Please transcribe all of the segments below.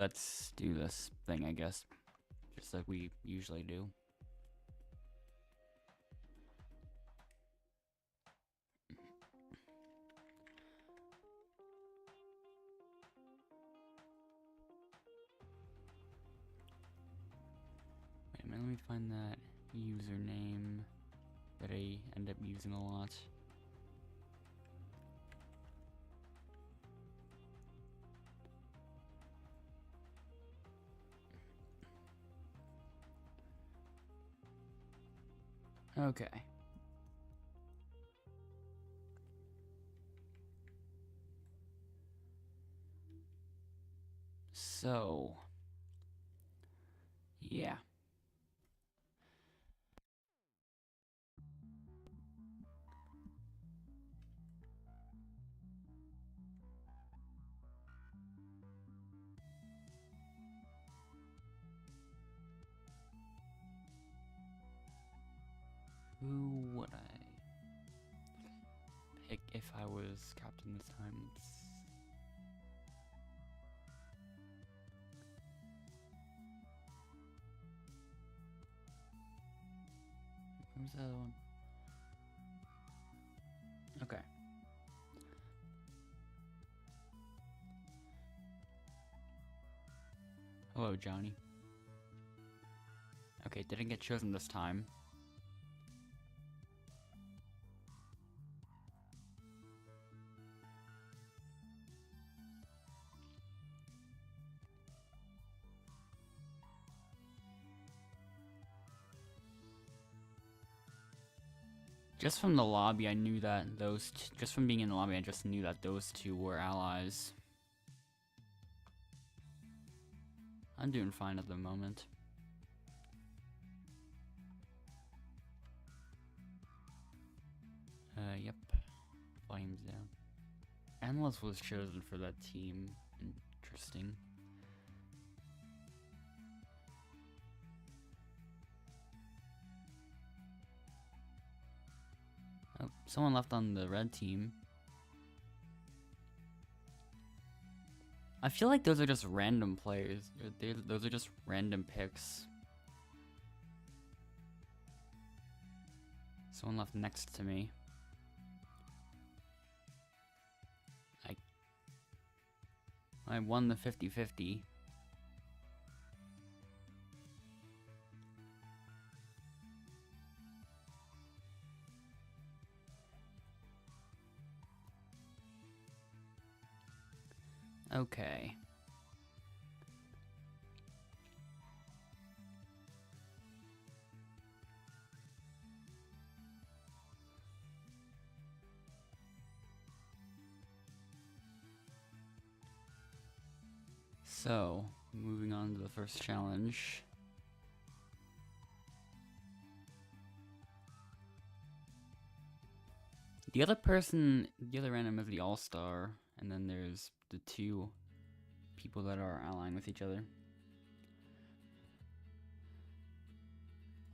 Let's do this thing, I guess. Just like we usually do. Wait a minute, let me find that username that I end up using a lot. Okay. So, yeah. Who would I pick if I was captain this time? Where's the other one? Okay. Hello, Johnny. Okay, didn't get chosen this time. Just from the lobby, I knew that just from being in the lobby, I just knew that those two were allies. I'm doing fine at the moment. Yep. Flames down. Analyst was chosen for that team. Interesting. Oh, someone left on the red team. I feel like those are just random players. Those are just random picks. Someone left next to me. I won the 50-50. Okay. So, moving on to the first challenge. The other random is the All-Star, and then there's the two people that are allying with each other.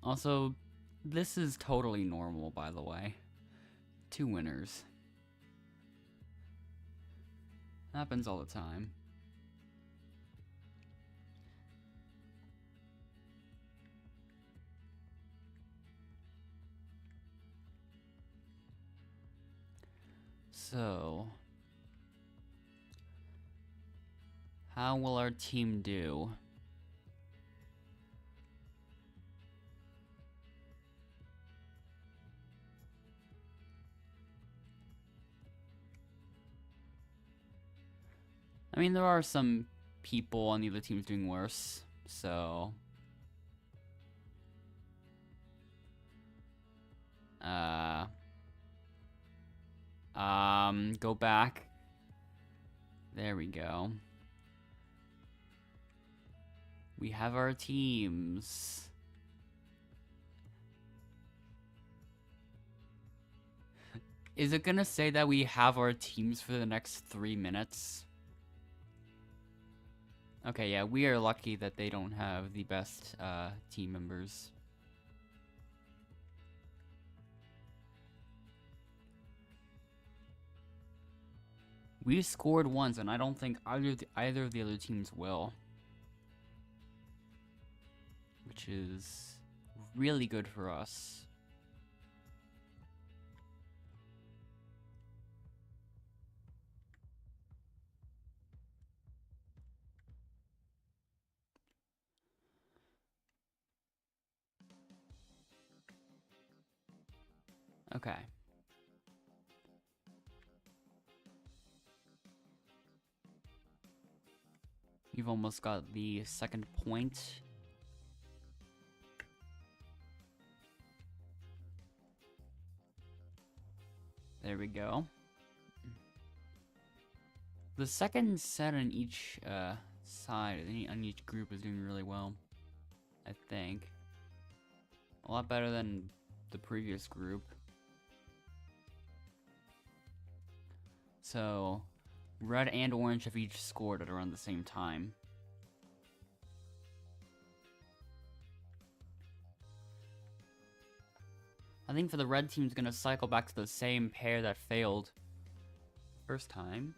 Also, this is totally normal, by the way. 2 winners. Happens all the time. So, how will our team do? I mean, there are some people on the other teams doing worse, so... Go back. There we go. We have our teams. Is it gonna say that we have our teams for the next 3 minutes? Okay, yeah, we are lucky that they don't have the best team members. We scored once, and I don't think either of the other teams will. which is really good for us. Okay. You've almost got the second point. There we go. The second set on each side, on each group, is doing really well, I think. A lot better than the previous group. So, red and orange have each scored at around the same time. I think for the red team's gonna cycle back to the same pair that failed first time.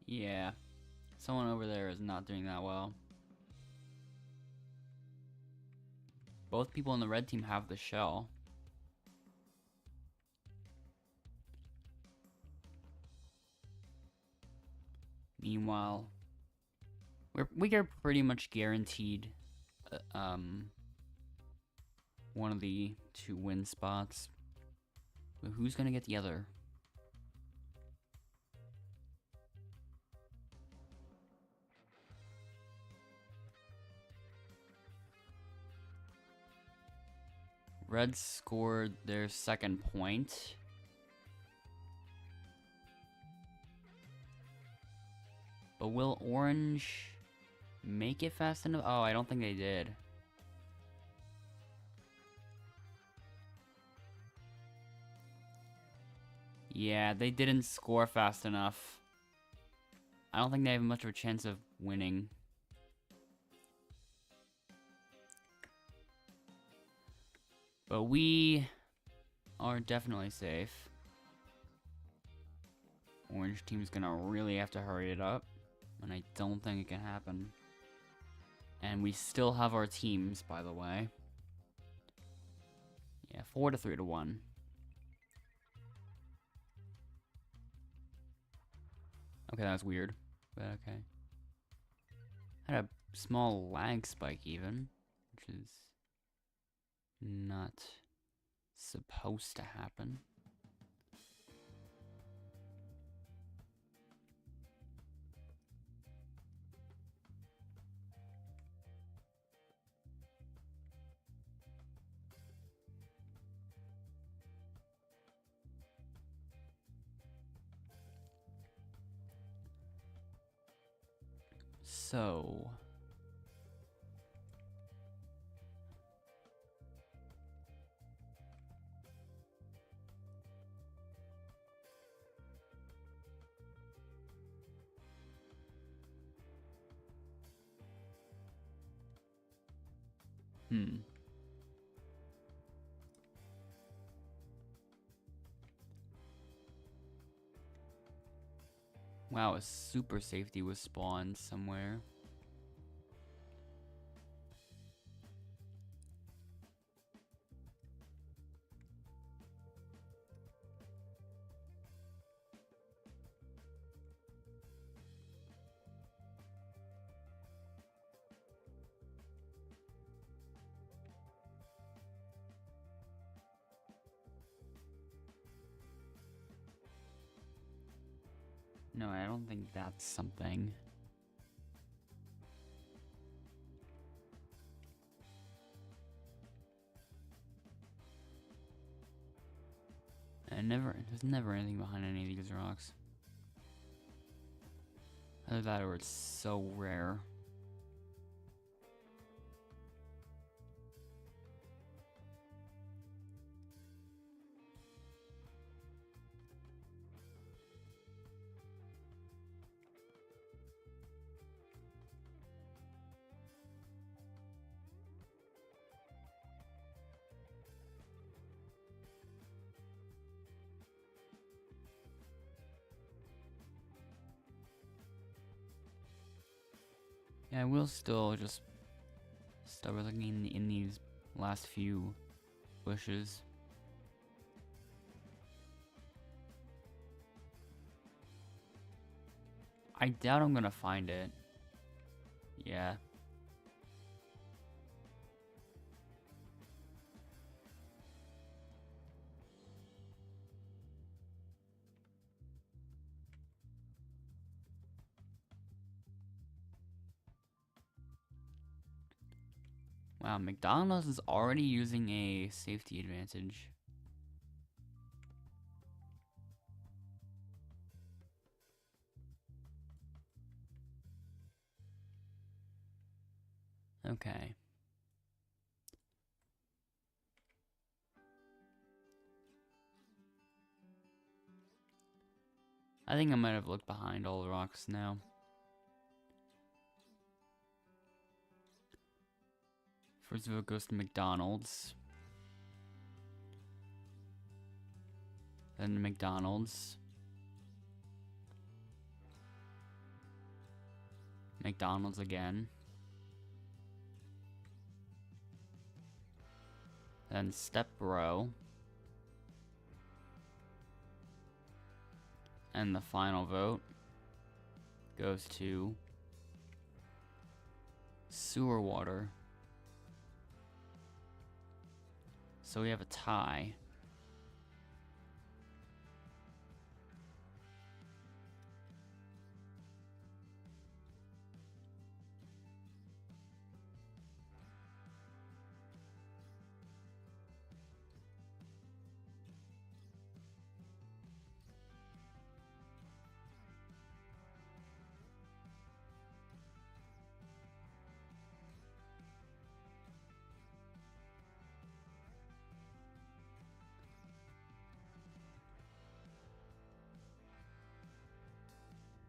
Yeah, someone over there is not doing that well. Both people in the red team have the shell. Meanwhile, we are pretty much guaranteed one of the two win spots. But who's gonna get the other? Red scored their second point. But will orange make it fast enough? Oh, I don't think they did. Yeah, they didn't score fast enough. I don't think they have much of a chance of winning. But we are definitely safe. Orange team's gonna really have to hurry it up, and I don't think it can happen. And we still have our teams, by the way. Yeah, 4 to 3 to 1. Okay, that was weird, but okay. Had a small lag spike even, which is not supposed to happen. So wow, a super safety was spawned somewhere. No, I don't think that's something. There's never anything behind any of these rocks. Either that or it's so rare. Yeah, I will still just start looking in these last few bushes. I doubt I'm gonna find it. Yeah. Wow, McDonald's is already using a safety advantage. Okay. I think I might have looked behind all the rocks now. First vote goes to McDonald's. Then McDonald's. McDonald's again. Then Step Bro. And the final vote goes to Sewer Water. So we have a tie.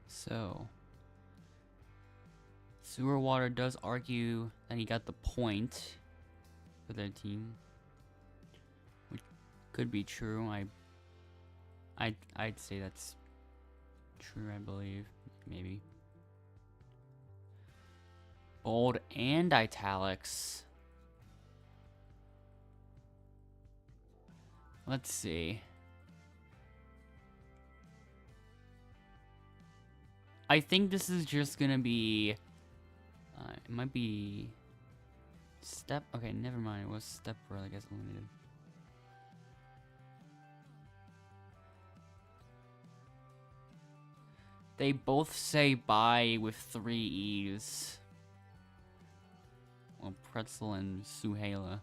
So, Sewer Water does argue that he got the point for their team, which could be true. I'd say that's true. I believe, maybe. Bold and italics. Let's see. I think this is just gonna be. It might be. Step. Okay, never mind. It was Step Bro, I guess, eliminated. They both say bye with 3 E's. Well, Pretzel and Suhaila.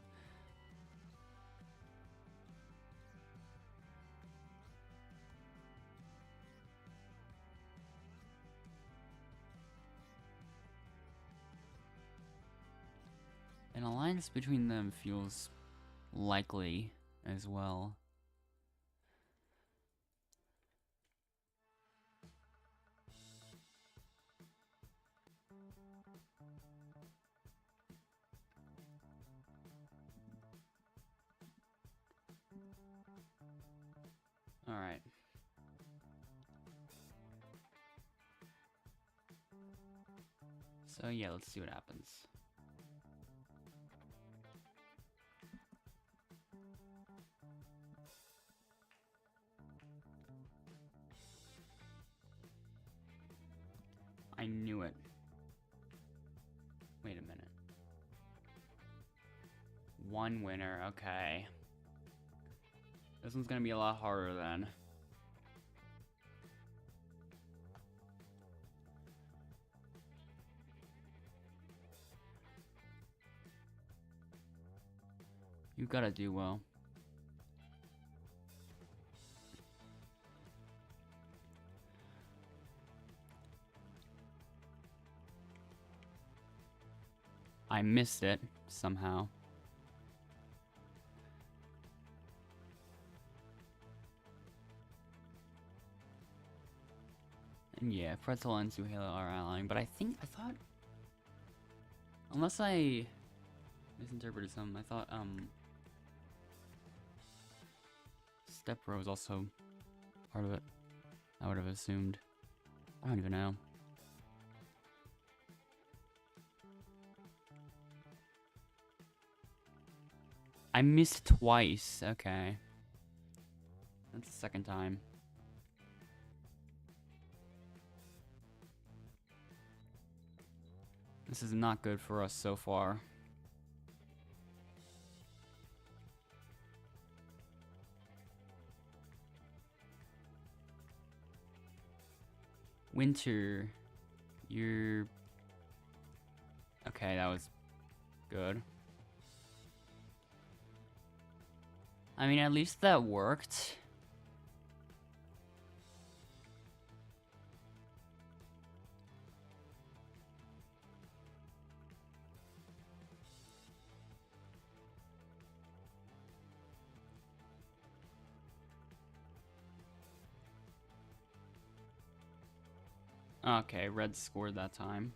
An alliance between them feels likely as well. Alright. So yeah, let's see what happens. I knew it. Wait a minute. 1 winner, okay. This one's gonna be a lot harder then. You gotta do well. I missed it somehow. And yeah, Pretzel and Suhaila are allying, but I thought, unless I misinterpreted something, I thought, Step Bro was also part of it. I would have assumed. I don't even know. I missed twice. Okay. That's the second time. This is not good for us so far. Winter, you're... Okay, that was good. I mean, at least that worked. Okay, red scored that time.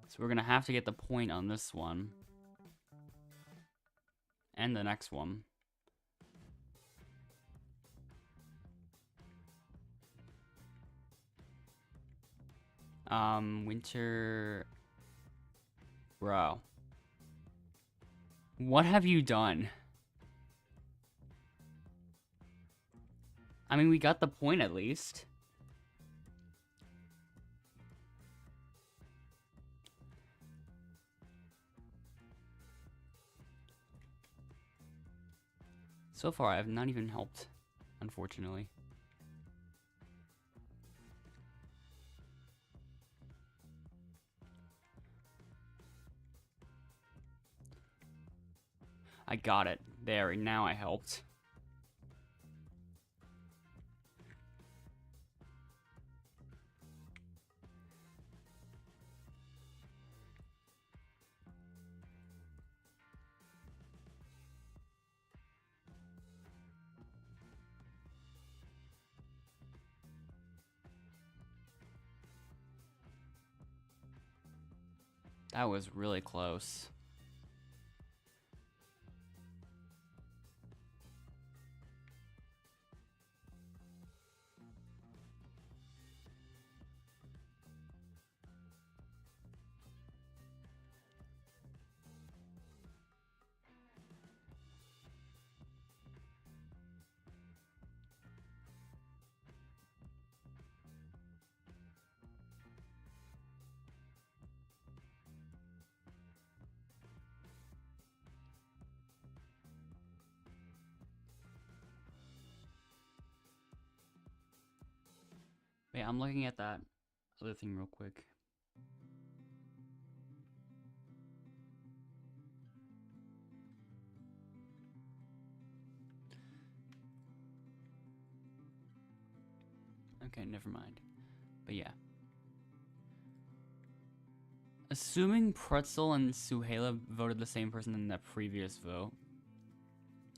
So we're gonna have to get the point on this one. And the next one. Winter... Bro. What have you done? I mean, we got the point at least. So far, I have not even helped, unfortunately. I got it. There, now I helped. That was really close. Wait, I'm looking at that other thing real quick. Okay, never mind. But yeah. Assuming Pretzel and Suhaila voted the same person in that previous vote,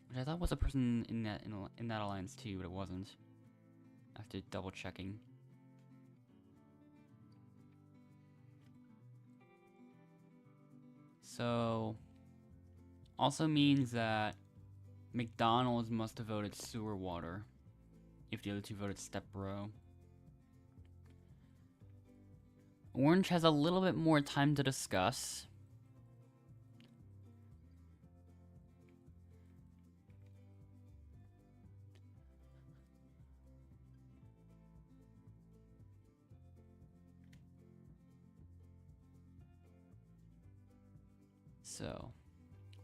which I thought was a person in that alliance too, but it wasn't. After double checking. So, also means that McDonald's must have voted sewer water if the other two voted step bro. Orange has a little bit more time to discuss. So,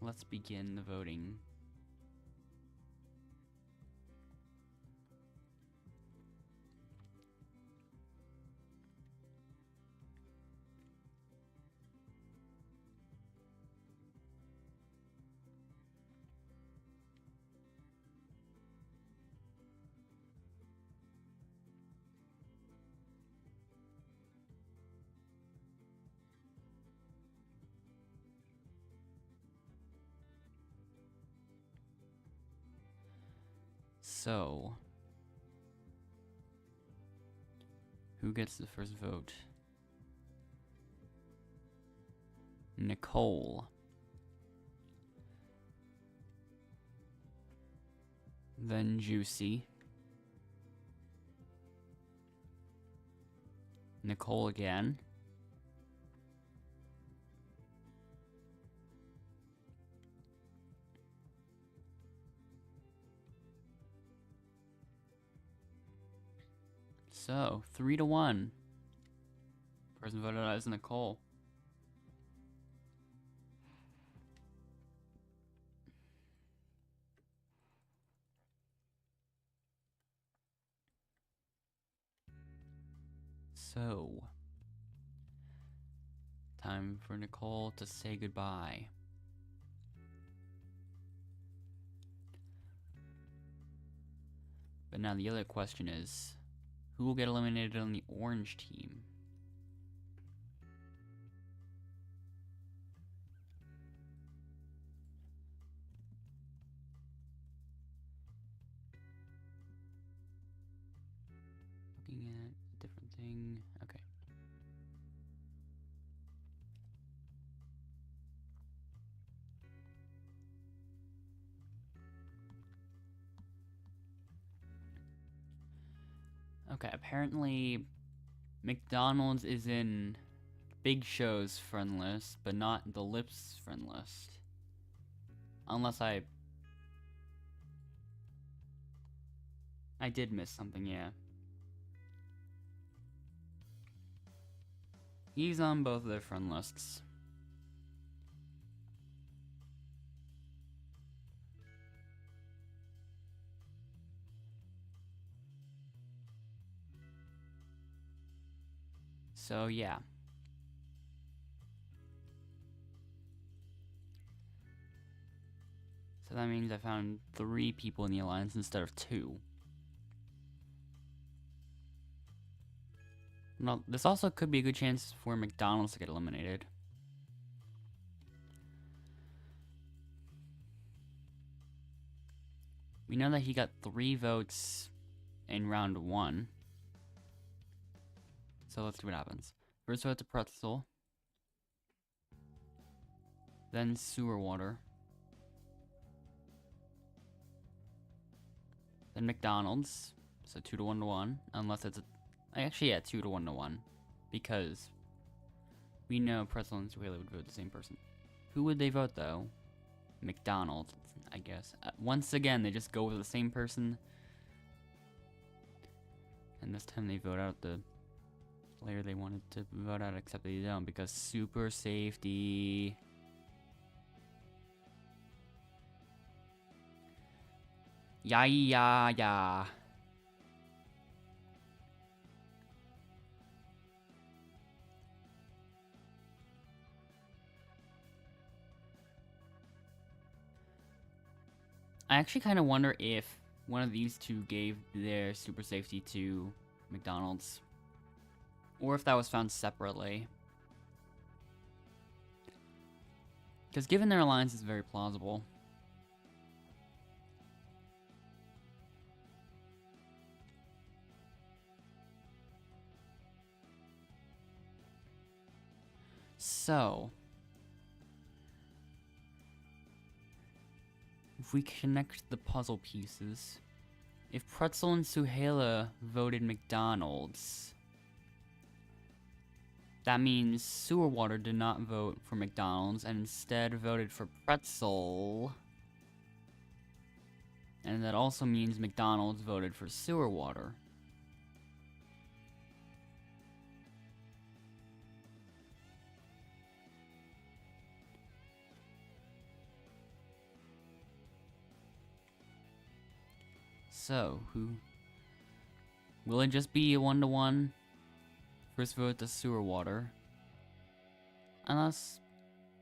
let's begin the voting. So, who gets the first vote? Nicole. Then Juicy. Nicole again. So, 3-1. Person voted out as Nicole. So, time for Nicole to say goodbye. But now the other question is, who will get eliminated on the orange team? Looking at a different thing. Okay. Okay, apparently McDonald's is in Big Show's friend list, but not the Lips friend list. Unless I did miss something, yeah. He's on both of their friend lists. So, yeah. So that means I found 3 people in the alliance instead of 2. Well, this also could be a good chance for McDonald's to get eliminated. We know that he got 3 votes in round 1. So let's see what happens. First vote to Pretzel. Then Sewer Water. Then McDonald's. So 2 to 1 to 1. Unless it's actually, yeah, 2 to 1 to 1. Because we know Pretzel and Suela would vote the same person. Who would they vote, though? McDonald's, I guess. Once again, they just go with the same person. And this time they vote out the player they wanted to vote out, except they don't, because super safety. Yeah. I actually kind of wonder if one of these two gave their super safety to McDonald's, or if that was found separately. Because given their alliance is very plausible. So, if we connect the puzzle pieces, if Pretzel and Suhaila voted McDonald's, that means Sewer Water did not vote for McDonald's and instead voted for Pretzel. And that also means McDonald's voted for Sewer Water. So, who... will it just be a 1-to-1? First vote to Sewer Water. Unless...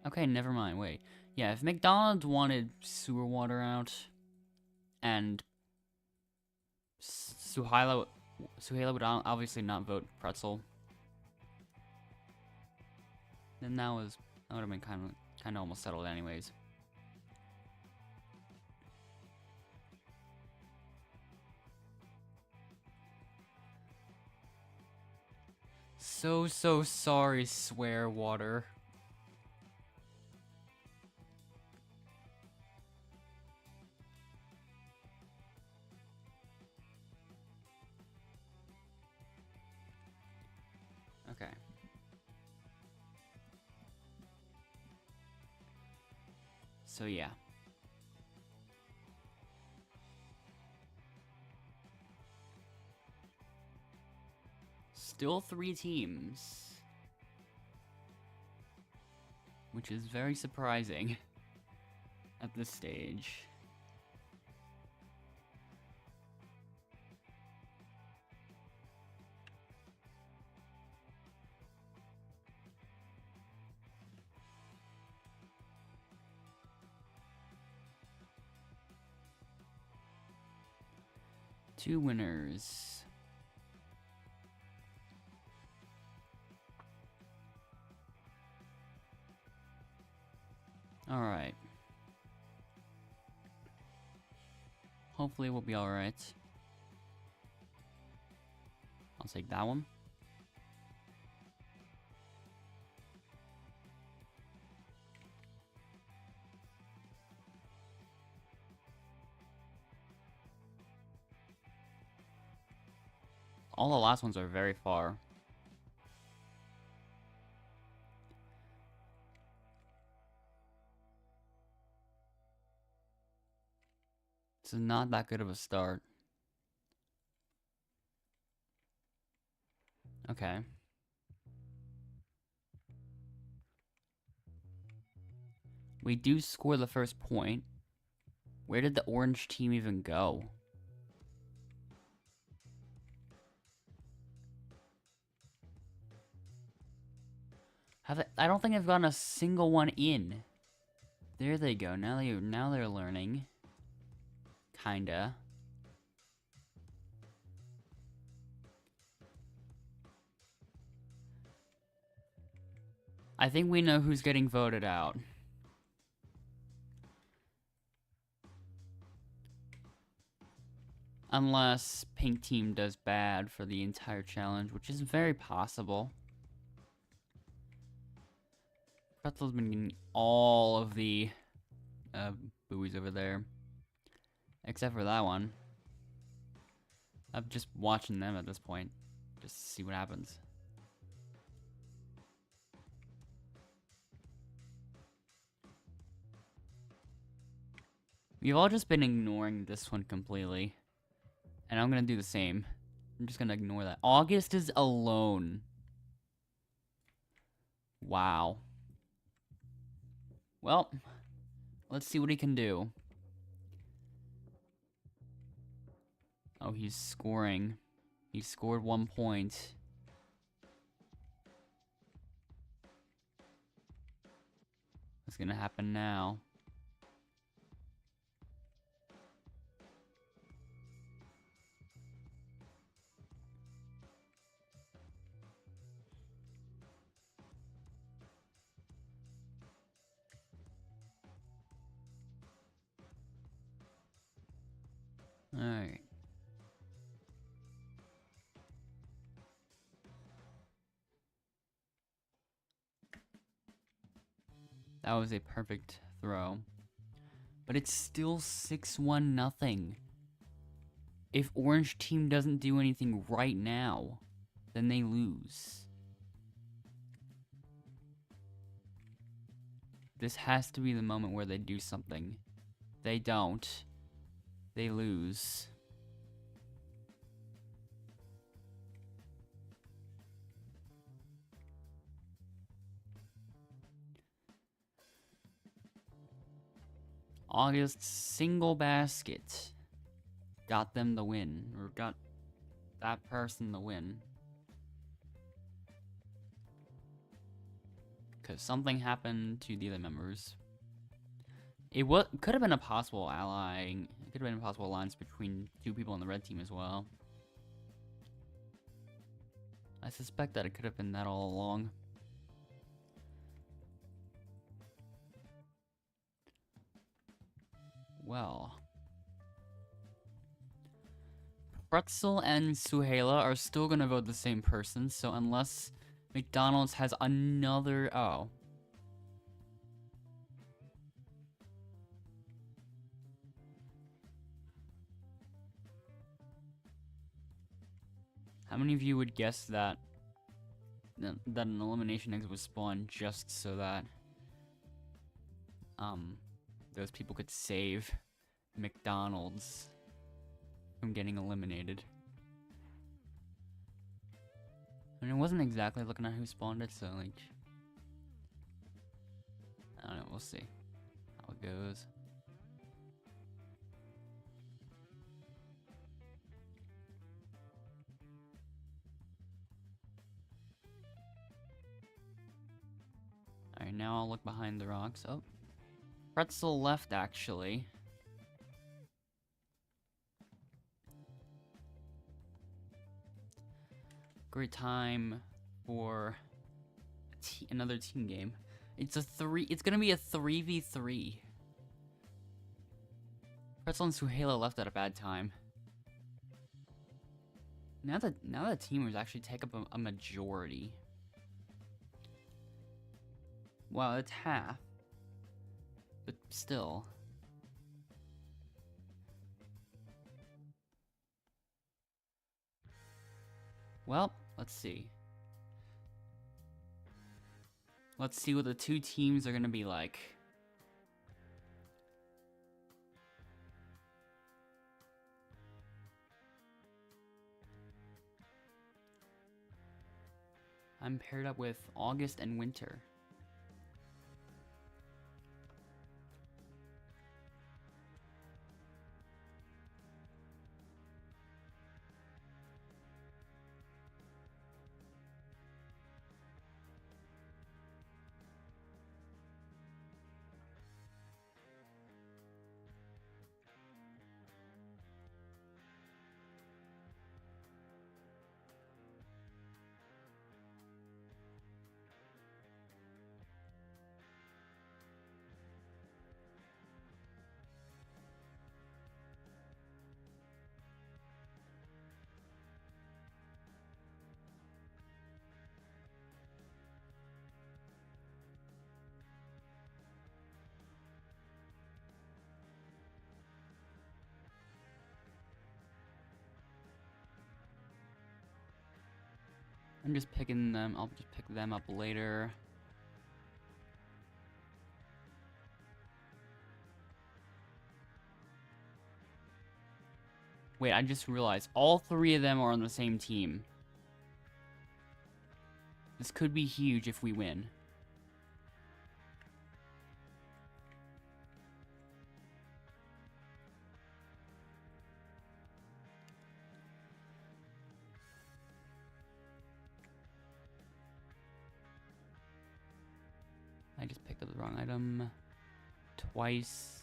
okay, never mind, wait. Yeah, if McDonald's wanted Sewer Water out, and Suhaila would obviously not vote Pretzel, then that would have been kind of almost settled anyways. So sorry, Swear Water. Okay. So yeah. Still 3 teams. Which is very surprising at this stage. Two winners. Alright. Hopefully we'll be alright. I'll take that one. All the last ones are very far. This is not that good of a start. Okay. We do score the first point. Where did the orange team even go? I don't think I've gotten a single one in. There they go. Now they're learning. Kinda. I think we know who's getting voted out. Unless pink team does bad for the entire challenge, which is very possible. Pretzel's been getting all of the buoys over there. Except for that one. I'm just watching them at this point. Just to see what happens. We've all just been ignoring this one completely. And I'm gonna do the same. I'm just gonna ignore that. August is alone. Wow. Well, let's see what he can do. Oh, he's scoring. He scored 1 point. What's gonna happen now? Alright. That was a perfect throw. But it's still 6-1 nothing. If orange team doesn't do anything right now, then they lose. This has to be the moment where they do something. They don't. They lose. August's single basket got them the win, or got that person the win. Because something happened to the other members. It could have been a possible allying. It could have been a possible alliance between 2 people on the red team as well. I suspect that it could have been that all along. Well. Pretzel and Suhaila are still gonna vote the same person, so unless McDonald's has another... Oh. How many of you would guess that that an elimination exit was spawned just so that those people could save McDonald's from getting eliminated. I mean, it wasn't exactly looking at who spawned it, so like, I don't know, we'll see how it goes. Alright, now I'll look behind the rocks. Oh, Pretzel left, actually. Great time for another team game. It's gonna be a 3v3. Pretzel and Suhaila left at a bad time. Now that teamers actually take up a majority. Well, it's half, but still. Well, let's see. Let's see what the two teams are gonna be like. I'm paired up with August and Winter. I'm just picking them. I'll just pick them up later. Wait, I just realized all three of them are on the same team. This could be huge if we win. I just picked up the wrong item twice.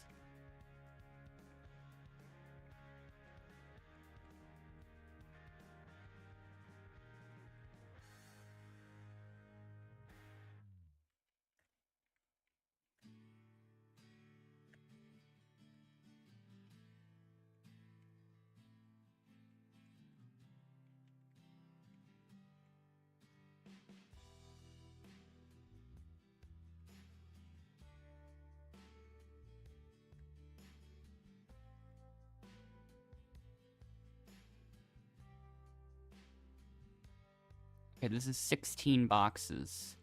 Okay, this is 16 boxes.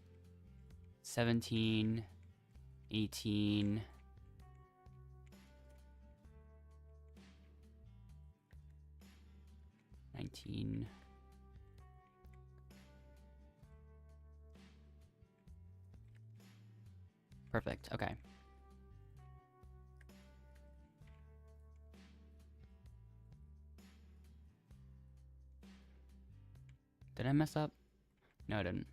17, 18, 19. Perfect, okay. Did I mess up? No, I didn't.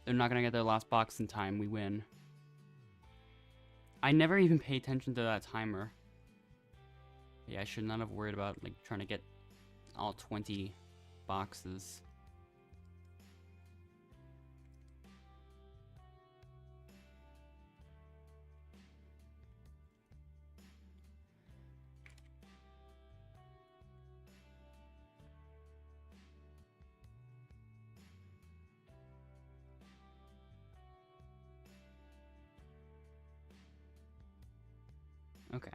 They're not gonna get their last box in time. We win. I never even pay attention to that timer. Yeah, I should not have worried about like trying to get all 20 boxes. Okay.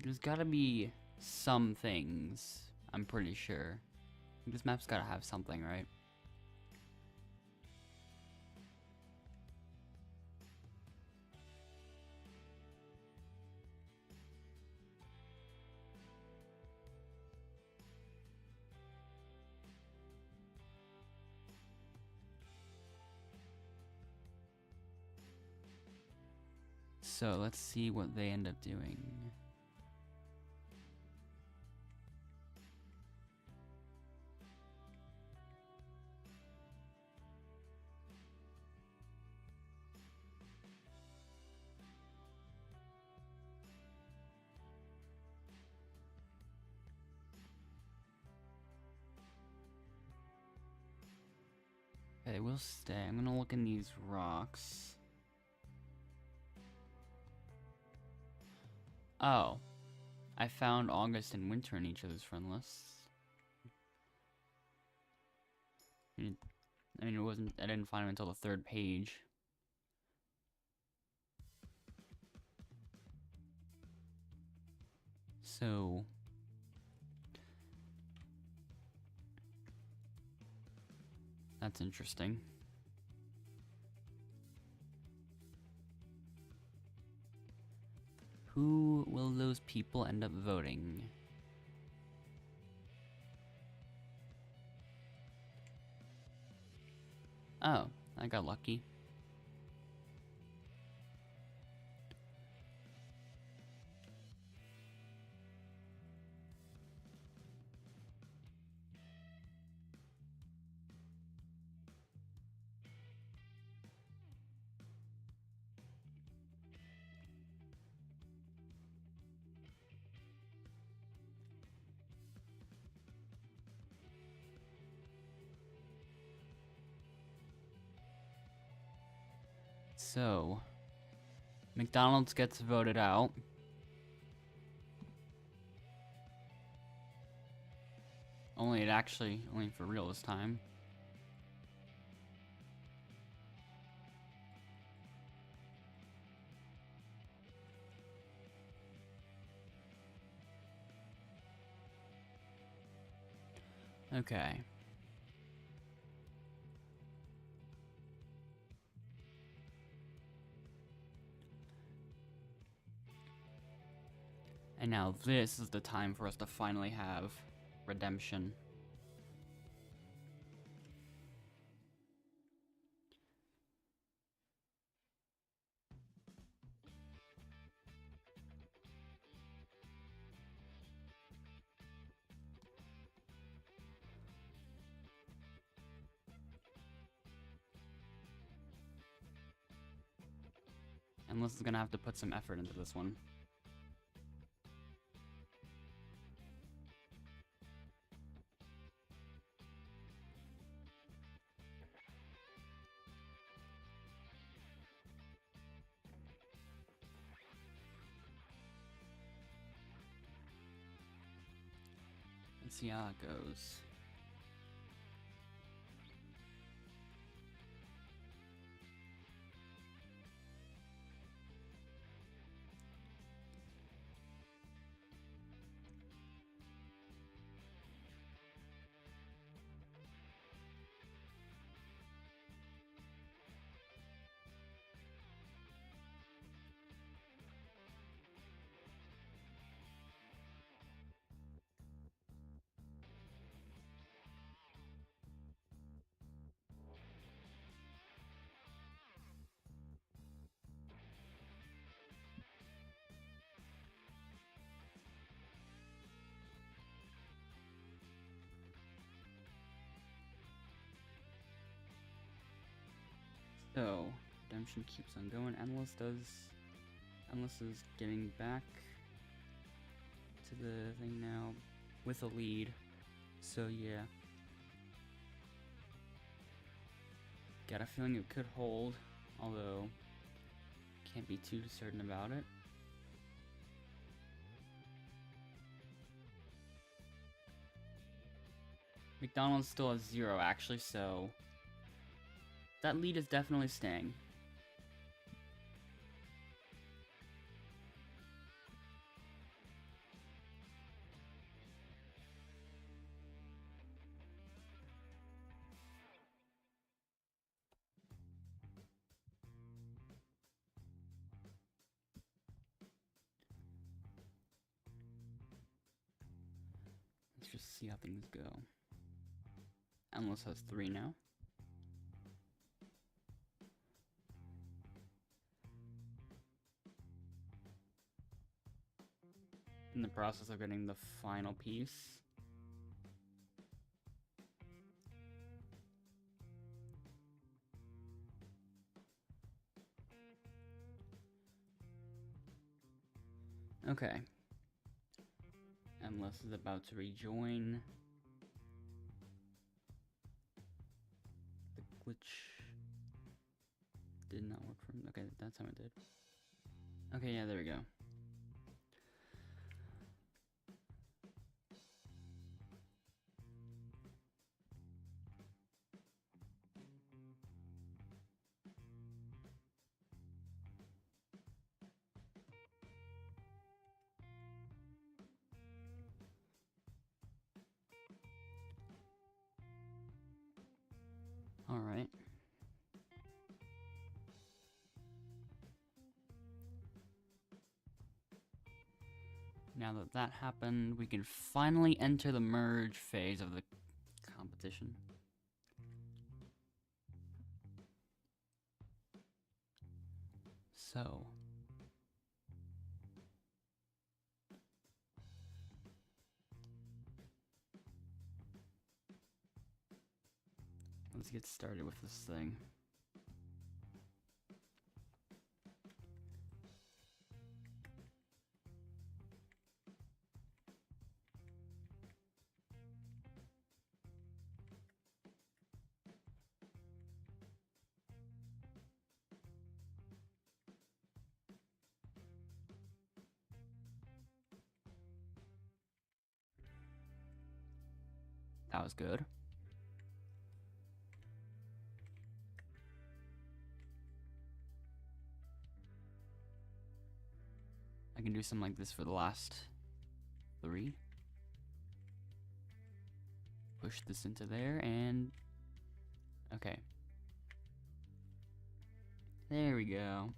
There's gotta be some things, I'm pretty sure. This map's gotta have something, right? So let's see what they end up doing. Okay, we'll stay. I'm gonna look in these rocks. Oh. I found August and Winter in each other's friend lists. I mean, it wasn't. I didn't find them until the third page. So. That's interesting. Who will those people end up voting? Oh, I got lucky. So, McDonald's gets voted out. Only for real this time. Okay. And now this is the time for us to finally have redemption. And Liz is gonna have to put some effort into this one. Let's see how it goes. So, redemption keeps on going. Endless is getting back to the thing now with a lead. So yeah. Got a feeling it could hold, although Can't be too certain about it. McDonald's still has 0 actually, so that lead is definitely staying. Let's just see how things go. Endless has 3 now. In the process of getting the final piece. Okay. Endless is about to rejoin. The glitch did not work for him. Okay, that time it did. Okay, yeah, there we go. All right. Now that that happened, we can finally enter the merge phase of the competition. So, let's get started with this thing. That was good. I can do something like this for the last 3. Push this into there and... okay. There we go.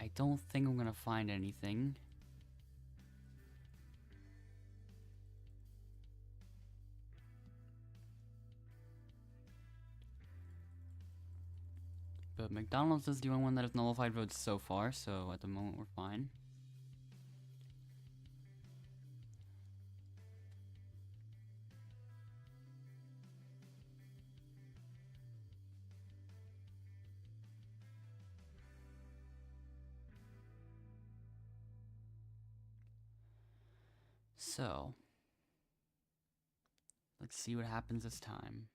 I don't think I'm gonna find anything. But McDonald's is the only one that has nullified votes so far, so at the moment we're fine. So, let's see what happens this time.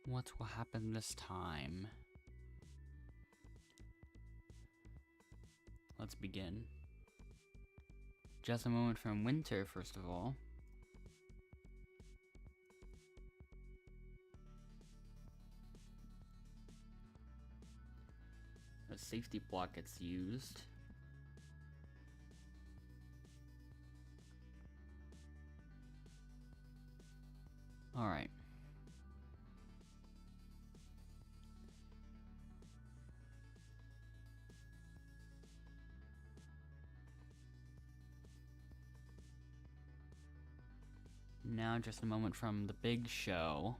What will happen this time? Let's begin. Just a moment from Winter, first of all. A safety block gets used. Alright. Now just a moment from the big show.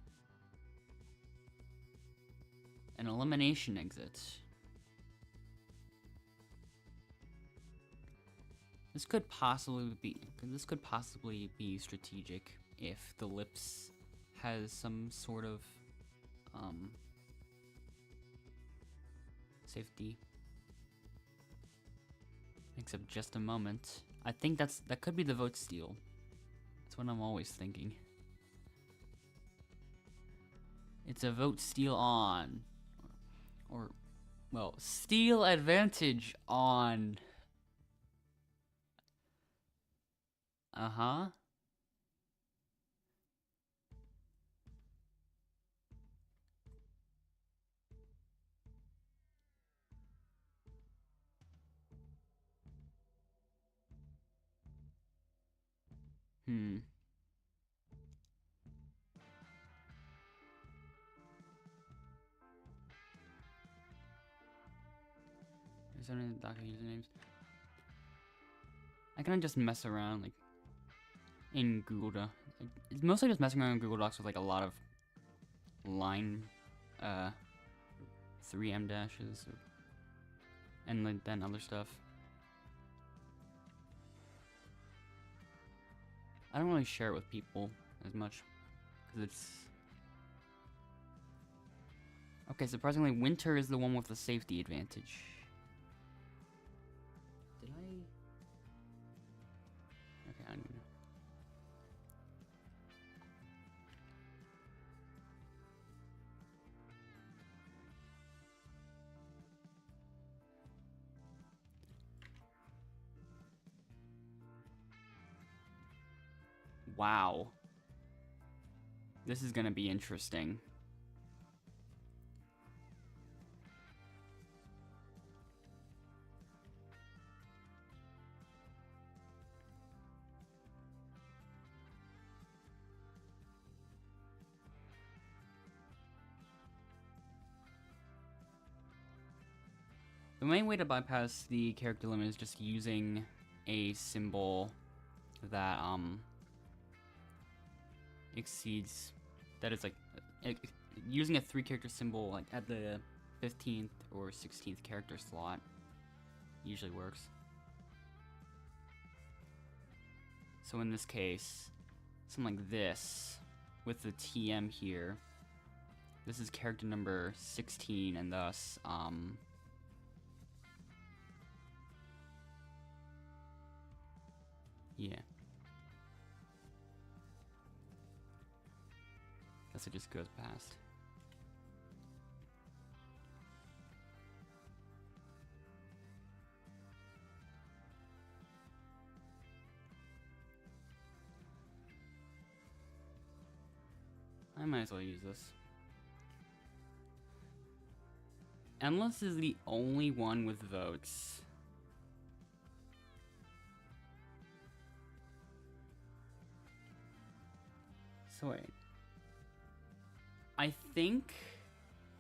An elimination exit. This could possibly be strategic if the Lips has some sort of safety. Except just a moment. I think that could be the vote steal. That's what I'm always thinking. It's a vote steal on. Or well, steal advantage on. Uh-huh. Is there any Docker usernames? I kind of just mess around, like, in Google Docs. It's mostly just messing around in Google Docs with, like, a lot of line, 3M dashes, and like, then other stuff. I don't really share it with people as much, because it's... Okay, surprisingly, Winter is the one with the safety advantage. Did I... Okay, I don't know. Wow. This is gonna be interesting. The main way to bypass the character limit is just using a symbol that, exceeds, that is like, using a 3-character symbol like at the 15th or 16th character slot usually works. So in this case, something like this, with the TM here, this is character number 16, and thus, yeah. Guess it just goes past. I might as well use this. Endless is the only one with votes. So wait. I think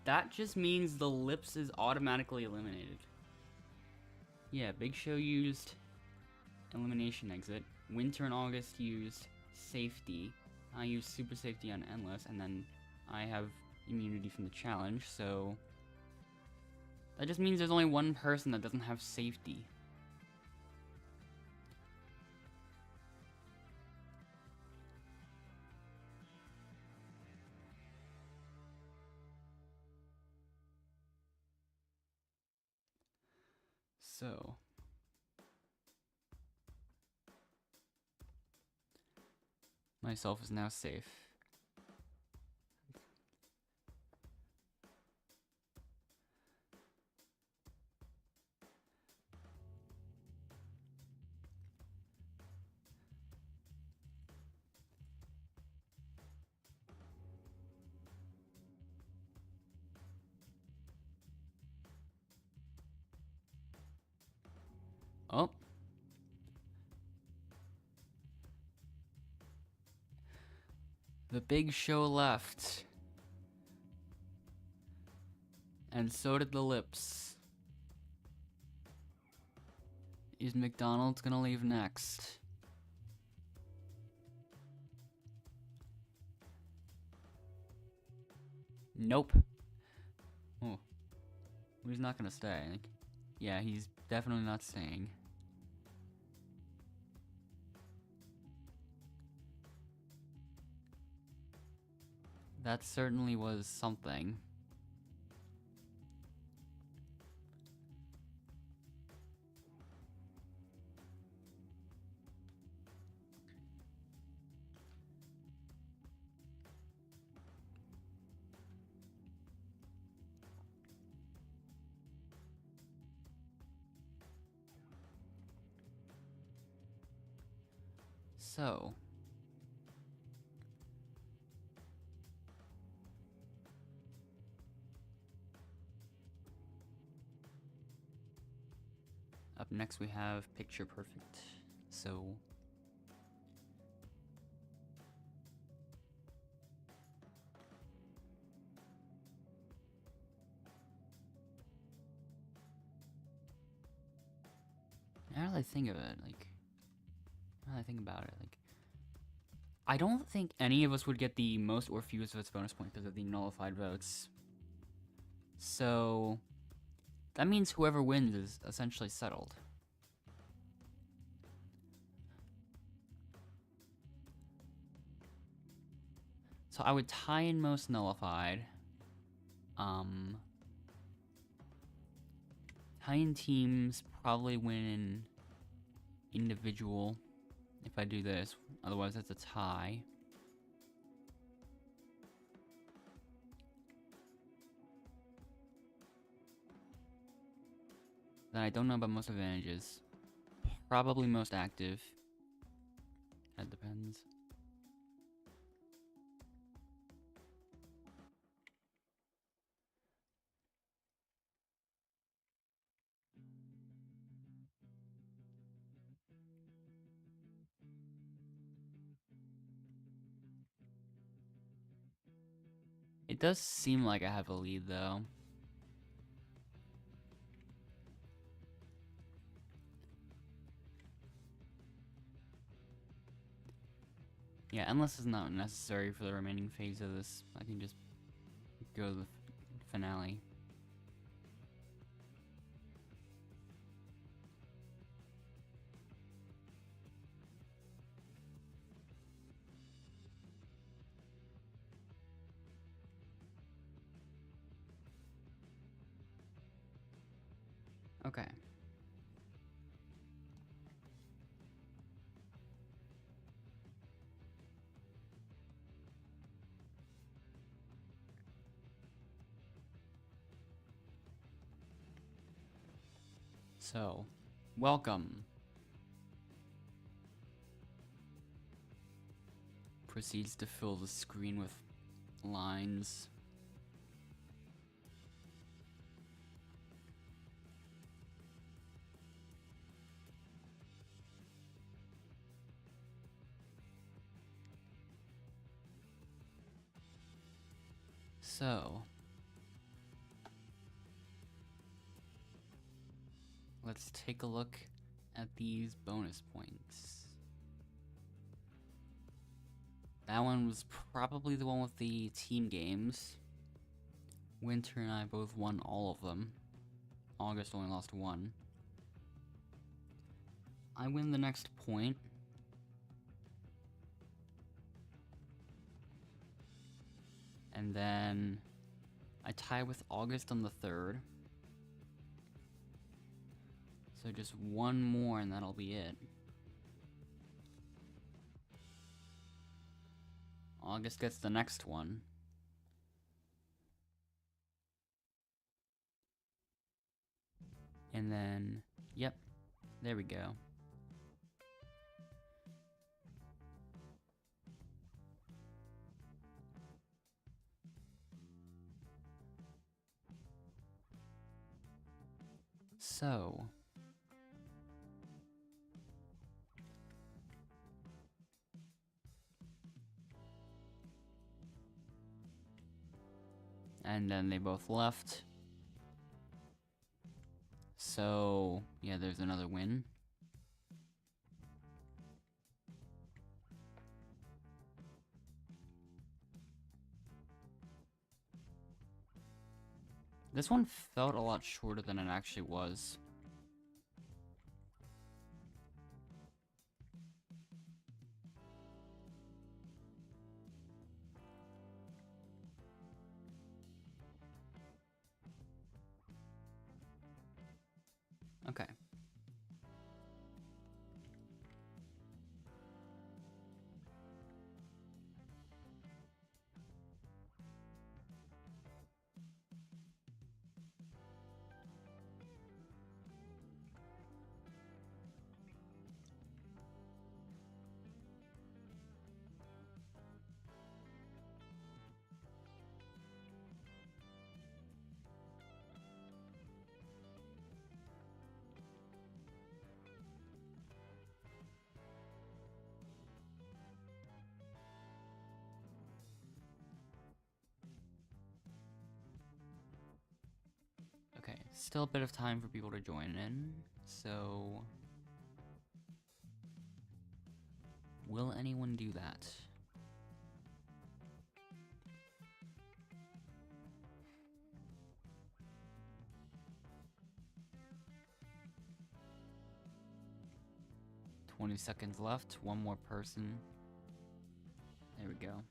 that just means the Lips is automatically eliminated. Yeah, Big Show used elimination exit. Winter and August used safety. I used super safety on Endless, and then I have immunity from the challenge, so that just means there's only one person that doesn't have safety. So myself is now safe. The big show left. And so did the lips. Is McDonald's gonna leave next? Nope. Oh. He's not gonna stay. Like, yeah, he's definitely not staying. That certainly was something. So, up next we have Picture Perfect. So, now that I think of it, like, now that I think about it, like, I don't think any of us would get the most or fewest votes bonus point because of the nullified votes. So, that means whoever wins is essentially settled. So I would tie in most nullified. Tie in teams, probably win individual if I do this. Otherwise, that's a tie. Then I don't know about most advantages. Probably most active. That depends. It does seem like I have a lead, though. Yeah, endless is not necessary for the remaining phase of this. I can just go to the finale. Okay. So, welcome. Proceeds to fill the screen with lines. So, let's take a look at these bonus points. That one was probably the one with the team games. Winter and I both won all of them. August only lost one. I win the next point. And then I tie with August on the 3rd. So just one more and that'll be it. August gets the next one. And then, yep, there we go. So, And then they both left. So, yeah, there's another win. This one felt a lot shorter than it actually was. Okay. Okay, still a bit of time for people to join in, so... Will anyone do that? "20 seconds left, one more person." There we go.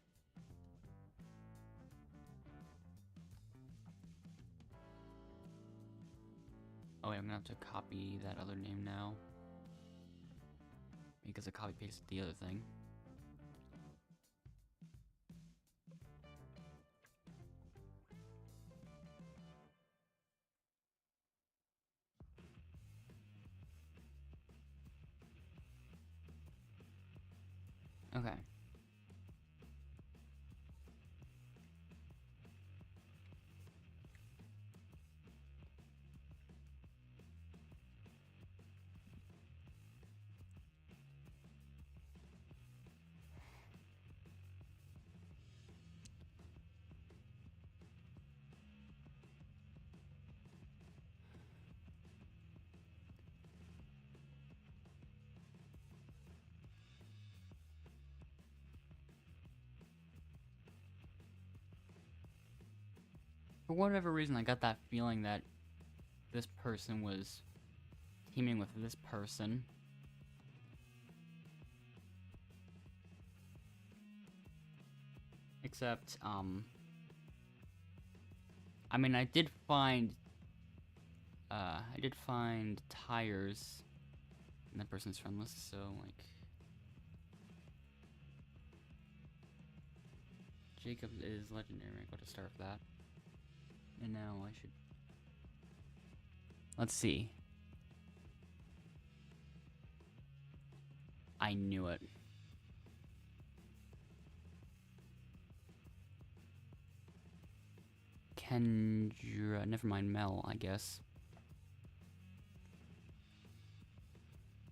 Oh wait, I'm gonna have to copy that other name now. Because I copy-pasted the other thing. Okay. For whatever reason, I got that feeling that this person was teaming with this person. Except, I mean, I did find tires in that person's friend list, so, like... Jacob is legendary, I got to start with that. And now I should... Let's see. I knew it. Kendra... Never mind, Mel, I guess.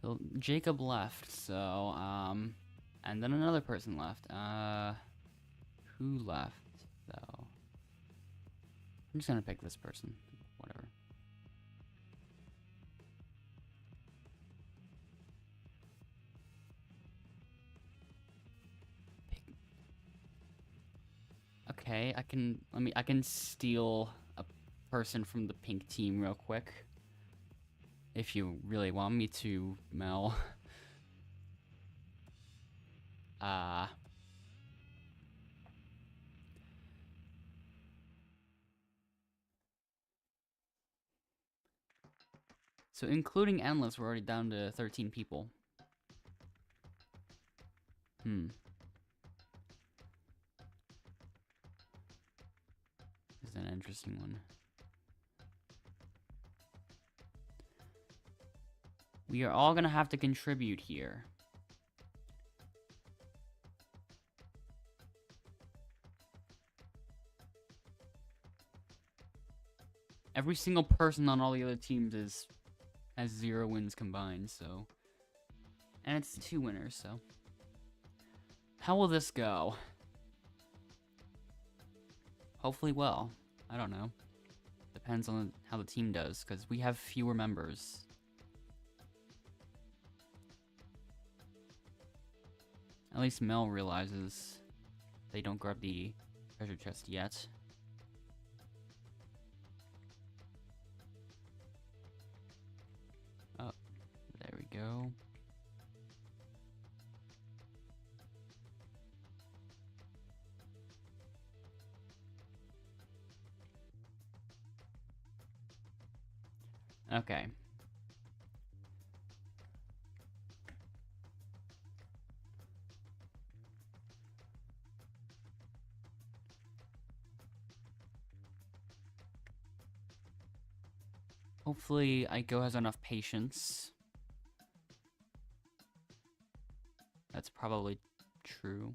So, Jacob left, so, and then another person left. Who left, though? I'm just gonna pick this person. Whatever. Okay, I can steal a person from the pink team real quick. If you really want me to, Mel. So including Endless, we're already down to 13 people. This is an interesting one. We are all gonna have to contribute here. Every single person on all the other teams has 0 wins combined, so... And it's 2 winners, so... How will this go? Hopefully well. I don't know. Depends on how the team does, because we have fewer members. At least Mel realizes they don't grab the treasure chest yet. Oh, there we go. Okay. Hopefully, Aiko has enough patience. That's probably true.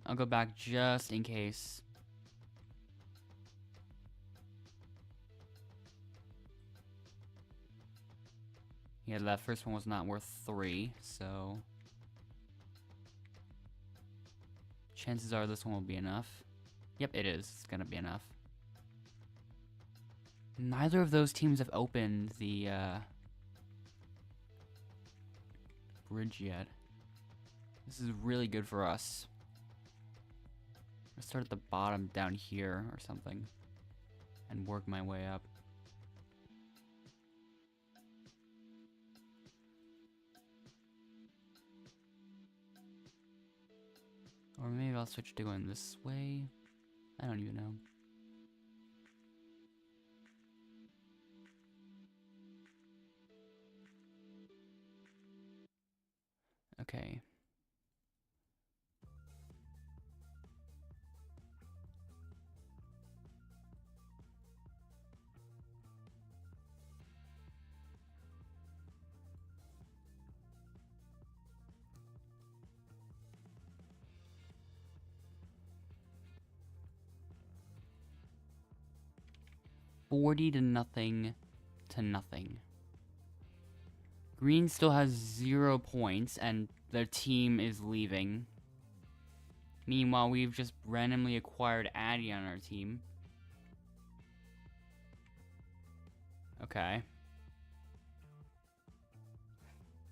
I'll go back just in case. Yeah, that first one was not worth 3, so... chances are this one will be enough. Yep, it is. It's gonna be enough. Neither of those teams have opened the, bridge yet. This is really good for us. I'll start at the bottom down here or something and work my way up. Or maybe I'll switch to going this way. I don't even know. Okay. $40 to nothing to nothing. Green still has 0 points and their team is leaving. Meanwhile, we've just randomly acquired Addy on our team. Okay.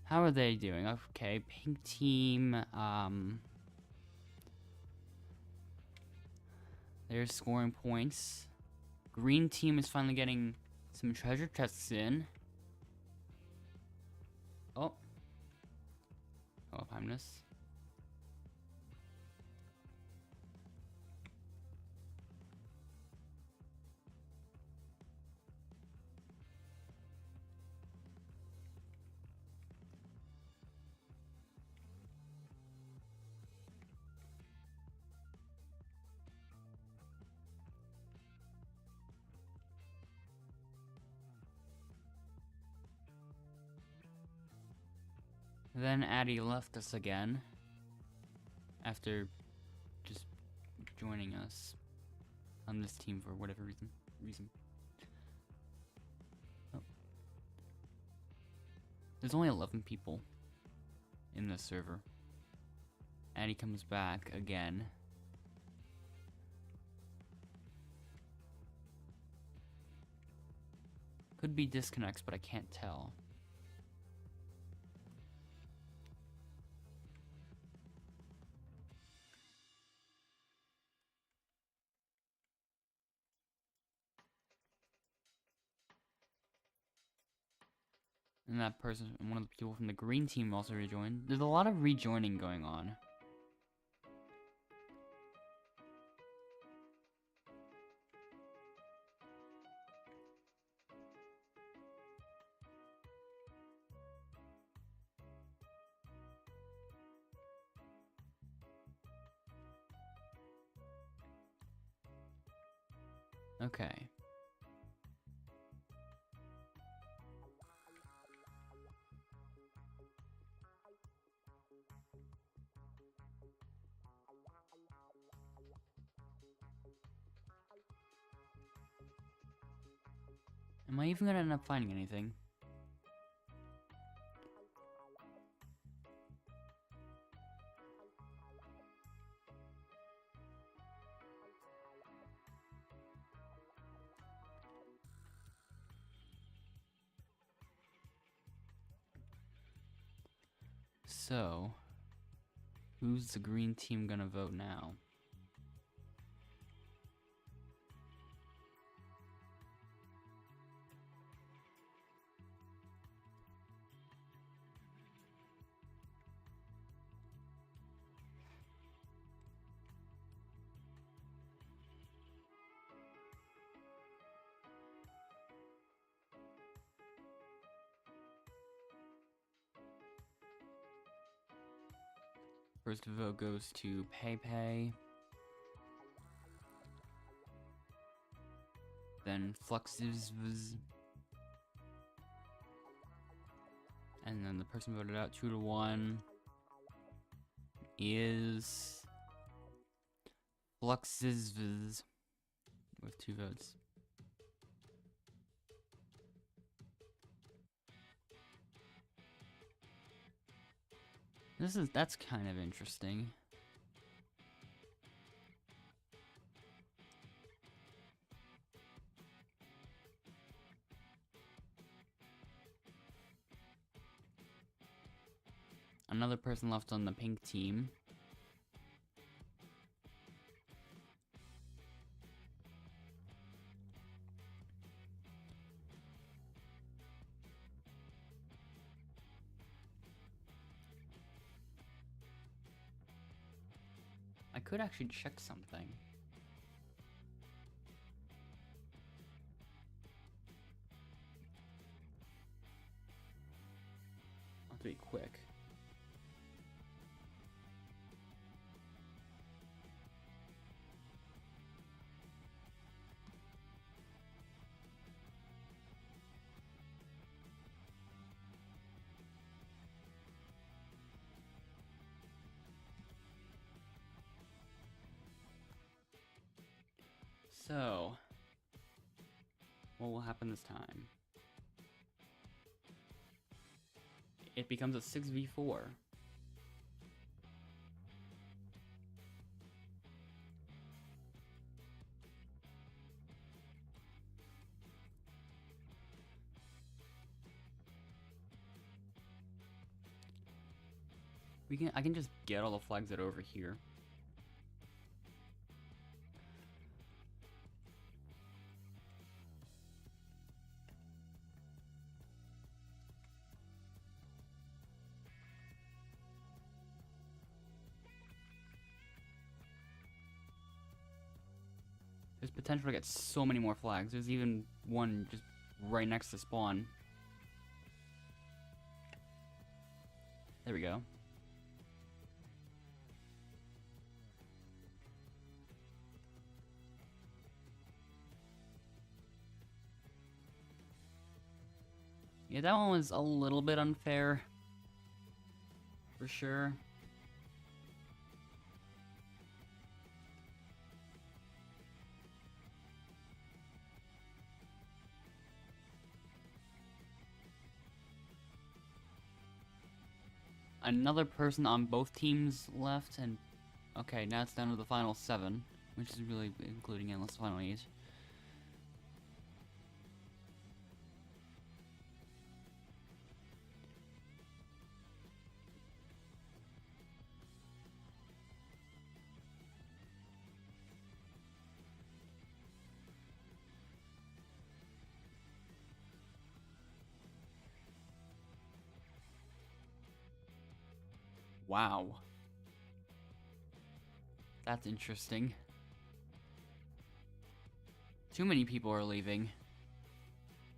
How are they doing? Okay, pink team, they're scoring points. Green team is finally getting some treasure chests in. Oh. Oh, if I miss. Then Addy left us again. After just joining us on this team for whatever reason. Oh. There's only 11 people in this server. Addy comes back again. Could be disconnects, but I can't tell. And that person, one of the people from the green team also rejoined. There's a lot of rejoining going on. Okay. Am I even gonna end up finding anything? So, who's the green team gonna vote now? First vote goes to Pepe. Then Fluxes. And then the person voted out 2-1 is Fluxes with 2 votes. That's kind of interesting. Another person left on the pink team. I could actually check something. I'll have to be quick. So, what will happen this time? It becomes a 6v4. I can just get all the flags that are over here. There's potential to get so many more flags. There's even one just right next to spawn. There we go. Yeah, that one was a little bit unfair. For sure. Another person on both teams left, and okay, now it's down to the final 7, which is really including endless final 8. Wow. That's interesting. Too many people are leaving.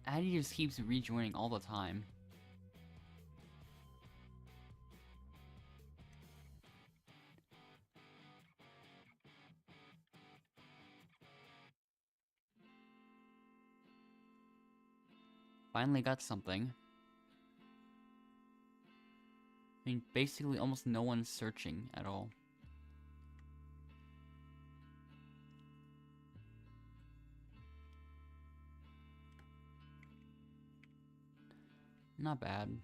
Addy just keeps rejoining all the time. Finally got something. I mean, basically almost no one's searching at all. Not bad.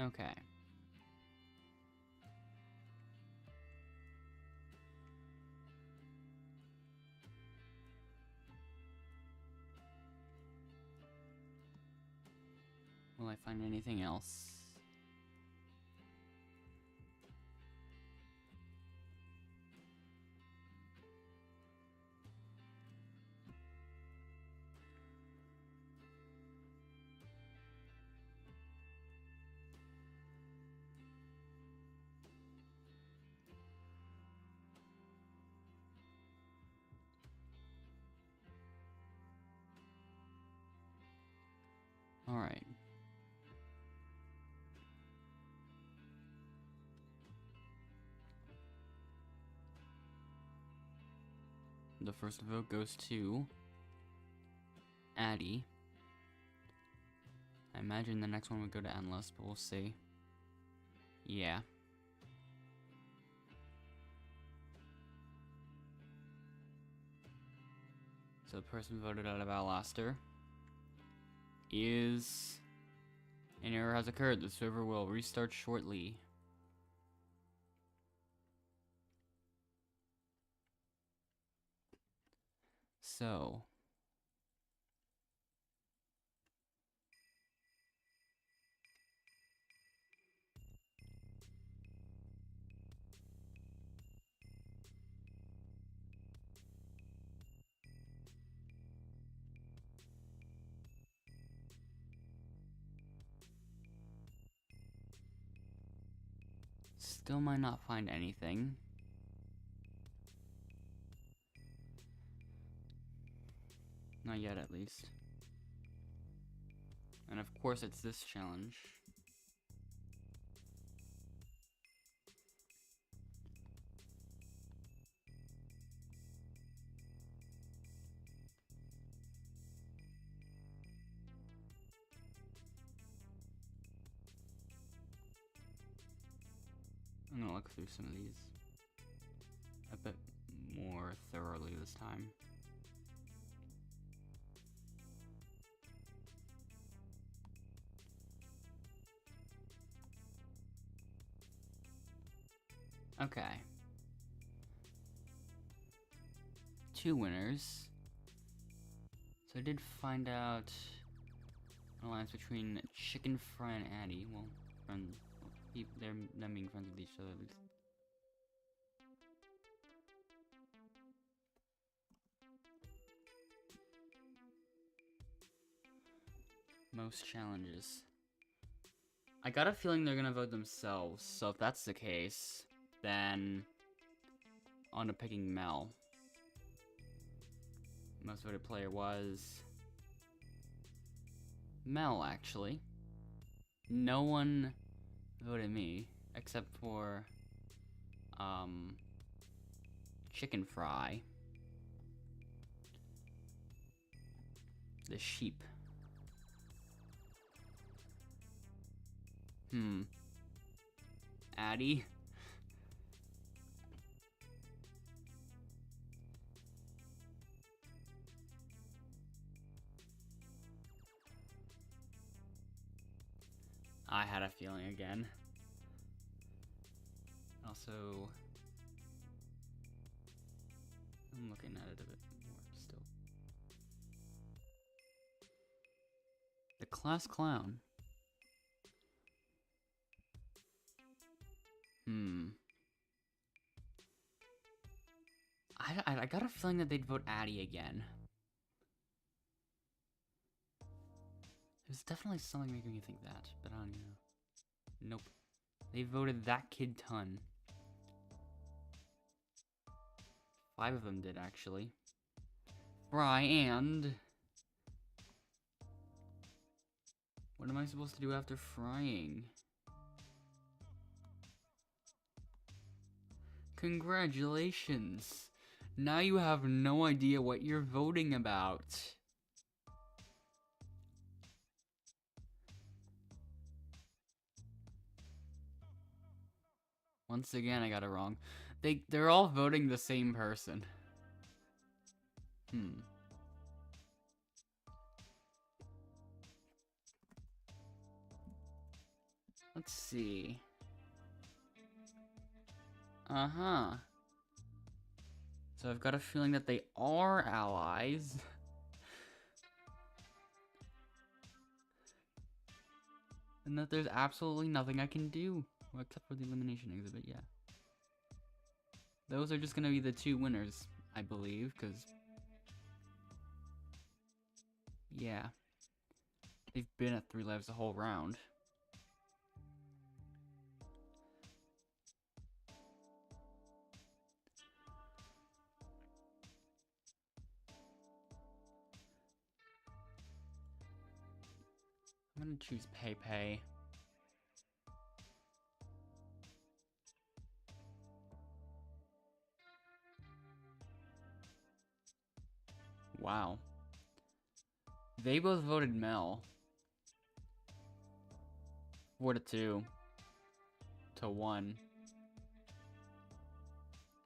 Okay. Will I find anything else? All right. The first vote goes to Addie. I imagine the next one would go to Endless, but we'll see. Yeah. So the person voted out of Outlaster is... An error has occurred. The server will restart shortly. So... Still might not find anything. Not yet, at least. And of course, it's this challenge. I'm gonna look through some of these a bit more thoroughly this time. Okay. 2 winners. So I did find out an alliance between Chicken Fry and Addie. Well, friends. They're them being friends with each other at least. Most challenges. I got a feeling they're gonna vote themselves, so if that's the case, then on to picking Mel. Most voted player was Mel, actually. No one voted me, except for Chicken Fry. The sheep. Addie? I had a feeling again. Also, I'm looking at it a bit more still. The class clown. I got a feeling that they'd vote Addie again. There's definitely something making me think that, but I don't even know. Nope. They voted that kid ton. 5 of them did, actually. Fry and... What am I supposed to do after frying? Congratulations. Now you have no idea what you're voting about. Once again, I got it wrong. They're all voting the same person. Let's see. Uh-huh. So I've got a feeling that they are allies. And that there's absolutely nothing I can do. Well, except for the elimination exhibit, yeah. Those are just gonna be the two winners, I believe, because... yeah. They've been at 3 lives the whole round. I'm gonna choose Pei. Wow. They both voted Mel. 4-2 to 1.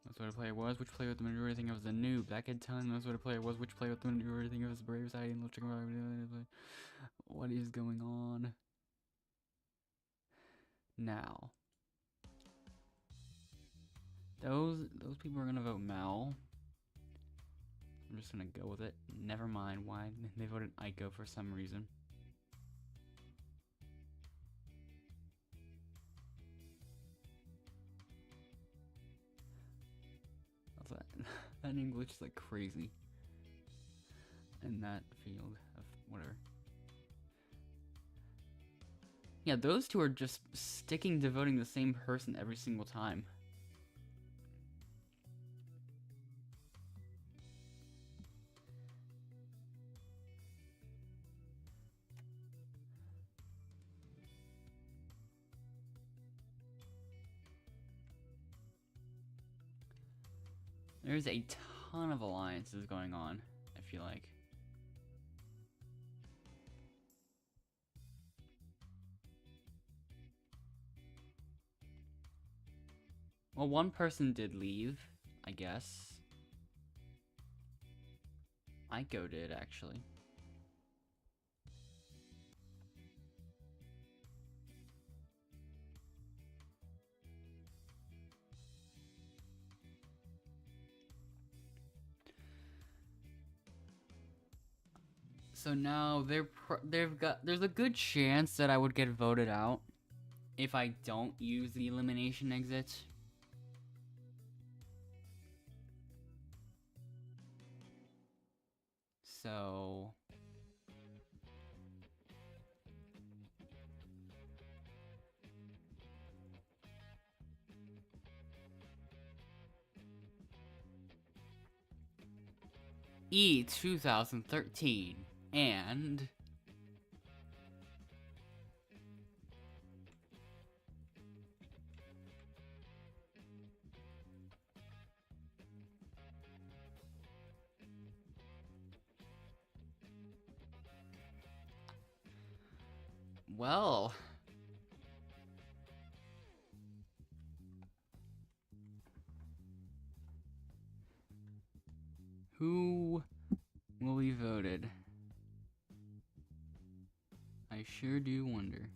That's what a player was. Which player with the majority think it was a noob? That kid telling us what a player was. Which player with the majority think it was brave side and looking around. What is going on? Now. Those people are gonna vote Mel. I'm just gonna go with it. Never mind why they voted Ico for some reason. That English is like crazy. In that field of whatever. Yeah, those two are just sticking to voting the same person every single time. There's a ton of alliances going on, I feel like. Well, one person did leave, I guess. Ico did, actually. So now there's a good chance that I would get voted out if I don't use the elimination exit. So E 2013 and well, who will be voted? I sure do wonder.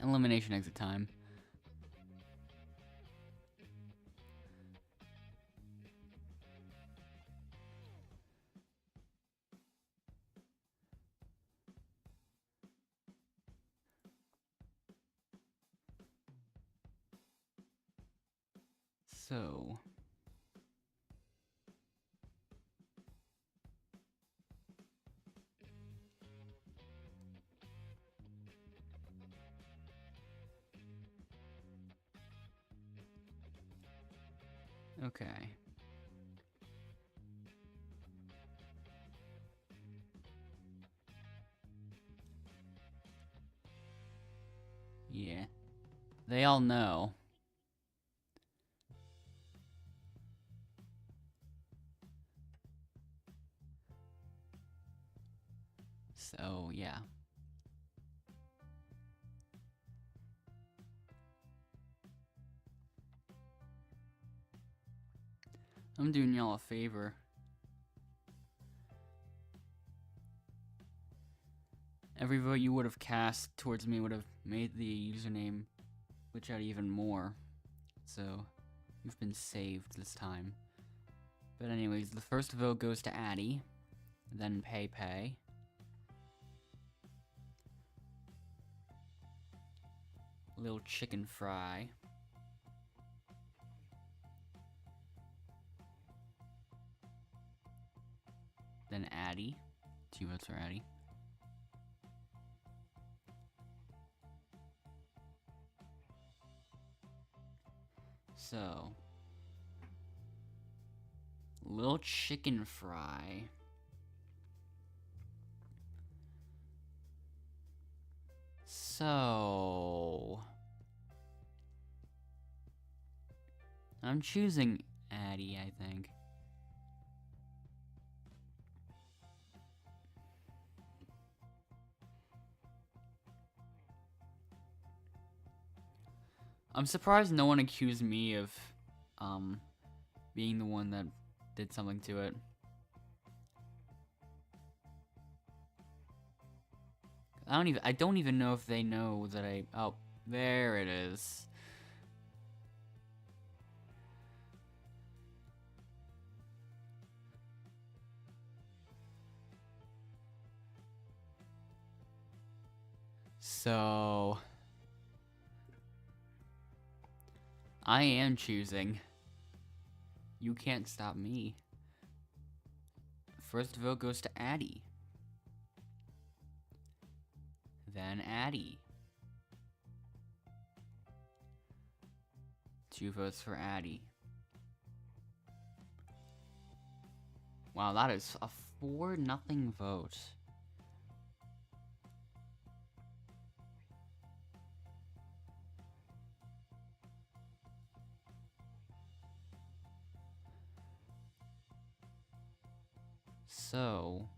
Elimination exit time. So Okay. Yeah. They all know. So, yeah. I'm doing y'all a favor. Every vote you would have cast towards me would have made the username glitch out even more. So, you've been saved this time. But anyways, the first vote goes to Addy, then Pei. Little chicken fry. Then Addy. 2 votes for Addy. So, little chicken fry. So, I'm choosing Addy, I think. I'm surprised no one accused me of, being the one that did something to it. I don't even know if they know that oh, there it is. So, I am choosing. You can't stop me. First vote goes to Addy. Then Addy. 2 votes for Addy. Wow, that is a 4-0 vote. So,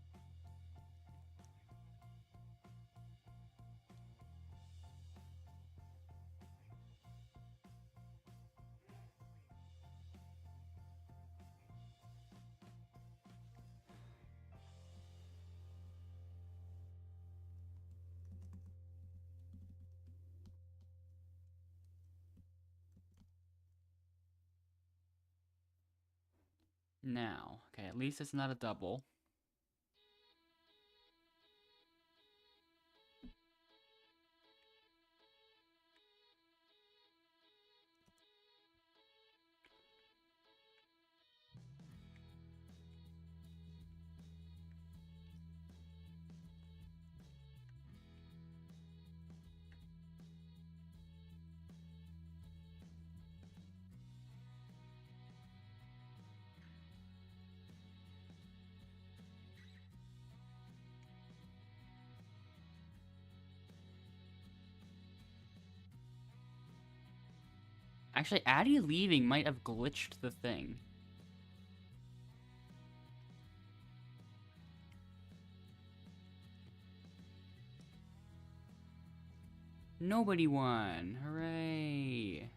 now, okay, at least it's not a double. Actually, Addy leaving might have glitched the thing. Nobody won. Hooray.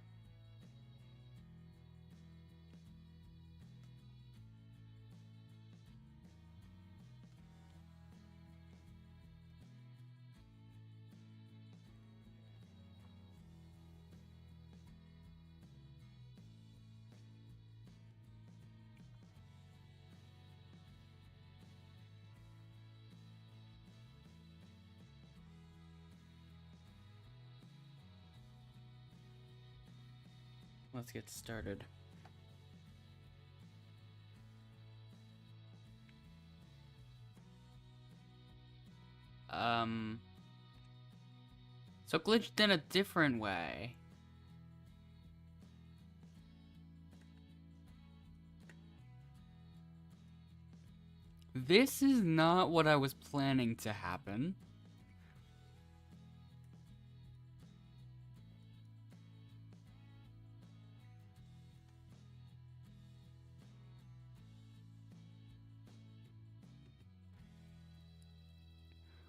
Let's get started. So glitched in a different way. This is not what I was planning to happen.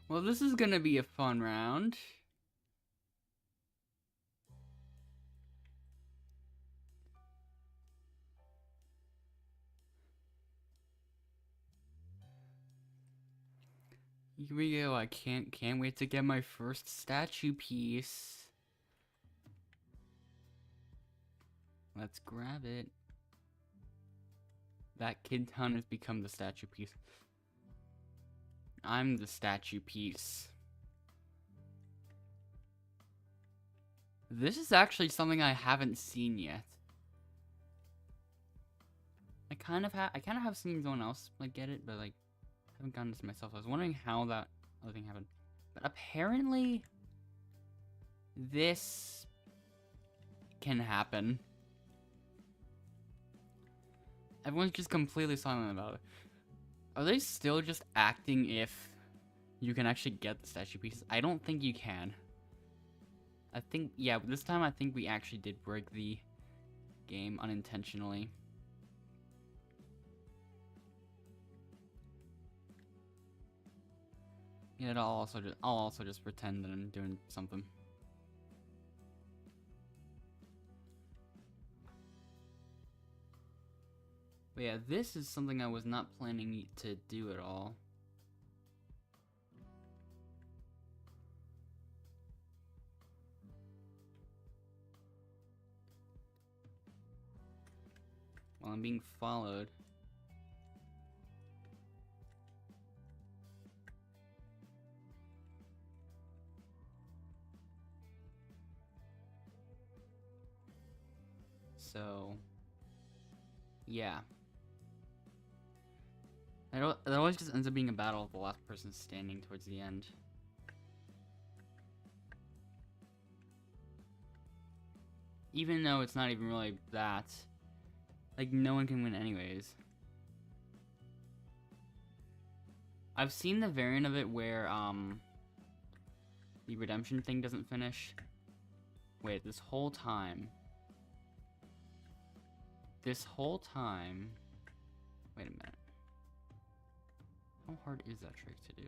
Well, this is gonna be a fun round. Here we go. I can't wait to get my first statue piece. Let's grab it. That kid ton has become the statue piece. I'm the statue piece. This is actually something I haven't seen yet. I kind of have seen someone else like get it, but like haven't gotten this myself. I was wondering how that other thing happened. But apparently this can happen. Everyone's just completely silent about it. Are they still just acting if you can actually get the statue pieces? I don't think you can. I think, yeah, this time I think we actually did break the game unintentionally. Yeah, I'll also just pretend that I'm doing something. But yeah, this is something I was not planning to do at all. While I'm being followed. So, yeah. It always just ends up being a battle of the last person standing towards the end. Even though it's not even really that. Like, no one can win anyways. I've seen the variant of it where, the redemption thing doesn't finish. Wait, this whole time. Wait a minute. How hard is that trick to do?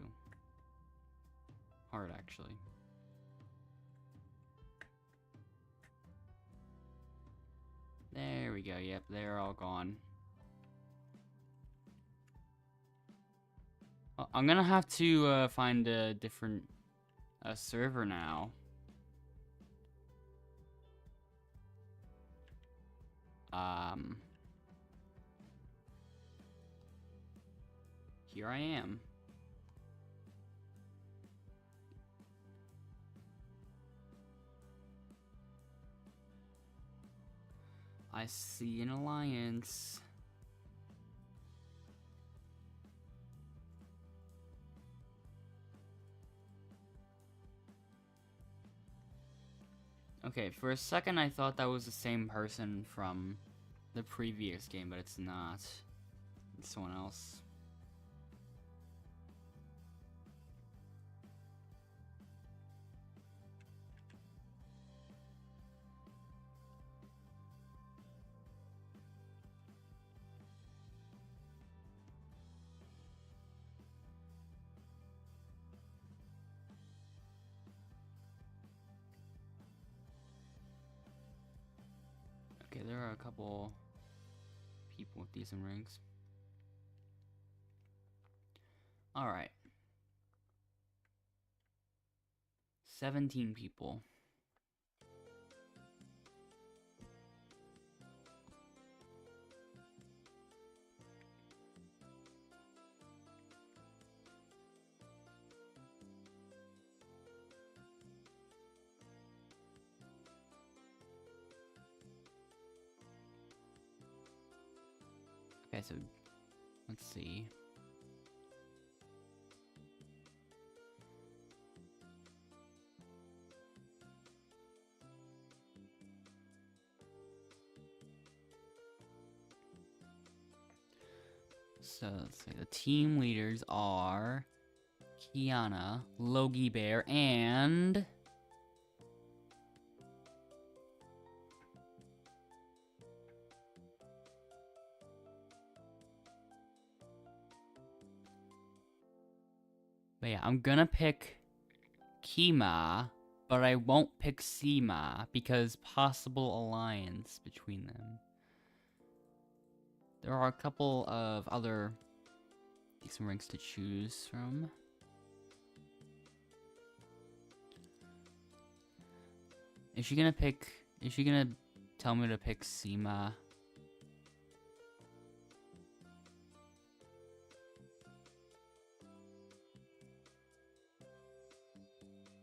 Hard, actually. There we go, yep, they're all gone. Well, I'm gonna have to find a different server now. Here I am. I see an alliance. Okay, for a second I thought that was the same person from the previous game, but it's not. It's someone else. Okay, there are a couple people with decent ranks. Alright. 17 people. Okay, so let's see. So let's see. The team leaders are Kiana, Logie Bear, and but yeah, I'm gonna pick Kima, but I won't pick Sima because possible alliance between them. There are a couple of other decent ranks to choose from. Is she gonna tell me to pick Sima?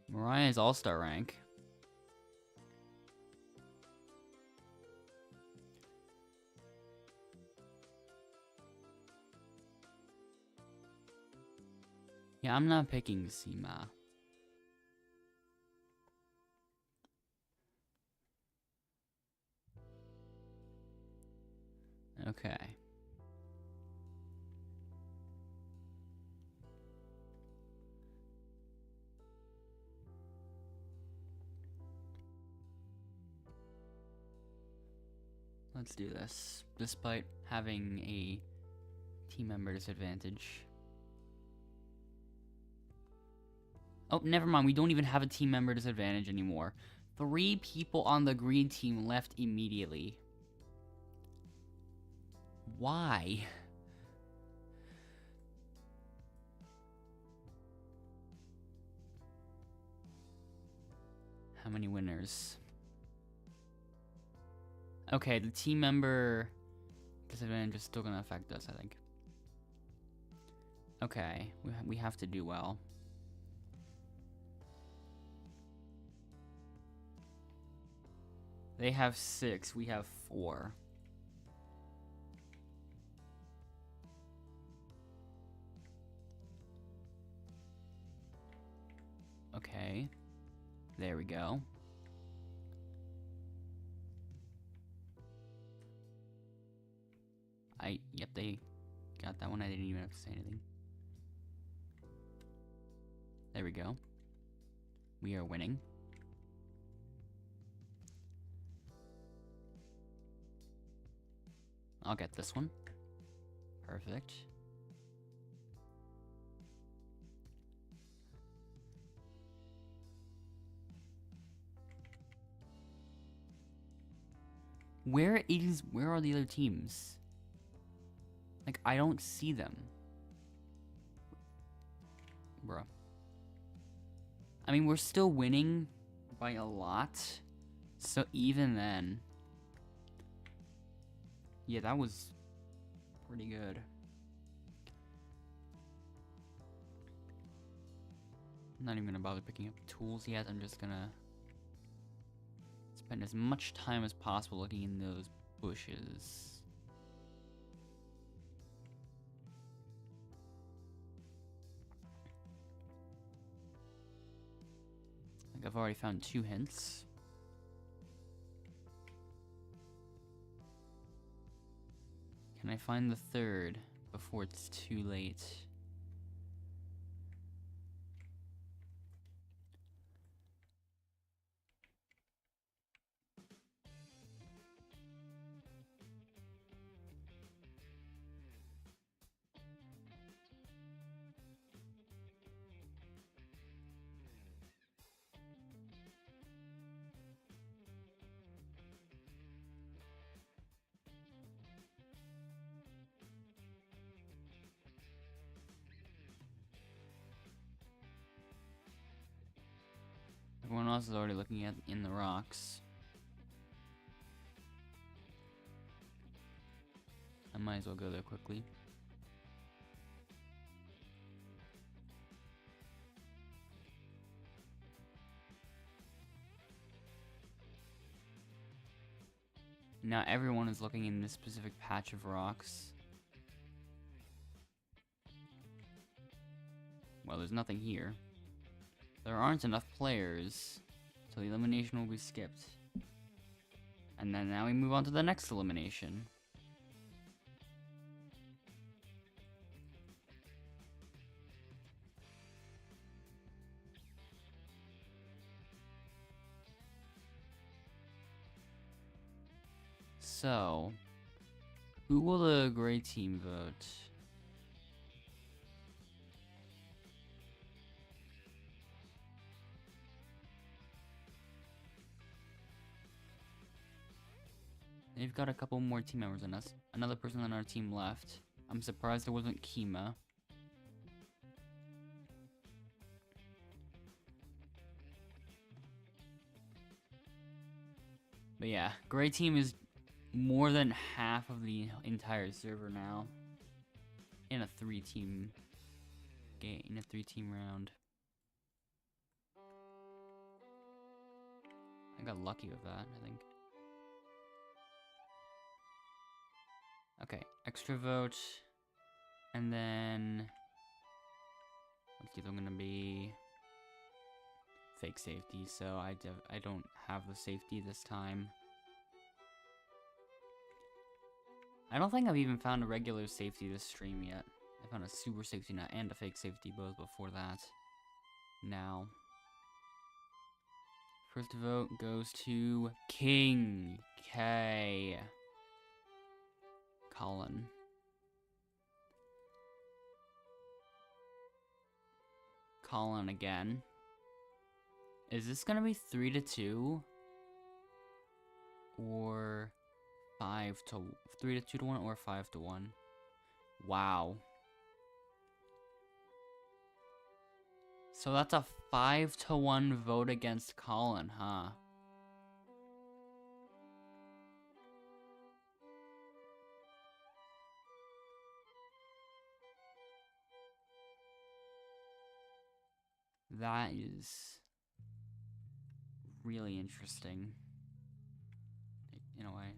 Mariah's all-star rank. Yeah, I'm not picking Sima. Okay. Let's do this, despite having a team member disadvantage. Oh, never mind, we don't even have a team member disadvantage anymore. 3 people on the green team left immediately. Why? How many winners? Okay, the team member disadvantage is still gonna affect us, I think. Okay, we have to do well. They have 6, we have 4. Okay, there we go. Yep, they got that one. I didn't even have to say anything. There we go. We are winning. I'll get this one. Perfect. Where are the other teams? Like, I don't see them. Bruh. I mean, we're still winning by a lot. So even then. Yeah, that was pretty good. I'm not even gonna bother picking up tools yet. I'm just gonna spend as much time as possible looking in those bushes. I think I've already found 2 hints. Can I find the 3rd before it's too late? Everyone else is already looking at in the rocks. I might as well go there quickly. Now everyone is looking in this specific patch of rocks. Well, there's nothing here. There aren't enough players, so the elimination will be skipped. And then now we move on to the next elimination. So, who will the gray team vote? They've got a couple more team members than us. Another person on our team left. I'm surprised there wasn't Kima. But yeah, gray team is more than half of the entire server now. In a 3-team game, in a 3-team round. I got lucky with that, I think. Okay, extra vote. And then what's the other one gonna be? Fake safety, so I don't have the safety this time. I don't think I've even found a regular safety this stream yet. I found a super safety net and a fake safety both before that. Now. First vote goes to King K. Colin. Colin again. Is this gonna be 3-2? Or 3-2 to 1 or 5-1? Wow. So that's a 5-1 vote against Colin, huh? That is really interesting, in a way.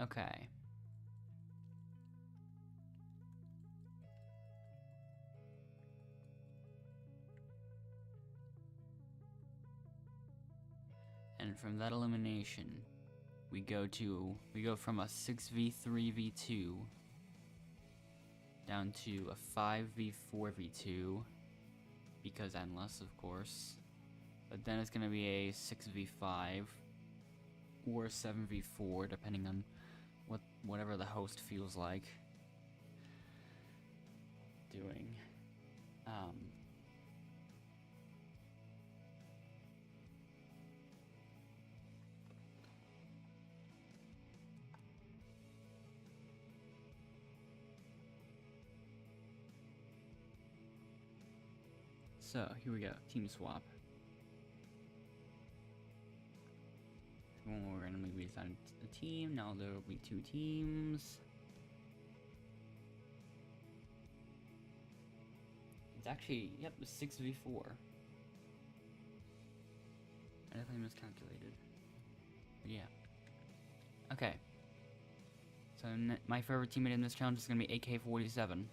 Okay. And from that elimination, we go from a 6v3v2 down to a 5v4v2 because endless, of course. But then it's gonna be a 6v5 or 7v4 depending on whatever the host feels like doing. So, here we go. Team swap. We're randomly reassigned a team. Now there will be 2 teams. It's actually, yep, 6v4. I definitely miscalculated. But yeah. Okay. So, my favorite teammate in this challenge is going to be AK-47.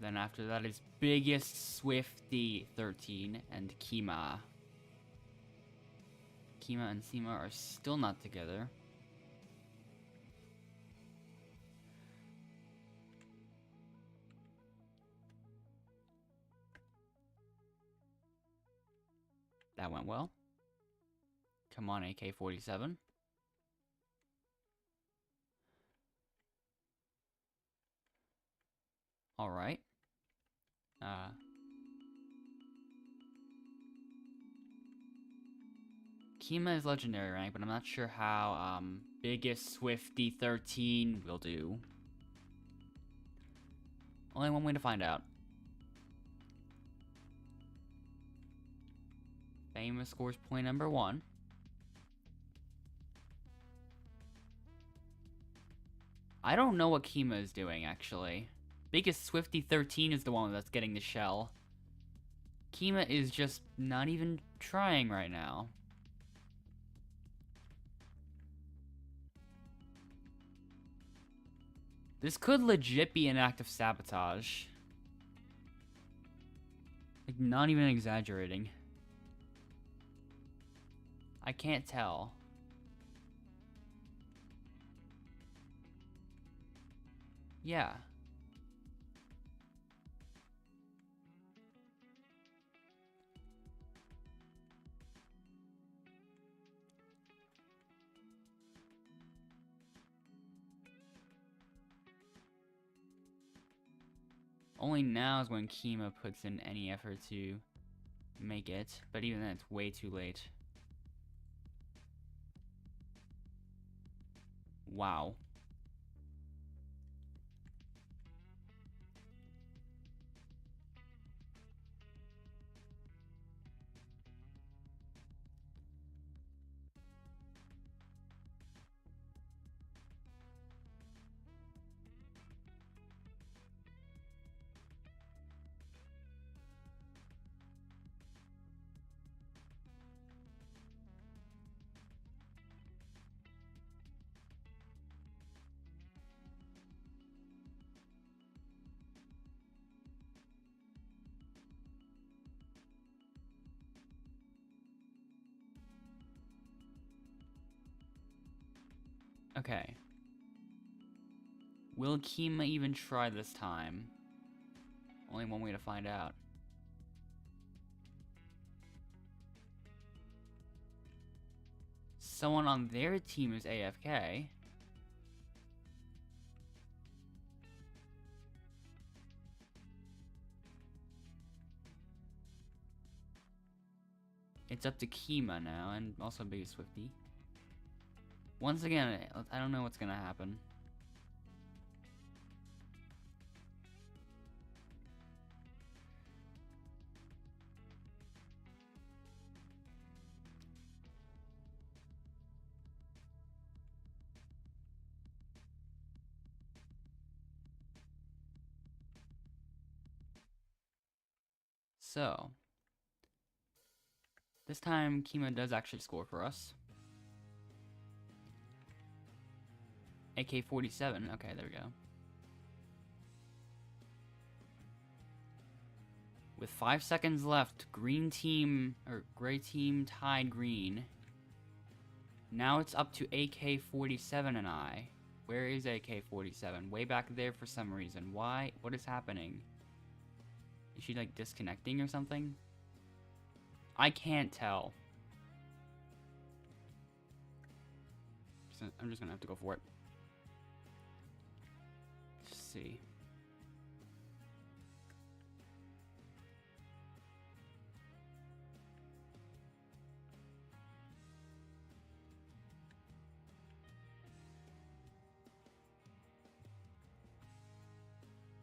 Then after that is Biggest Swifty 13 and Kima. Kima and Seema are still not together. That went well. Come on, AK-47. Alright. Kima is legendary rank, but I'm not sure how Biggest Swifty 13 will do. Only one way to find out. Famous scores point number 1. I don't know what Kima is doing, actually. Biggest Swifty 13 is the one that's getting the shell. Kima is just not even trying right now. This could legit be an act of sabotage. Like, not even exaggerating. I can't tell. Yeah. Only now is when Kima puts in any effort to make it, but even then it's way too late. Wow. Okay. Will Kima even try this time? Only one way to find out. Someone on their team is AFK. It's up to Kima now, and also Big Swifty. Once again, I don't know what's gonna happen. So, this time Kima does actually score for us. AK-47, okay, there we go. With 5 seconds left, green team, or gray team tied green. Now it's up to AK-47 and I. Where is AK-47? Way back there for some reason. Why? What is happening? Is she like disconnecting or something? I can't tell. I'm just gonna have to go for it. Let's see.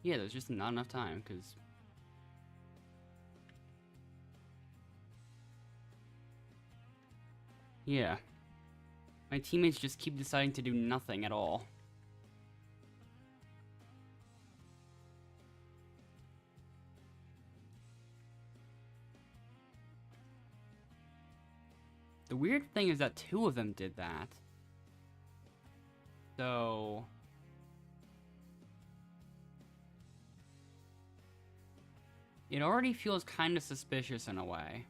Yeah, there's just not enough time, because... Yeah. My teammates just keep deciding to do nothing at all. The weird thing is that 2 of them did that. So... it already feels kind of suspicious in a way.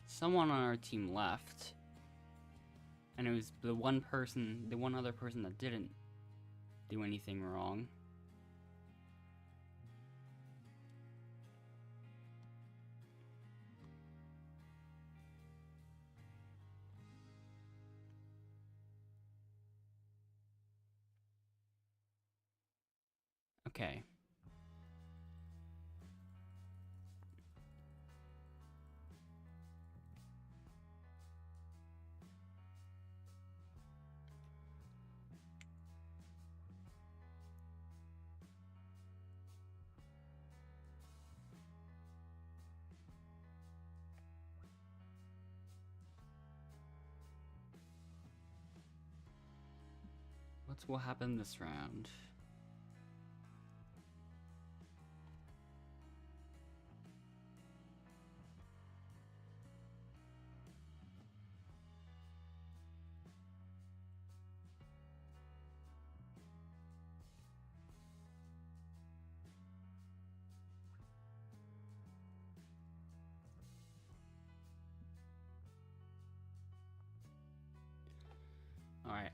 Someone on our team left. And it was the one other person that didn't do anything wrong. Okay. What will happen this round?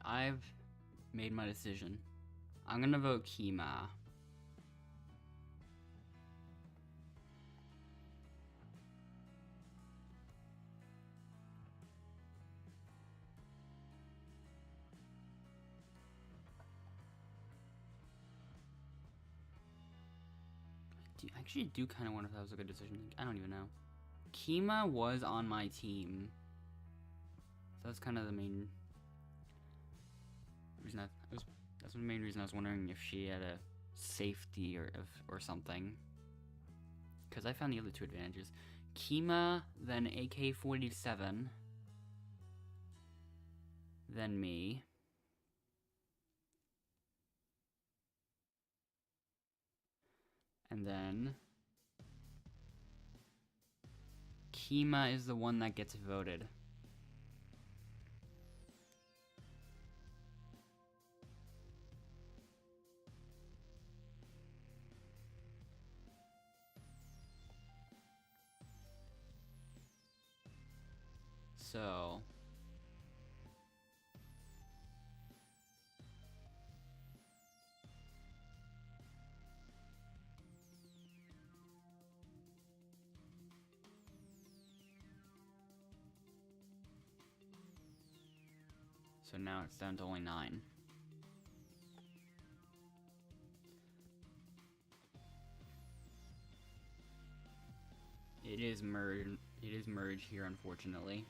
I've made my decision. I'm gonna vote Kima. I actually do kind of wonder if that was a good decision. I don't even know. Kima was on my team. So that's kind of the main reason that's the main reason I was wondering if she had a safety or something. Because I found the other two advantages. Kima, then AK-47, then me. And then Kima is the one that gets voted. So now it's down to only 9. It is merge here, unfortunately.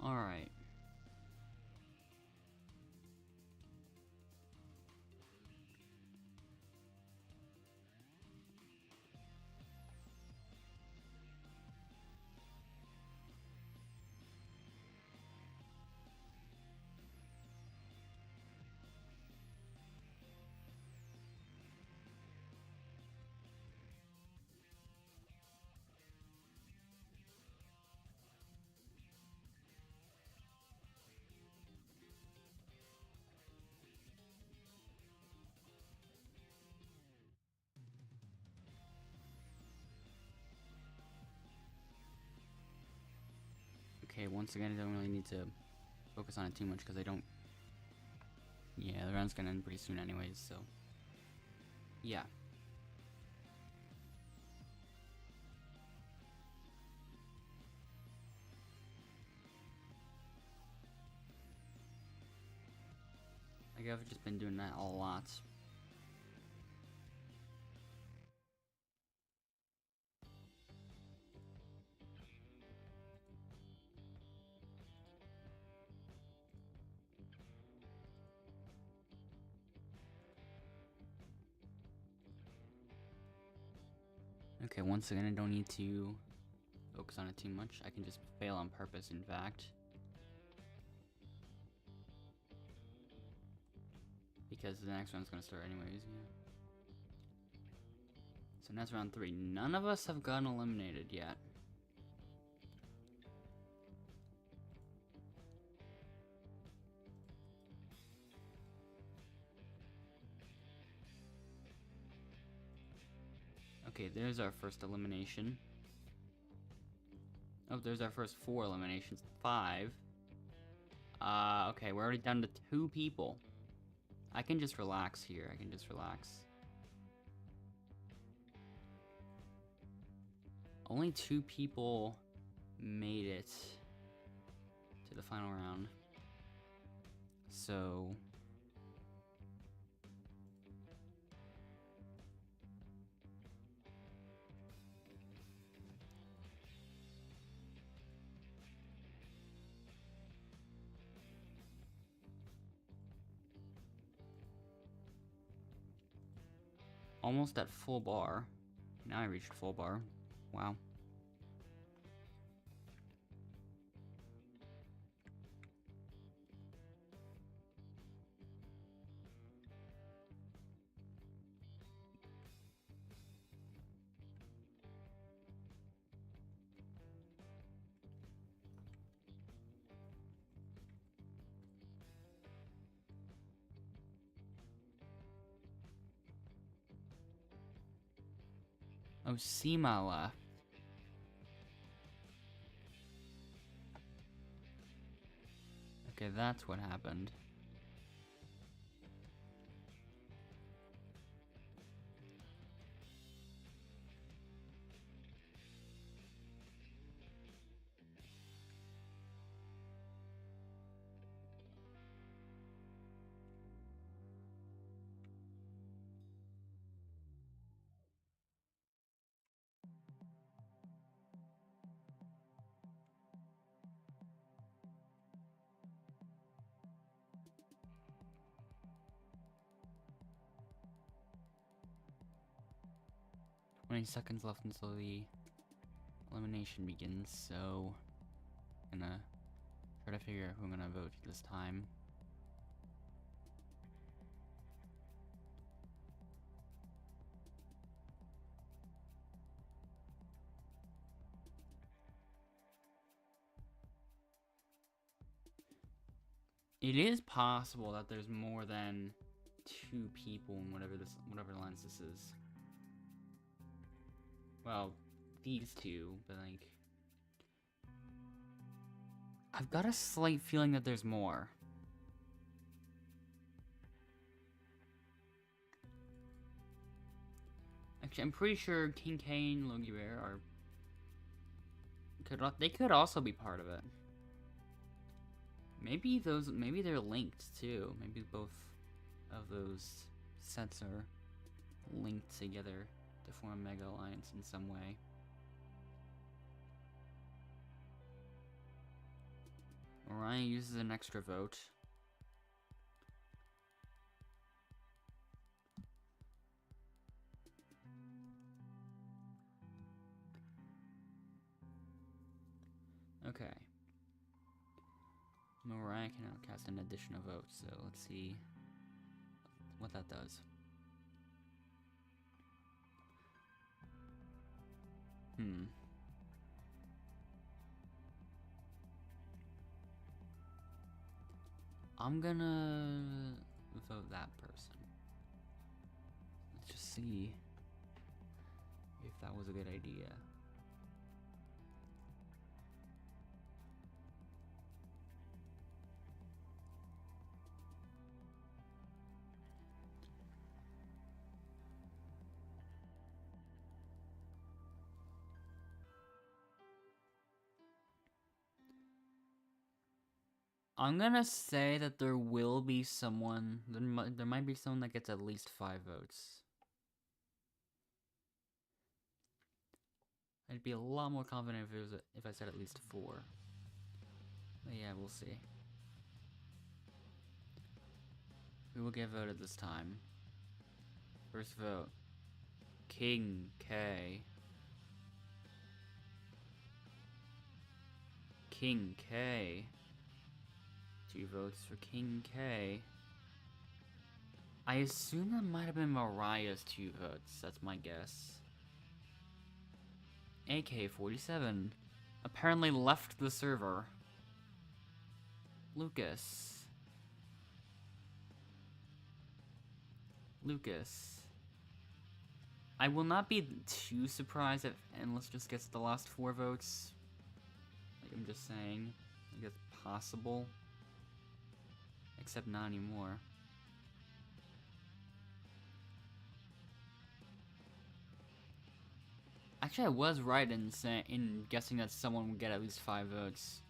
All right. Okay, once again, I don't really need to focus on it too much because I don't. Yeah, the round's gonna end pretty soon, anyways. So, yeah. Like I've just been doing that a lot. Okay, once again, I don't need to focus on it too much. I can just fail on purpose, in fact. Because the next one's gonna start anyways, yeah. So that's round 3. None of us have gotten eliminated yet. Okay, there's our first elimination. Oh, there's our first 4 eliminations. 5. Okay, we're already down to 2 people. I can just relax here. I can just relax. Only 2 people made it to the final round. So almost at full bar. Now I reached full bar. Wow. Oh, Seema left. Okay, that's what happened. Seconds left until the elimination begins, so I'm gonna try to figure out who I'm gonna vote this time. It is possible that there's more than 2 people in whatever lens this is. Well, these 2, but like, I've got a slight feeling that there's more. Actually, I'm pretty sure King K and Logie Bear are they could also be part of it. Maybe they're linked too. Maybe both of those sets are linked together to form a mega alliance in some way. Orion uses an extra vote. Okay. Mariah can now cast an additional vote, so let's see what that does. I'm gonna vote that person. Let's just see if that was a good idea. I'm gonna say that there will be someone, there might be someone that gets at least 5 votes. I'd be a lot more confident if I said at least 4. But yeah, we'll see. Who will get voted this time? First vote, King K. King K. 2 votes for King K. I assume that might have been Mariah's 2 votes. That's my guess. AK-47 apparently left the server. Lucas. I will not be too surprised if Endless just gets the last 4 votes. Like, I'm just saying. I think it's possible. Except not anymore. Actually, I was right in guessing that someone would get at least 5 votes.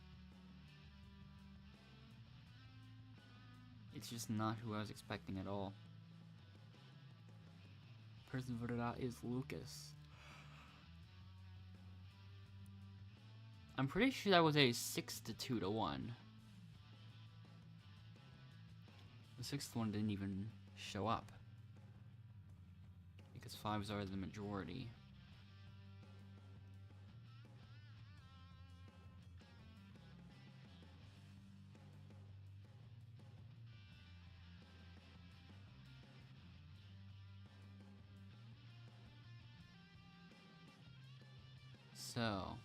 It's just not who I was expecting at all. The person voted out is Lucas. I'm pretty sure that was a 6-2 to 1. The 6th one didn't even show up. Because 5s are the majority. So,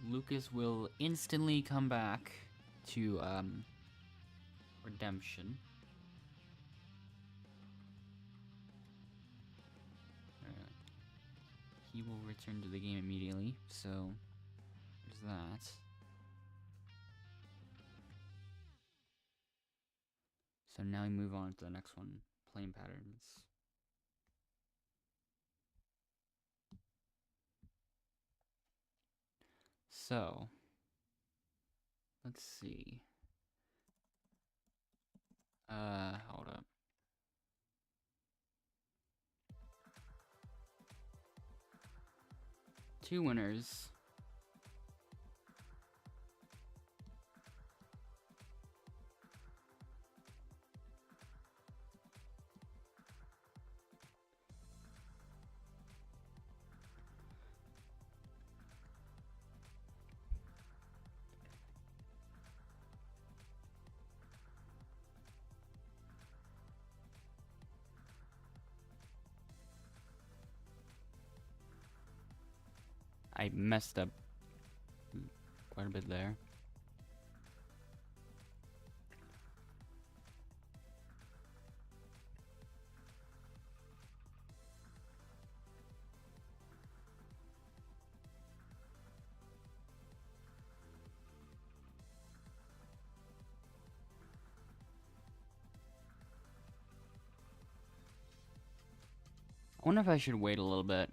Lucas will instantly come back to Redemption. will return to the game immediately, so there's that. So now we move on to the next one, playing patterns. So, let's see. Hold up. Two winners. I messed up quite a bit there. I wonder if I should wait a little bit.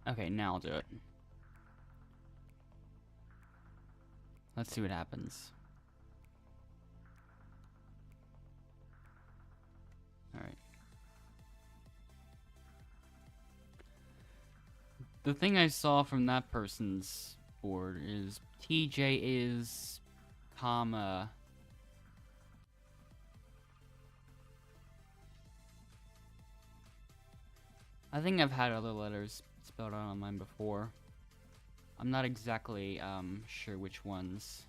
Okay, now I'll do it. Let's see what happens. Alright. The thing I saw from that person's board is TJ is, comma. I think I've had other letters spelled out on mine before. I'm not exactly sure which ones.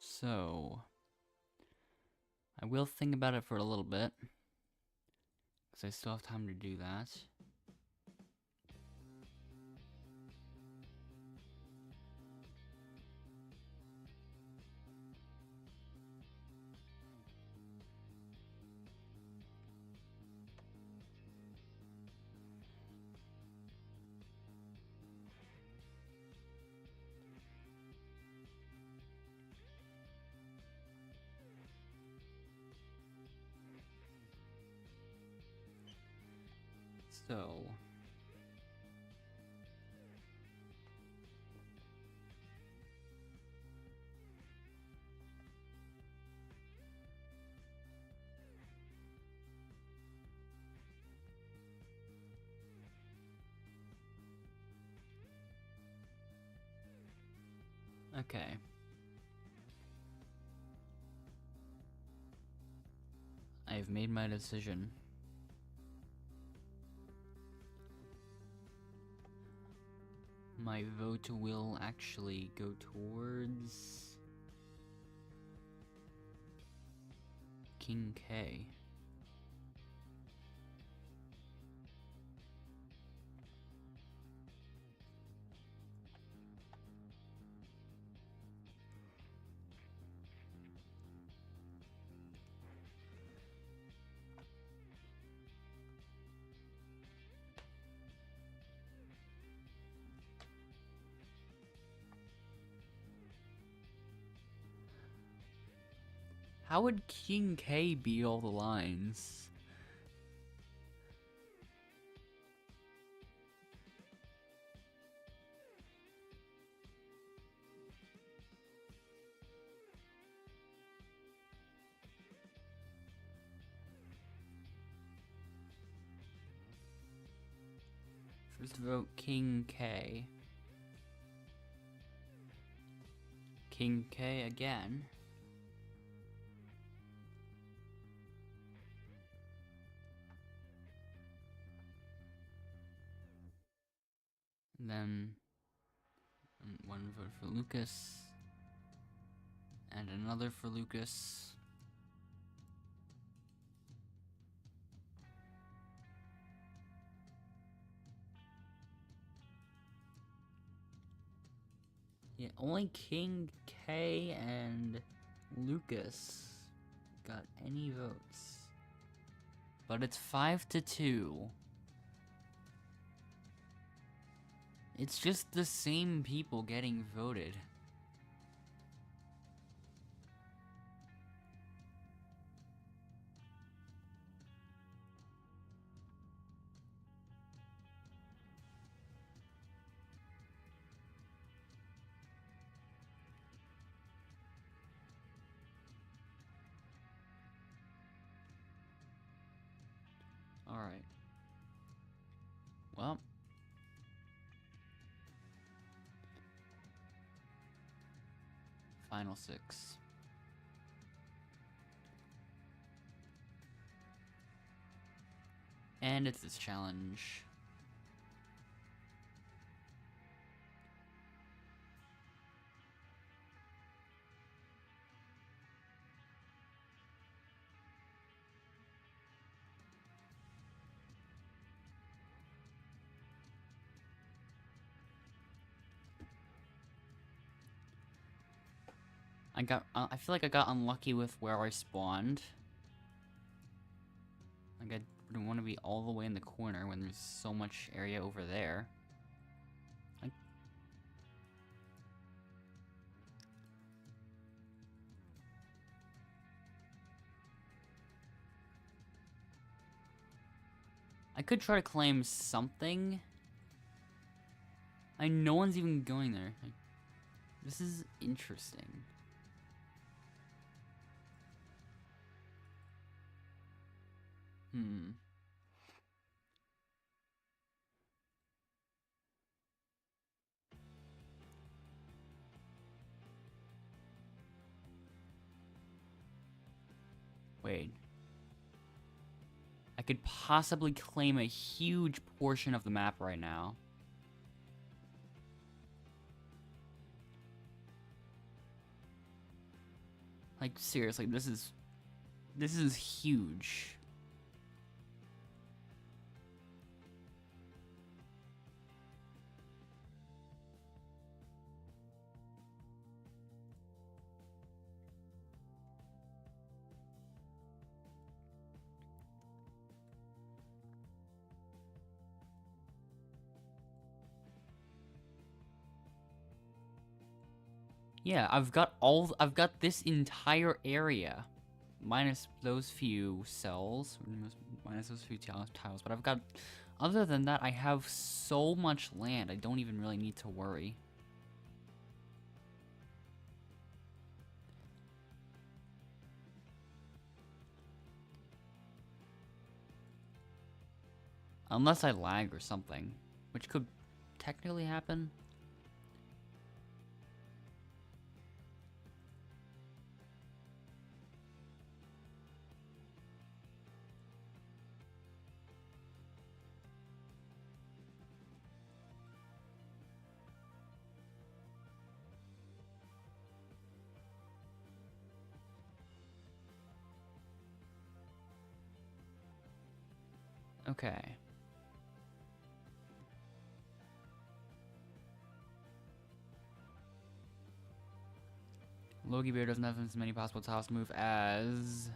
So, I will think about it for a little bit, because I still have time to do that. So, okay. I've made my decision. My vote will actually go towards King K. How would King K beat all the lines? First vote King K. King K again. And then one vote for Lucas. And another for Lucas. Yeah, only King K and Lucas got any votes. But it's 5-2. It's just the same people getting voted. Alright. Well. Final 6. And it's this challenge. I feel like I got unlucky with where I spawned. Like I didn't want to be all the way in the corner when there's so much area over there. I could try to claim something. No one's even going there. Like, this is interesting. Wait. I could possibly claim a huge portion of the map right now. Like, seriously, this is huge. Yeah, I've got this entire area. Minus those few cells, minus those few tiles, but I've got, other than that, I have so much land, I don't even really need to worry. Unless I lag or something, which could technically happen. Okay. Logie Bear doesn't have as many possible tiles to move as...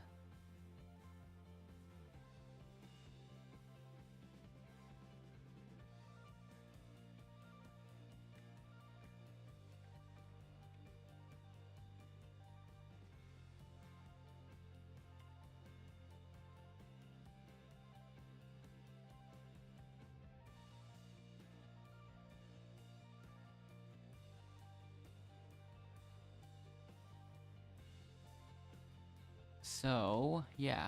So, yeah.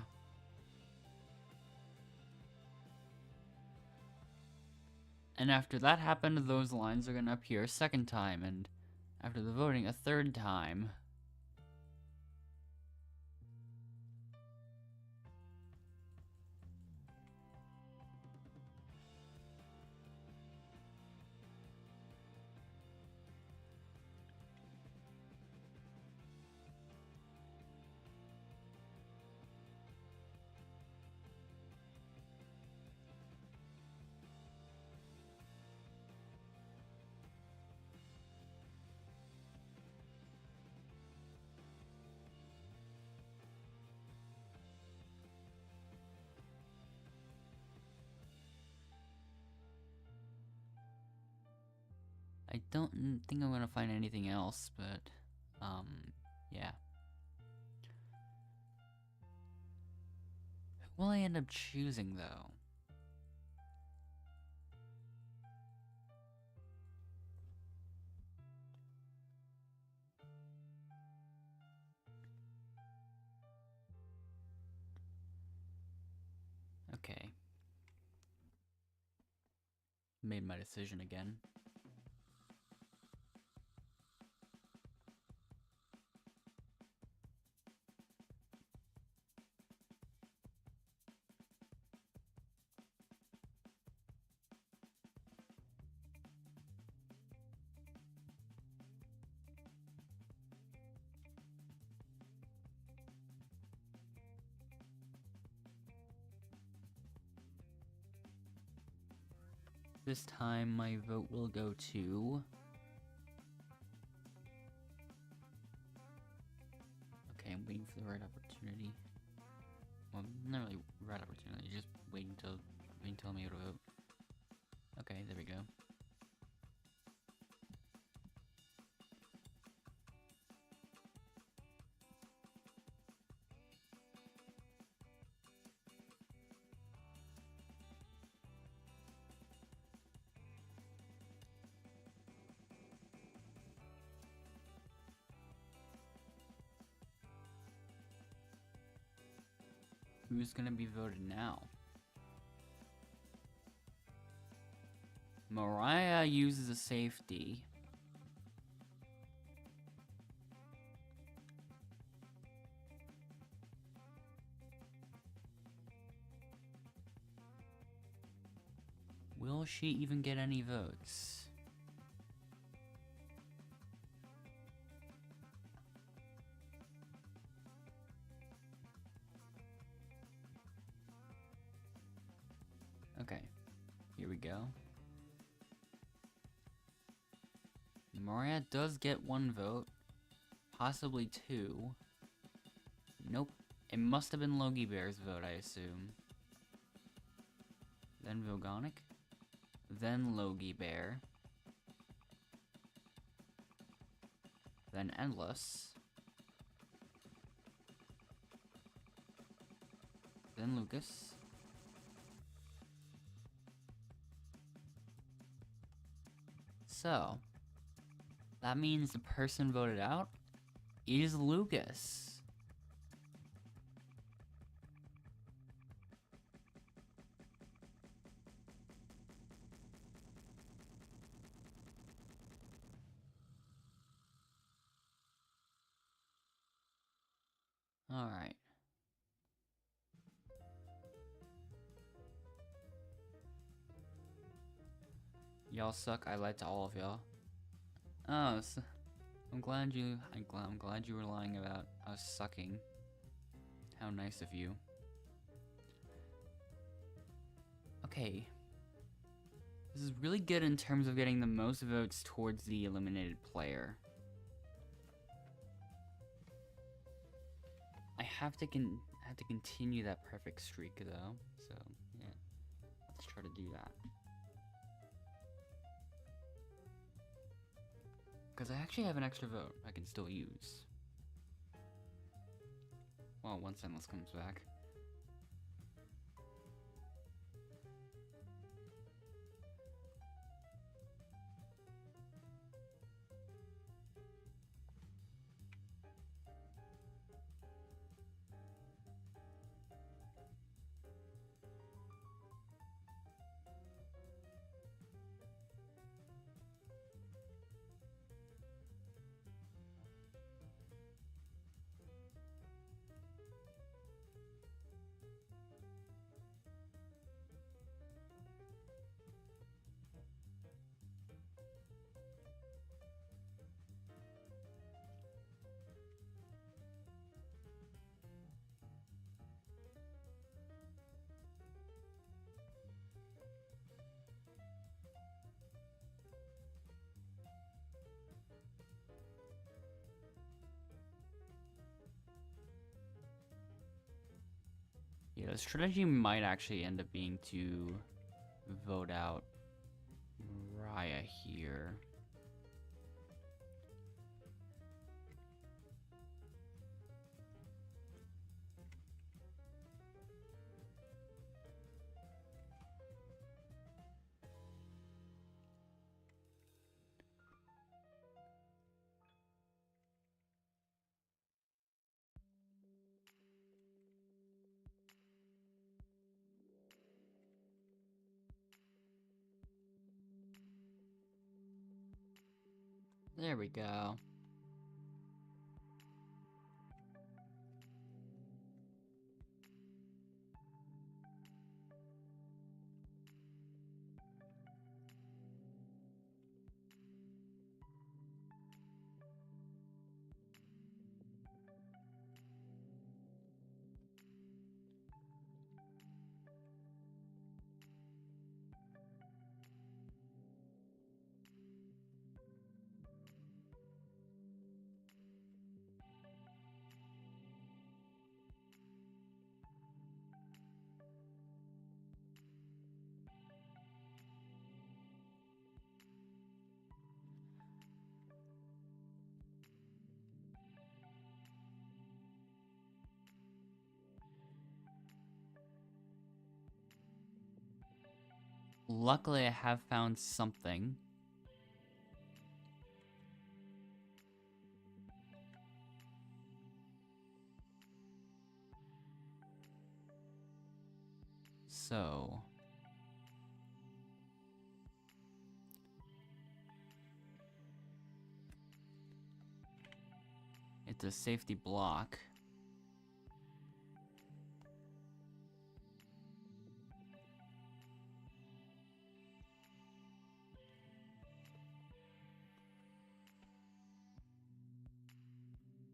And after that happened, those lines are gonna appear a second time, and after the voting, a third time. I don't think I'm gonna find anything else, but, yeah. Who will I end up choosing, though? Okay. Made my decision again. This time my vote will go to... Okay, I'm waiting for the right opportunity. Well, not really right opportunity, just waiting until I'm able to vote. Okay, there we go. Who's gonna be voted now? Mariah uses a safety. Will she even get any votes? Okay, here we go. Mariah does get one vote, possibly two. Nope, it must have been Logie Bear's vote, I assume. Then Vilgonic, then Logie Bear, then Endless, then Lucas, so that means the person voted out is Lucas. Alright. Y'all suck, I lied to all of y'all. Oh, so I'm glad you were lying about us sucking. How nice of you. Okay. This is really good in terms of getting the most votes towards the eliminated player. I have to continue that perfect streak though, so yeah. Let's try to do that. Because I actually have an extra vote I can still use. Well, once Endless comes back. Yeah, the strategy might actually end up being to vote out Raya here. There we go. Luckily, I have found something. So... it's a safety block.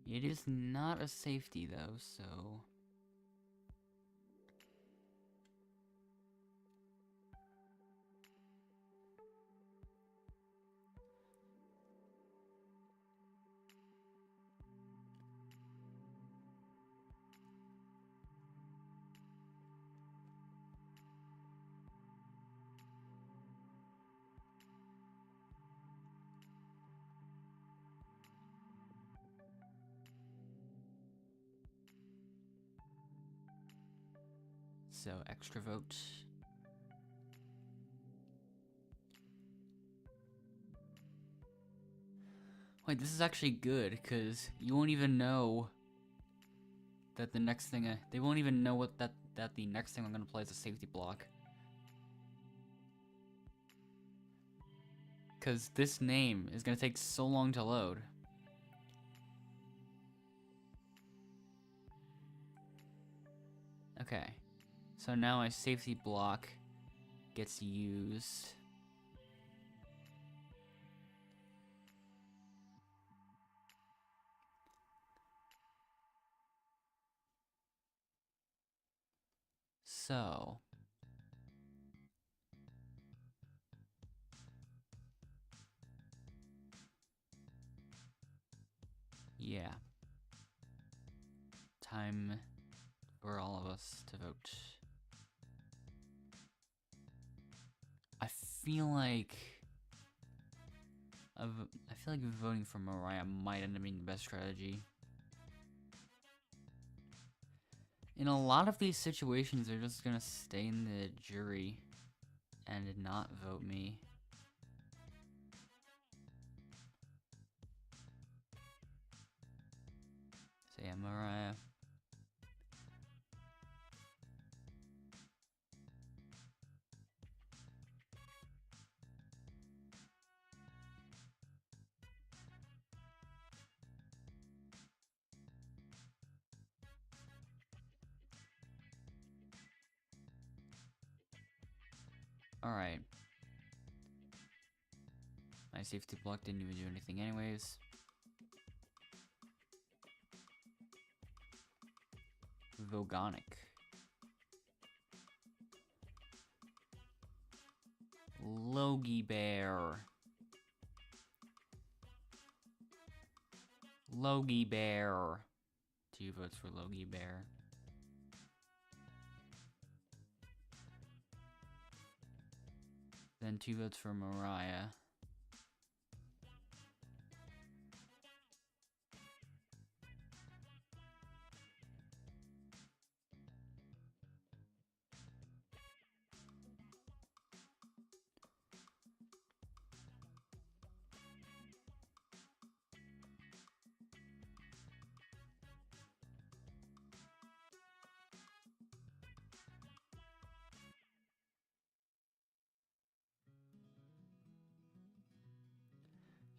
It is not a safety though, so... So, extra vote. Wait, this is actually good, because you won't even know that the next thing they won't even know what that the next thing I'm gonna play is a safety block. Because this name is gonna take so long to load. Okay. So now my safety block gets used. So... yeah. Time for all of us to vote. I feel like voting for Mariah might end up being the best strategy. In a lot of these situations, they're just gonna stay in the jury and not vote me. So yeah, Mariah. Alright. My safety block didn't even do anything anyways. Vogonic. Logie Bear. Logie Bear. 2 votes for Logie Bear. Then 2 votes for Mariah.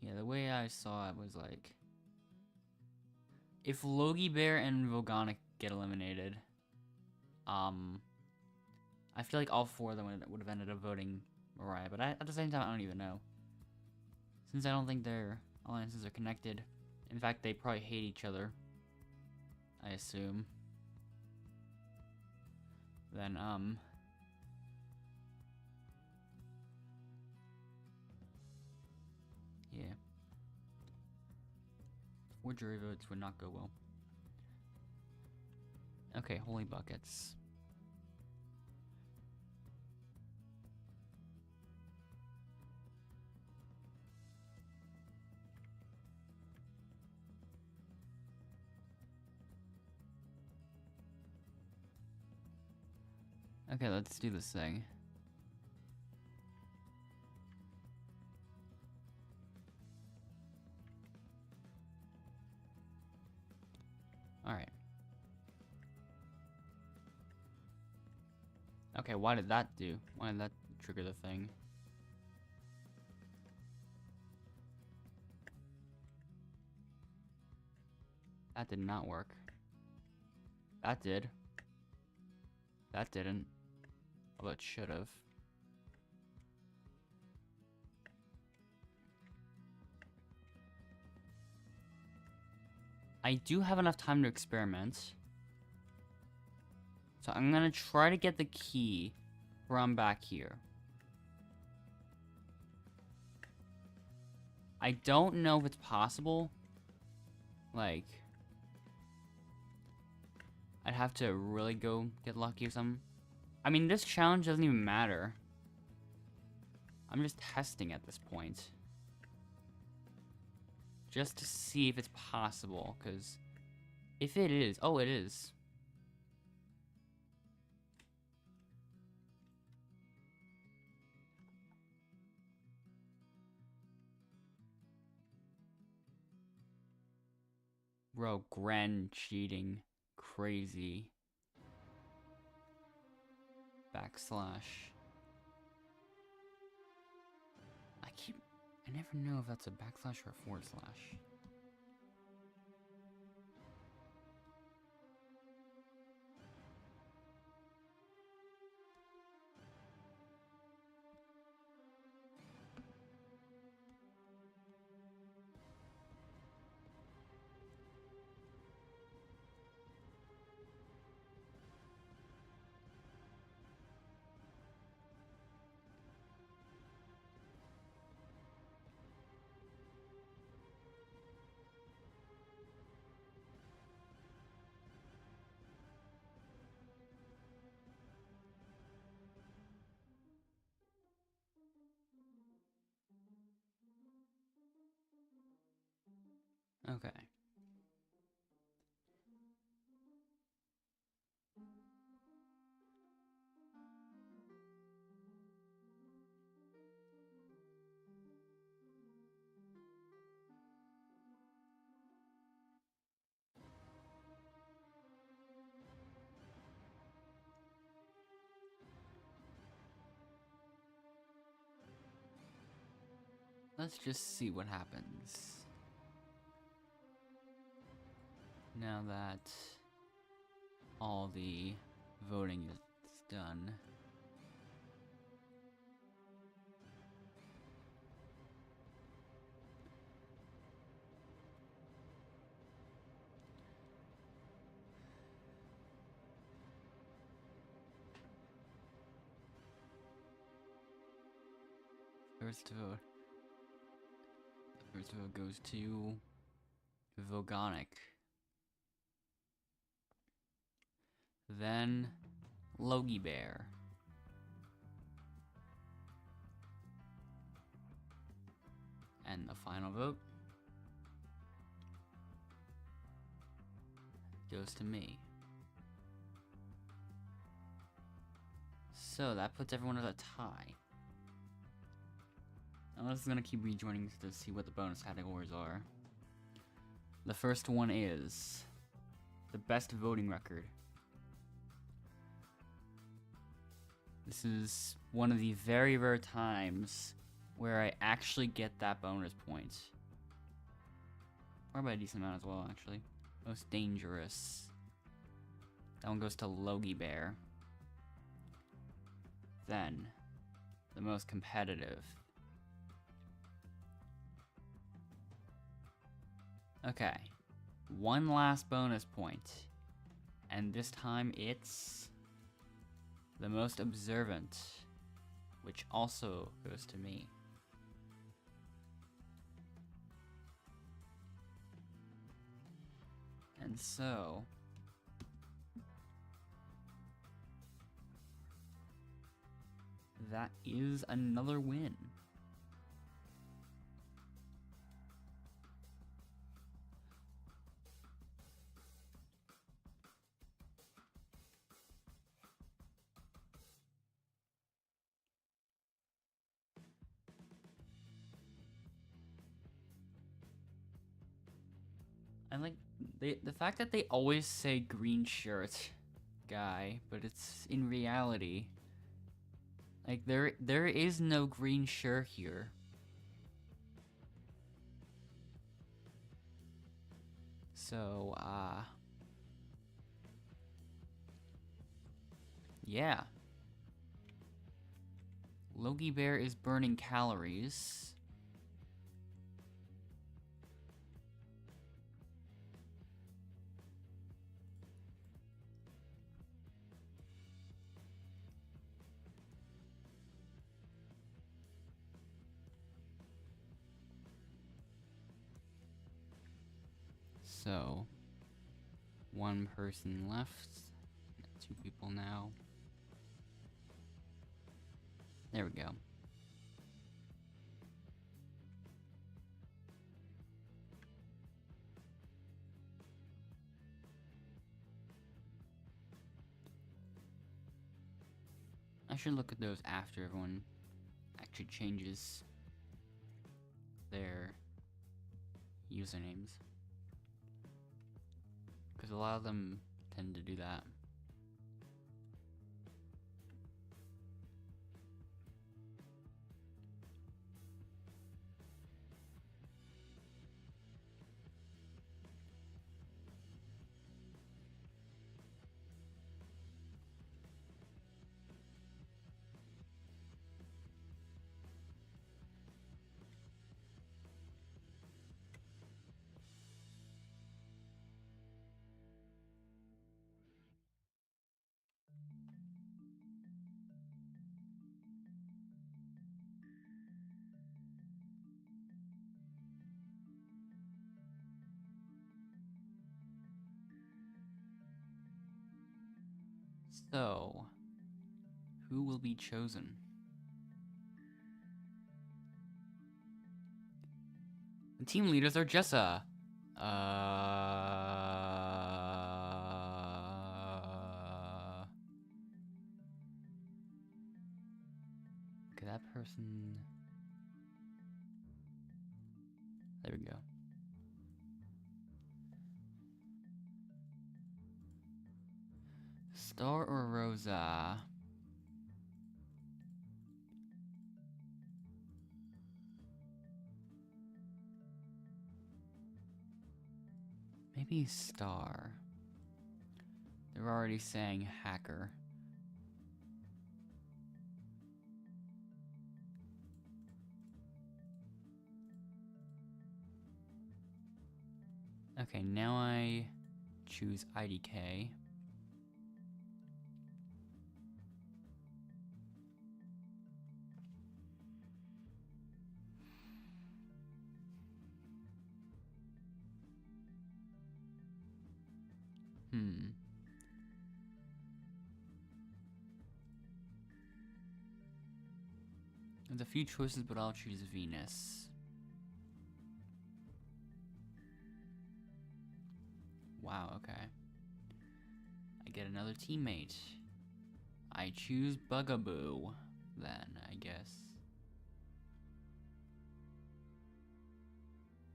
Yeah, the way I saw it was like, if Logie Bear and Vogonic get eliminated, I feel like all 4 of them would have ended up voting Mariah, but at the same time, I don't even know. Since I don't think their alliances are connected. In fact, they probably hate each other, I assume. Then, yeah. 4 jury votes would not go well. Okay, holy buckets. Okay, let's do this thing. Alright. Okay, why did that do? Why did that trigger the thing? That did not work. That did. That didn't. Although it should have. I do have enough time to experiment. So I'm gonna try to get the key from back here. I don't know if it's possible. Like, I'd have to really go get lucky or something. I mean, this challenge doesn't even matter. I'm just testing at this point. Just to see if it's possible, because if it is... Oh, it is. Bro, Gren cheating. Crazy. Backslash. I never know if that's a backslash or a forward slash. Okay. Let's just see what happens. Now that all the voting is done. First vote. First vote goes to Vogonic. Then Logie Bear. And the final vote goes to me. So that puts everyone at a tie. I'm just gonna keep rejoining to see what the bonus categories are. The first one is the best voting record. This is one of the very rare times where I actually get that bonus point. Or by a decent amount as well, actually. Most dangerous. That one goes to Logie Bear. Then, the most competitive. Okay. One last bonus point. And this time it's the most observant, which also goes to me. And so, that is another win. I like the fact that they always say green shirt guy, but it's in reality like there is no green shirt here. So yeah. Logie Bear is burning calories. So, one person left. 2 people now. There we go. I should look at those after everyone actually changes their usernames. Because a lot of them tend to do that. So, who will be chosen? The team leaders are Jessa. Okay, that person. There we go. Star or Rosa? Maybe Star. They're already saying hacker. Okay, now I choose IDK. There's a few choices, but I'll choose Venus. wow, okay. I get another teammate. I choose Bugaboo, then, I guess.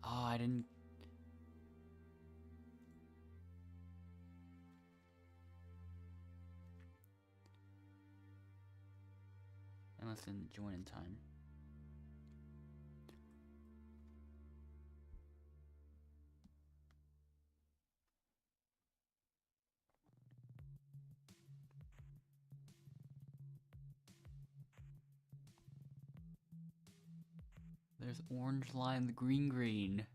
Oh, I didn't... Unless I didn't join in time. There's orange line, the green.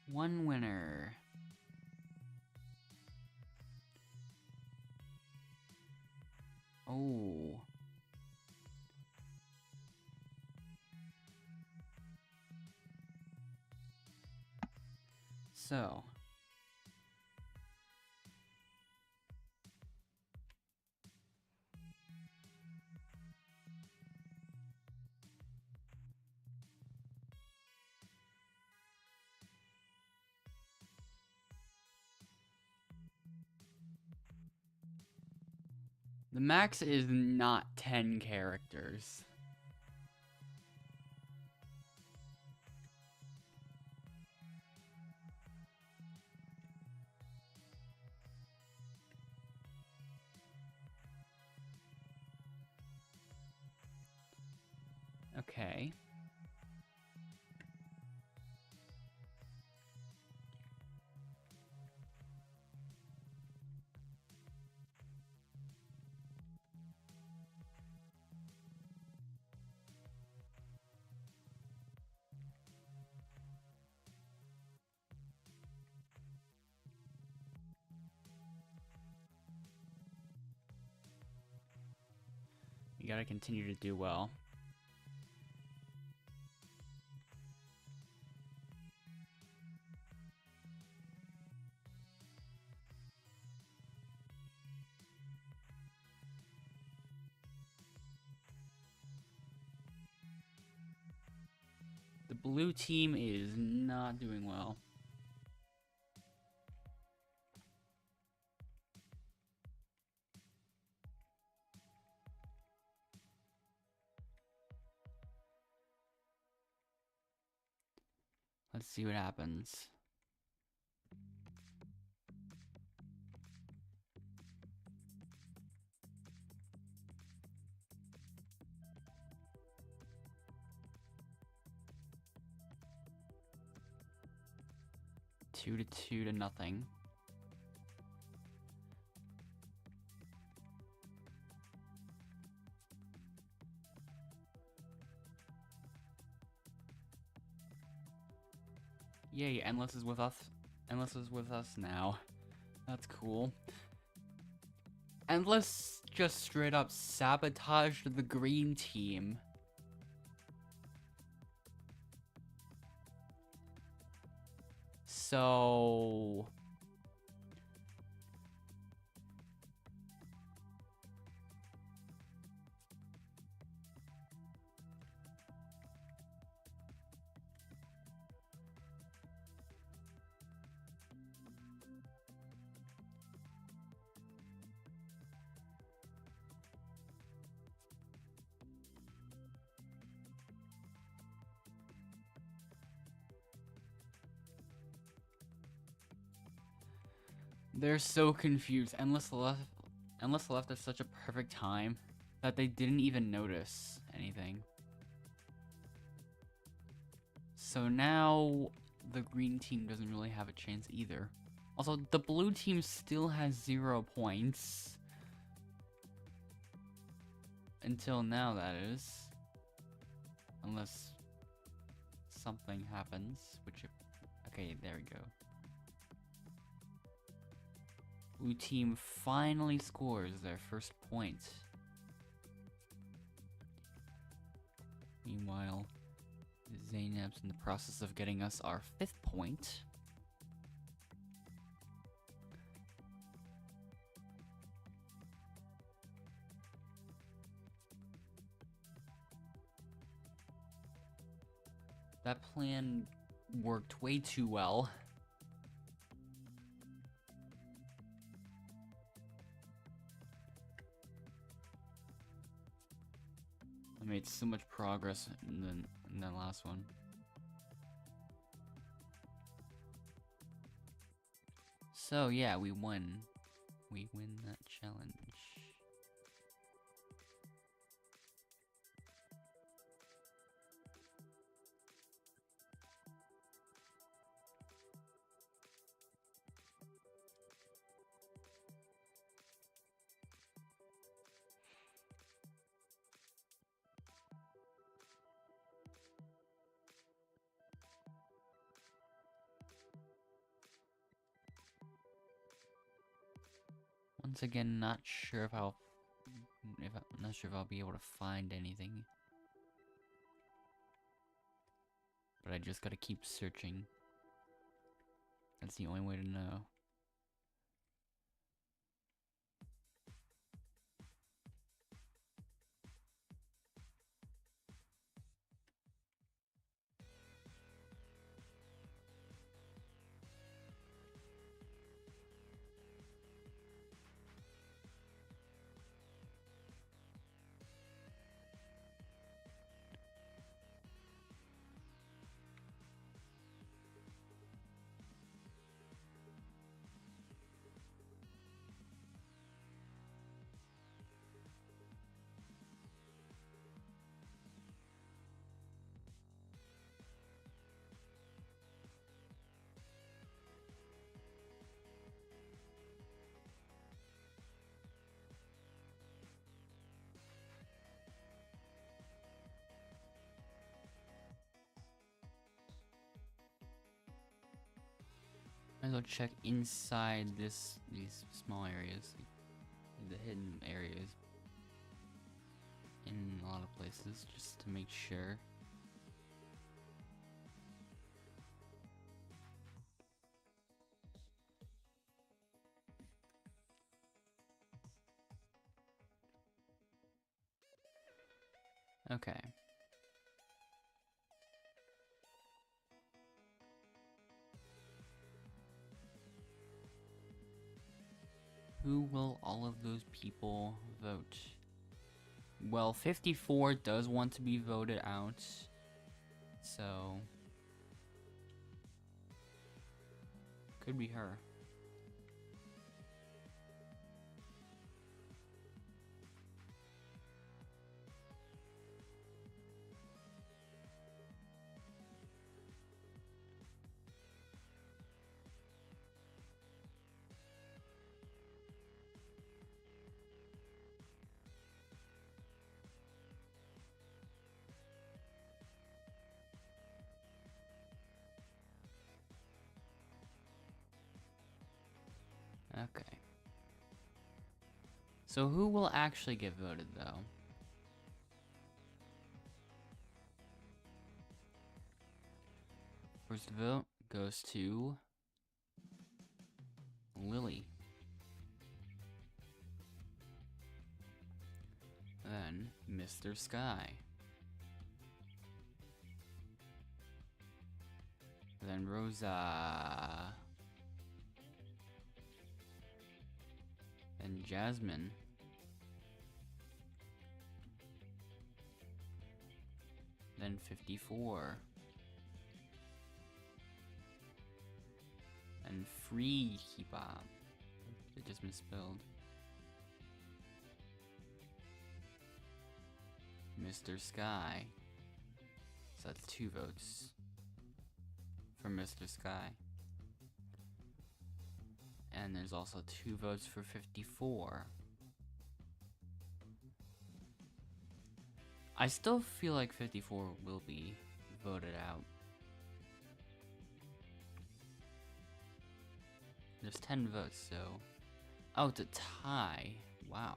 One winner. Oh. So. The max is not 10 characters. Okay. You gotta continue to do well. The blue team is not doing well. Let's see what happens. Two to nothing. Yay, Endless is with us. Endless is with us now. That's cool. Endless just straight up sabotaged the green team. So... They're so confused. Endless left at such a perfect time that they didn't even notice anything. So now the green team doesn't really have a chance either. Also, the blue team still has 0 points. Until now, that is. Unless something happens, which... Okay, there we go. Blue team finally scores their first point. Meanwhile, Zainab's in the process of getting us our 5th point. That plan worked way too well. I made so much progress in the last one. So yeah, we won. We win that challenge. Once again, not sure if I'm not sure if I'll be able to find anything. But I just gotta keep searching. That's the only way to know. Might as well check inside these small areas, the hidden areas, in a lot of places, just to make sure. Okay. Who will all of those people vote? Well, 54 does want to be voted out, so could be her. Okay. So who will actually get voted, though? First vote goes to Lily. Then Mr. Sky. Then Rosa. Then Jasmine. Then 54. And Free Kebab. It just misspelled. Mr. Sky. So that's 2 votes for Mr. Sky. And there's also 2 votes for 54. I still feel like 54 will be voted out. There's 10 votes, so... Oh, it's a tie. Wow.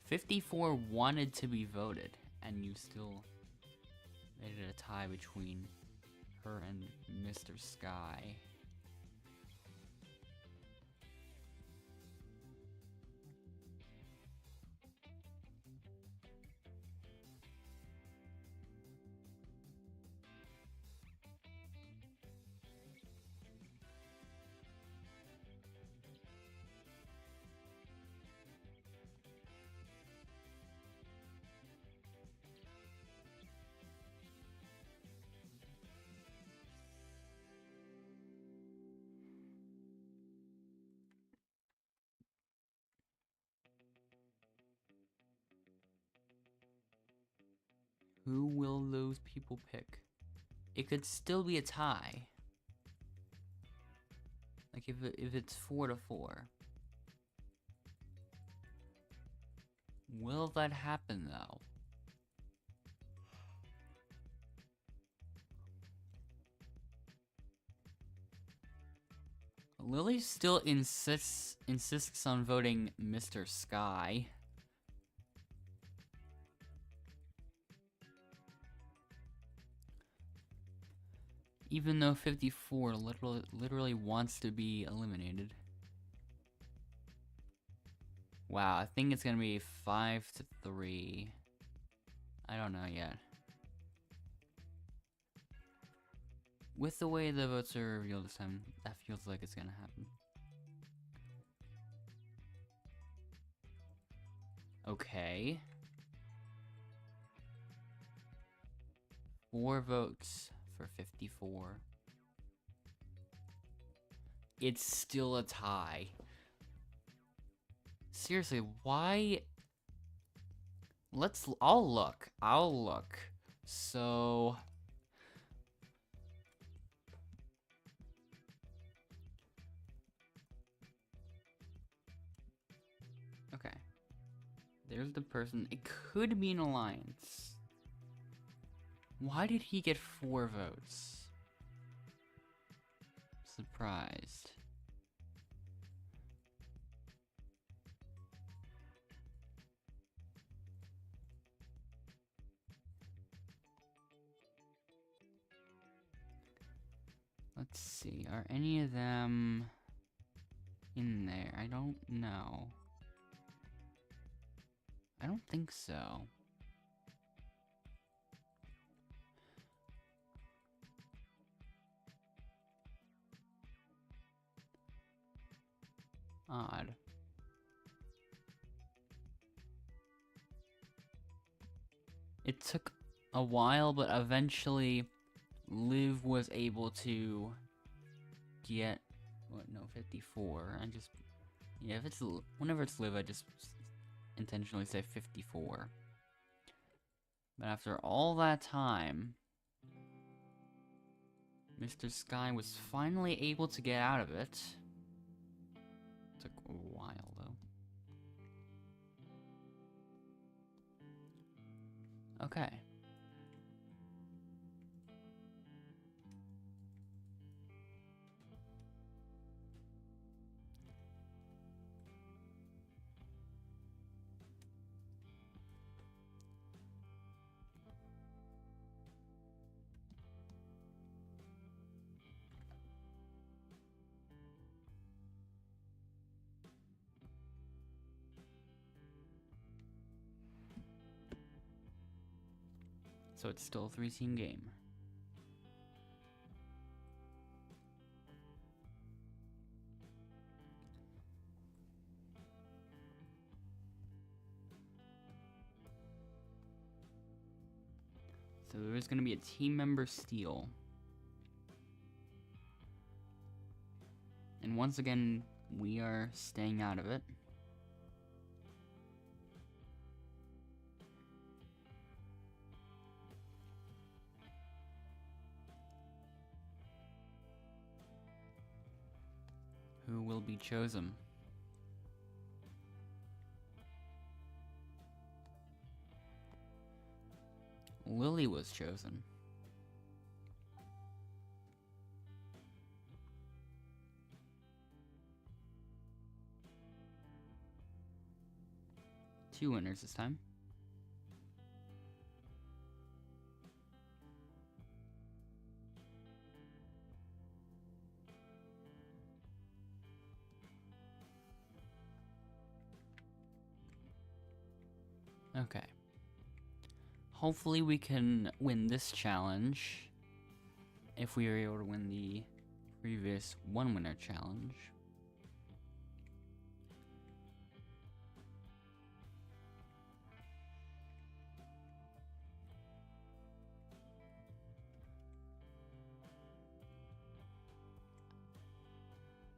54 wanted to be voted, and you still made it a tie between her and Mr. Sky. Who will those people pick? It could still be a tie. Like if it's 4-4. Will that happen though? Lily still insists on voting Mr. Sky. Even though 54 literally wants to be eliminated. Wow, I think it's gonna be 5-3. I don't know yet. With the way the votes are revealed this time, that feels like it's gonna happen. Okay. 4 votes for 54. It's still a tie. Seriously, why? I'll look. So... Okay. There's the person. It could be an alliance. Why did he get 4 votes? Surprised. Let's see, are any of them in there? I don't know. I don't think so. Odd. It took a while, but eventually Liv was able to get, what, no, 54. Yeah, whenever it's Liv, I just intentionally say 54. But after all that time, Mr. Sky was finally able to get out of it. Took a while, though. Okay. So it's still a 3-team game. So there's going to be a team member steal. And once again, we are staying out of it. Who will be chosen? Lily was chosen. Two winners this time. Okay. Hopefully we can win this challenge if we are able to win the previous one winner challenge.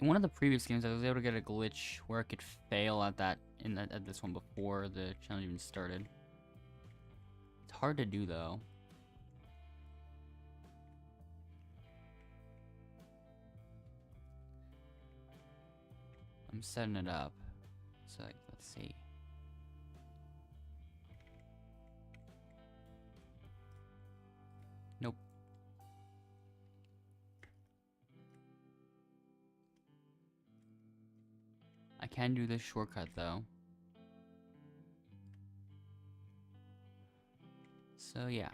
In one of the previous games, I was able to get a glitch where I could fail at at this one before the challenge even started. It's hard to do though. I'm setting it up. So let's see. Nope. I can do this shortcut though. So yeah.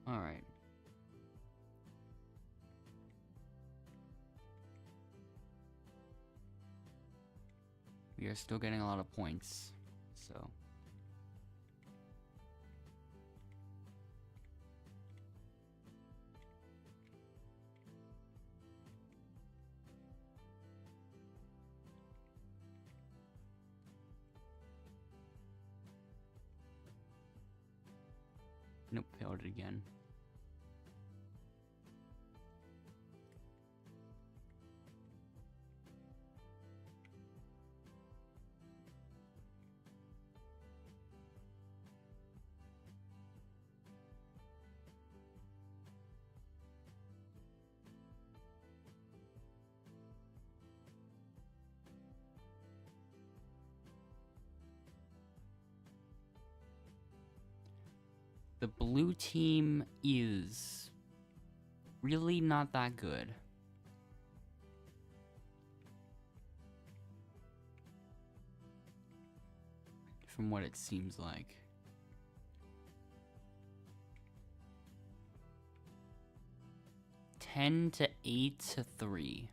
Alright. We are still getting a lot of points, so. Nope, failed it again. The blue team is really not that good. From what it seems like. $10 to 8 to 3.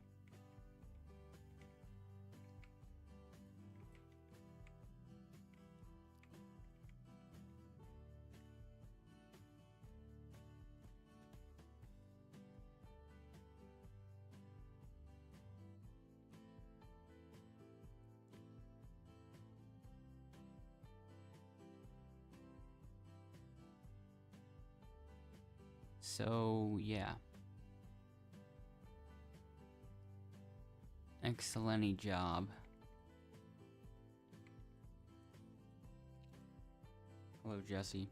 So, yeah. Excellent job. Hello, Jesse.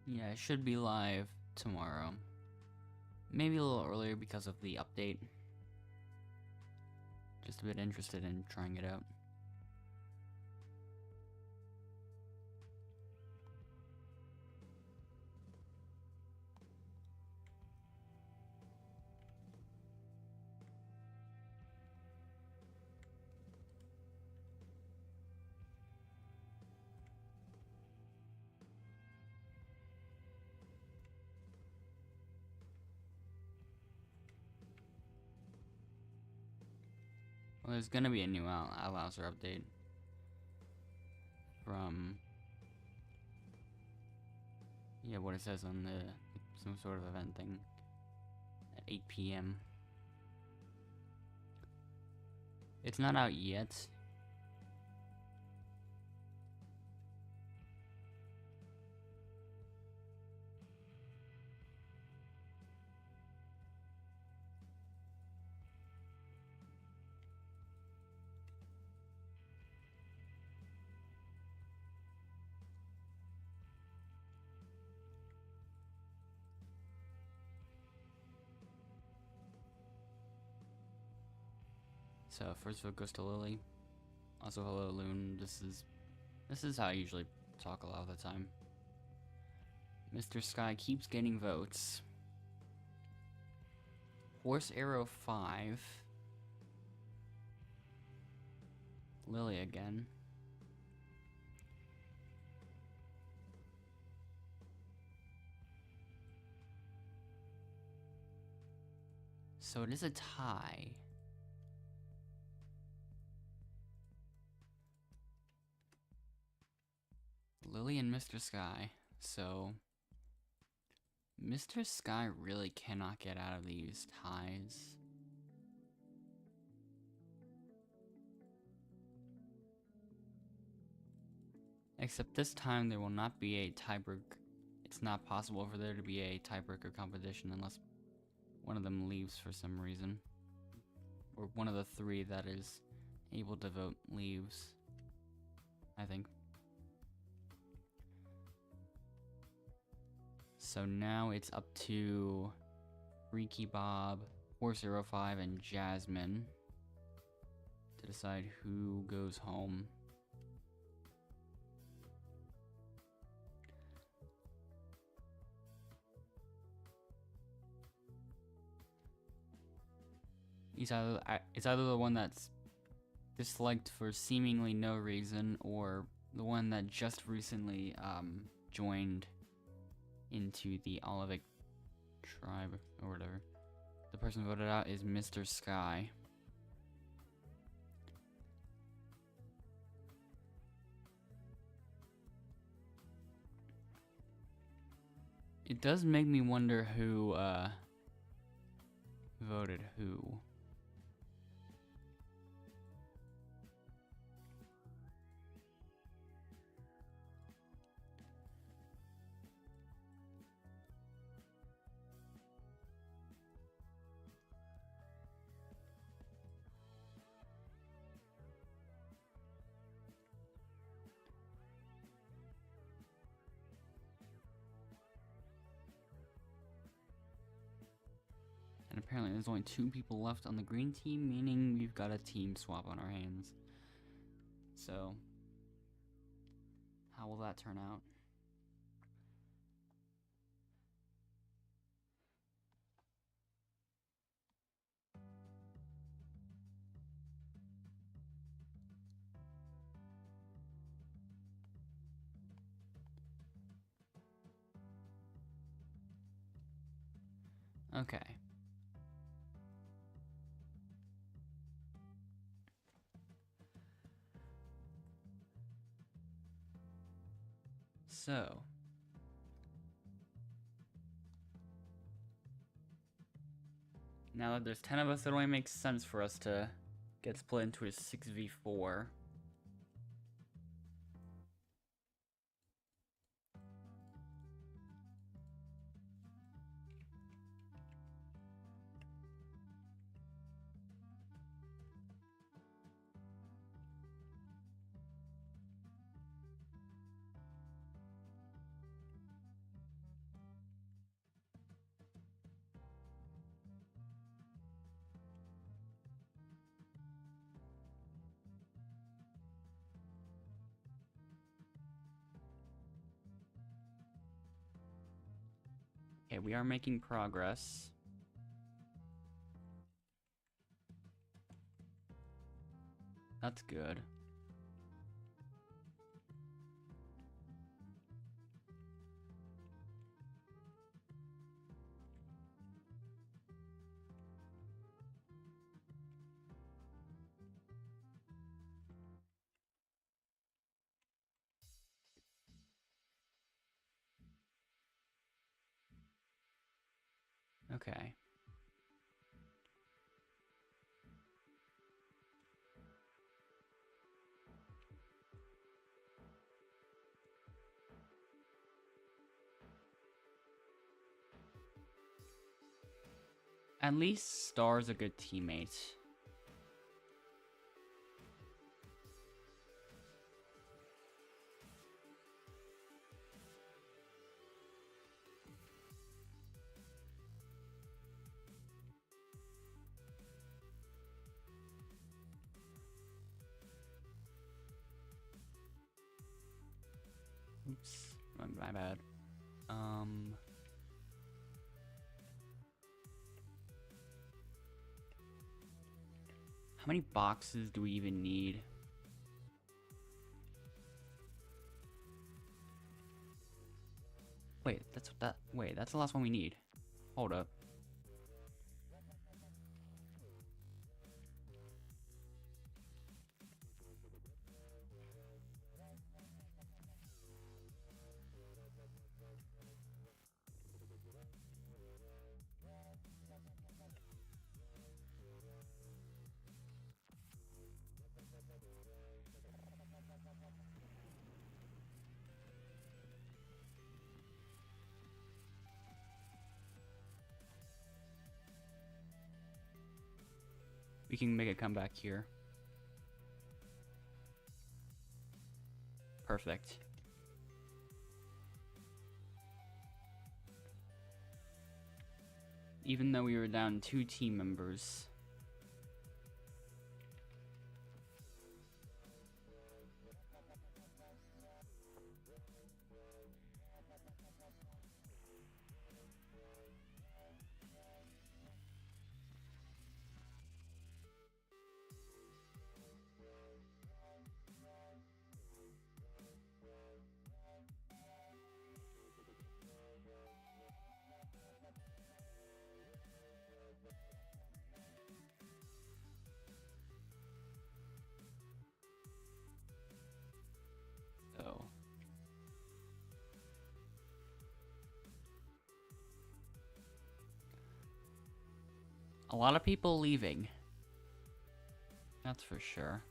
Yeah, it should be live tomorrow. Maybe a little earlier because of the update. Just a bit interested in trying it out. Well, there's gonna be a new Outlaster update from what it says on the some sort of event thing at 8 p.m. It's not out yet. So first vote goes to Lily. Also hello Loon. This is how I usually talk a lot of the time. Mr. Sky keeps getting votes. Horse Arrow 5. Lily again. So it is a tie. Lily and Mr. Sky. So Mr. Sky really cannot get out of these ties. Except this time there will not be a tiebreaker. It's not possible for there to be a tiebreaker competition unless one of them leaves for some reason. Or one of the three that is able to vote leaves, I think. So now it's up to Freaky Bob, Horse Arrow 5, and Jasmine to decide who goes home. It's either the one that's disliked for seemingly no reason, or the one that just recently joined into the Olivic tribe or whatever. The person voted out is Mr. Sky. It does make me wonder who voted who. And apparently there's only 2 people left on the green team, meaning we've got a team swap on our hands. So, how will that turn out? Okay. So, now that there's 10 of us, it only makes sense for us to get split into a 6v4. Okay, we are making progress. That's good. Okay. At least Star's a good teammate. Oops, my bad. How many boxes do we even need? Wait, that's the last one we need. Hold up. We can make a comeback here. Perfect. Even though we were down 2 team members. So a lot of people leaving. That's for sure.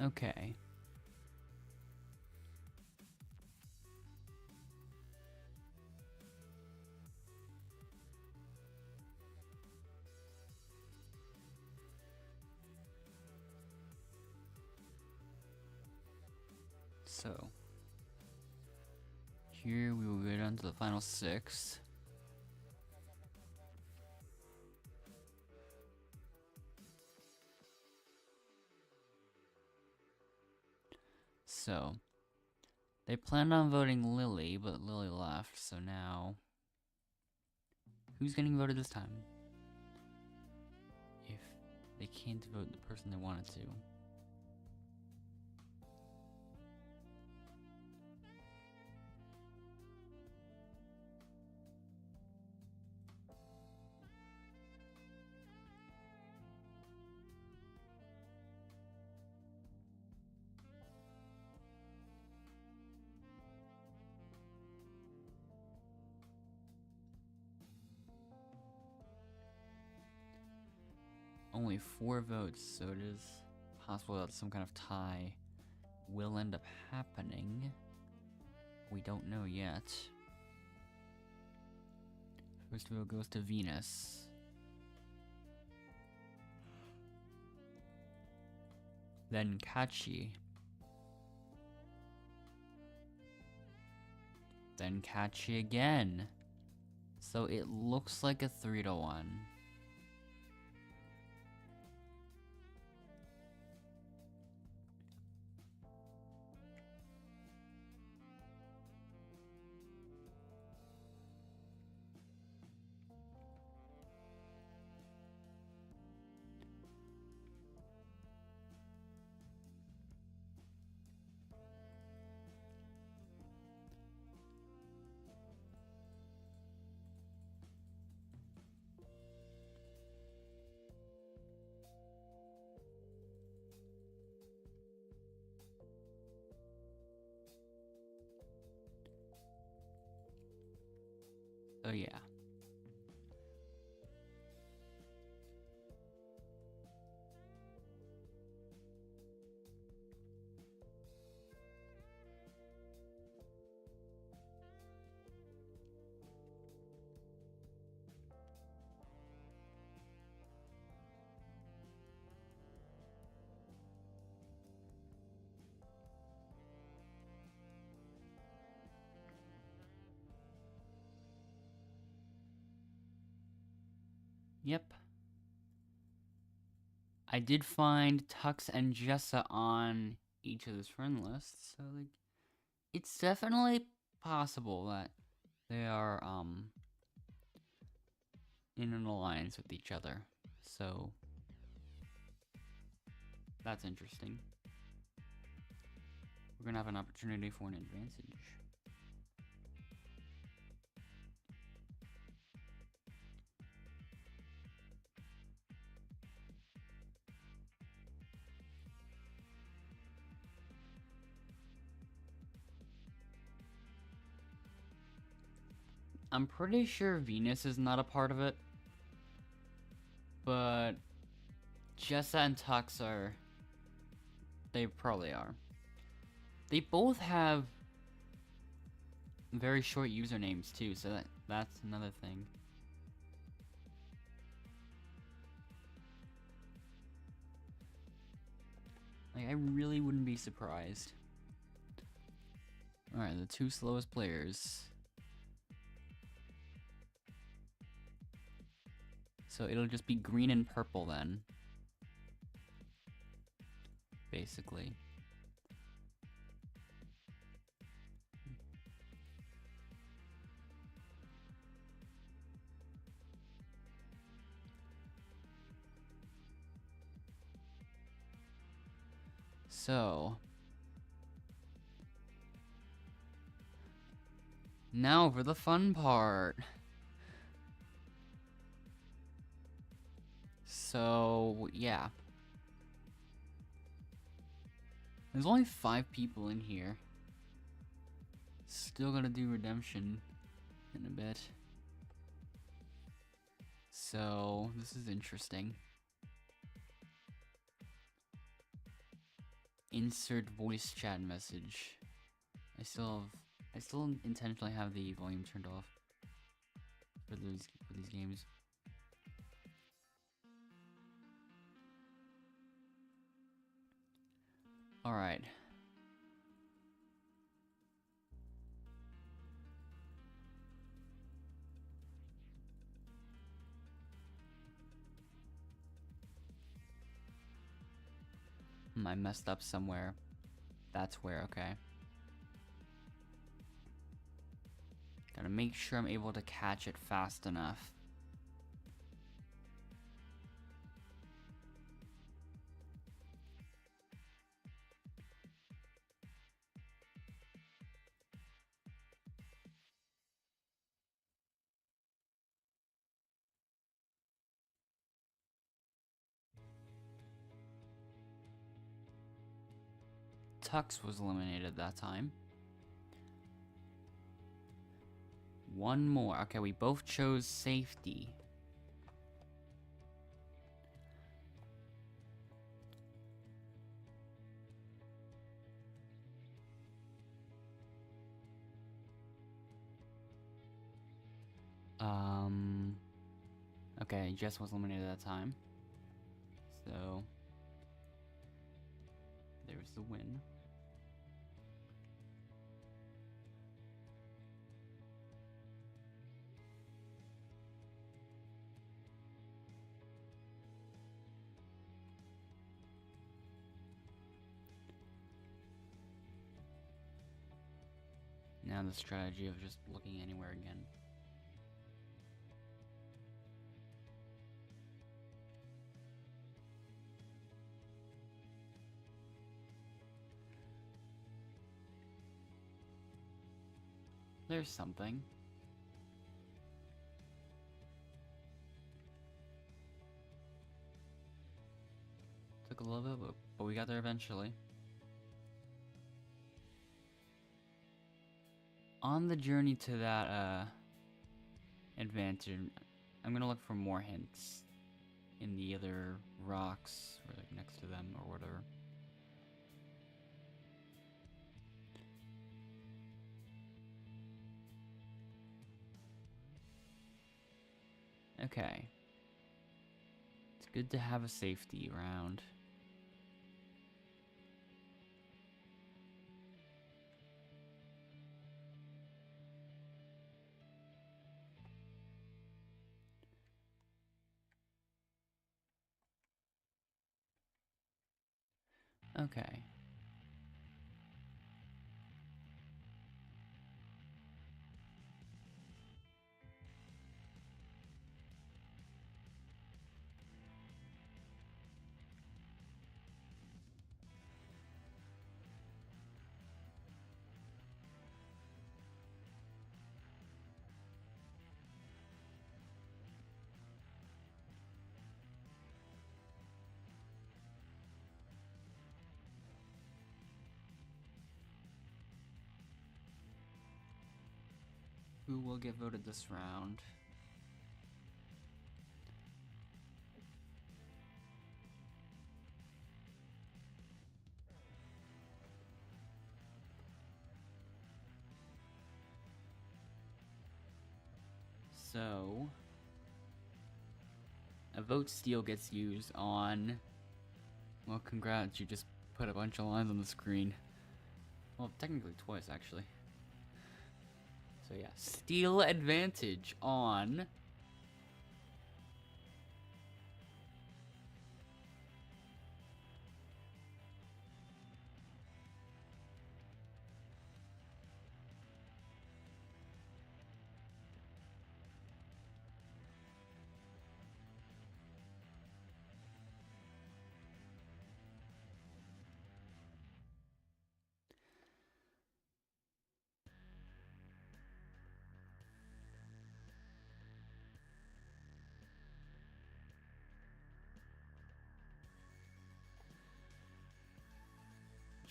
Okay. So here we will go down to the final 6. So they planned on voting Lily, but Lily left, so now who's getting voted this time? If they can't vote the person they wanted to. Only 4 votes, so it is possible that some kind of tie will end up happening. We don't know yet. First vote goes to Venus. Then Kachi. Then Kachi again. So it looks like a 3-1. yeah. Yep. I did find Tux and Jessa on each other's friend lists, so like it's definitely possible that they are in an alliance with each other. So that's interesting. We're gonna have an opportunity for an advantage. I'm pretty sure Venus is not a part of it, but Jessa and Tux are. They probably are. They both have very short usernames too, so that's another thing. Like, I really wouldn't be surprised. Alright, the two slowest players. So it'll just be green and purple then. Basically. So now for the fun part. So yeah. There's only 5 people in here. Still gonna do redemption in a bit. So this is interesting. Insert voice chat message. I still intentionally have the volume turned off for these games. All right. I messed up somewhere. That's where, okay. Gotta make sure I'm able to catch it fast enough. Tux was eliminated that time. One more. Okay, we both chose safety. Okay, Jess was eliminated that time. So there's the win. Now the strategy of just looking anywhere again. There's something. Took a little bit, but we got there eventually. On the journey to that, advantage. I'm gonna look for more hints in the other rocks, or like next to them, or whatever. Okay. It's good to have a safety round. Okay. Who will get voted this round? So, a vote steal gets used on... Well, congrats, you just put a bunch of lines on the screen. Well, technically twice, actually. So yeah, steal advantage on...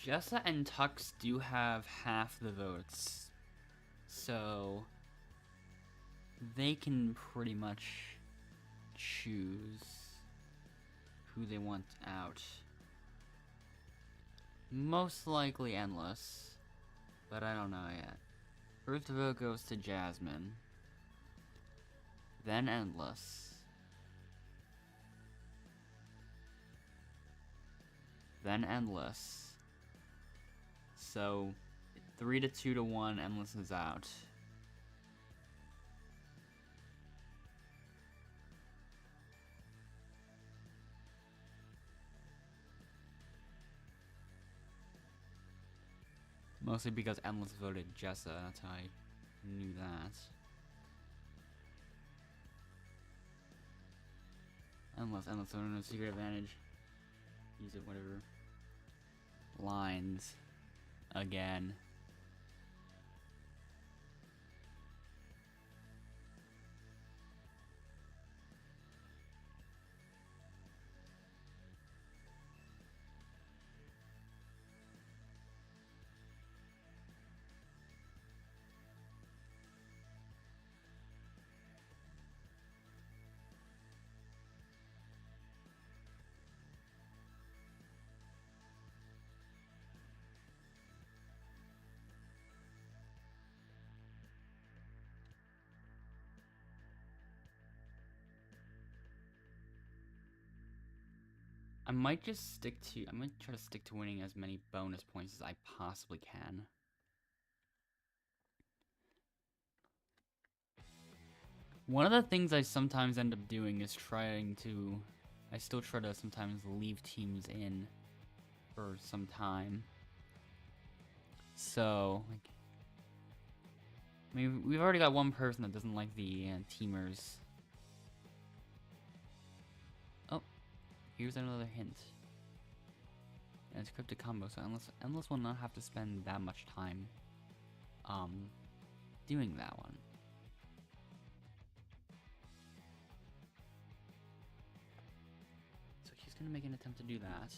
Jessa and Tux do have half the votes, so they can pretty much choose who they want out. Most likely Endless, but I don't know yet. First vote goes to Jasmine, then Endless, then Endless. So 3 to 2 to 1, Endless is out. Mostly because Endless voted Jessa, that's how I knew that. Endless, so no secret advantage. Use it, whatever. Lines. Again. I might try to stick to winning as many bonus points as I possibly can. One of the things I sometimes end up doing is I still try to sometimes leave teams in for some time. So, like, I mean, we've already got one person that doesn't like the teamers. Oh, here's another hint. And it's cryptic combo, so Endless will not have to spend that much time doing that one. So he's gonna make an attempt to do that.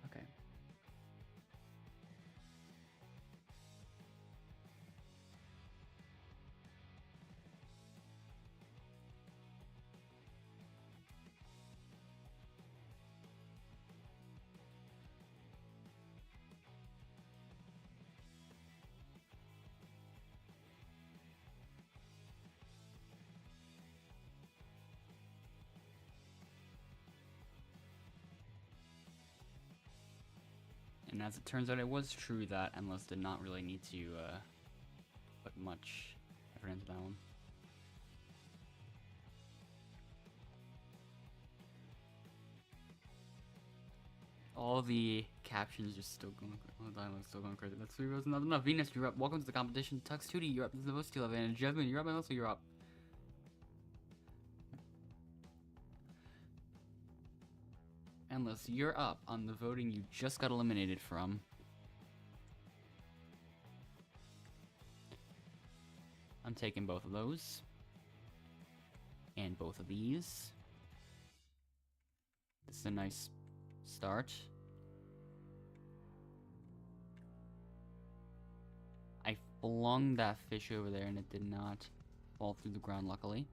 Okay. as it turns out, it was true that Endless did not really need to put much effort into that one. All the captions just still going. All the dialogue still going crazy. That's 3 rows, not enough. Venus, you're up. Welcome to the competition. Tux 2D, you're up. This is the most skill advantage. Jasmine, you're up, and also you're up. Endless, you're up on the voting you just got eliminated from. I'm taking both of those. And both of these. This is a nice start. I flung that fish over there and it did not fall through the ground, luckily.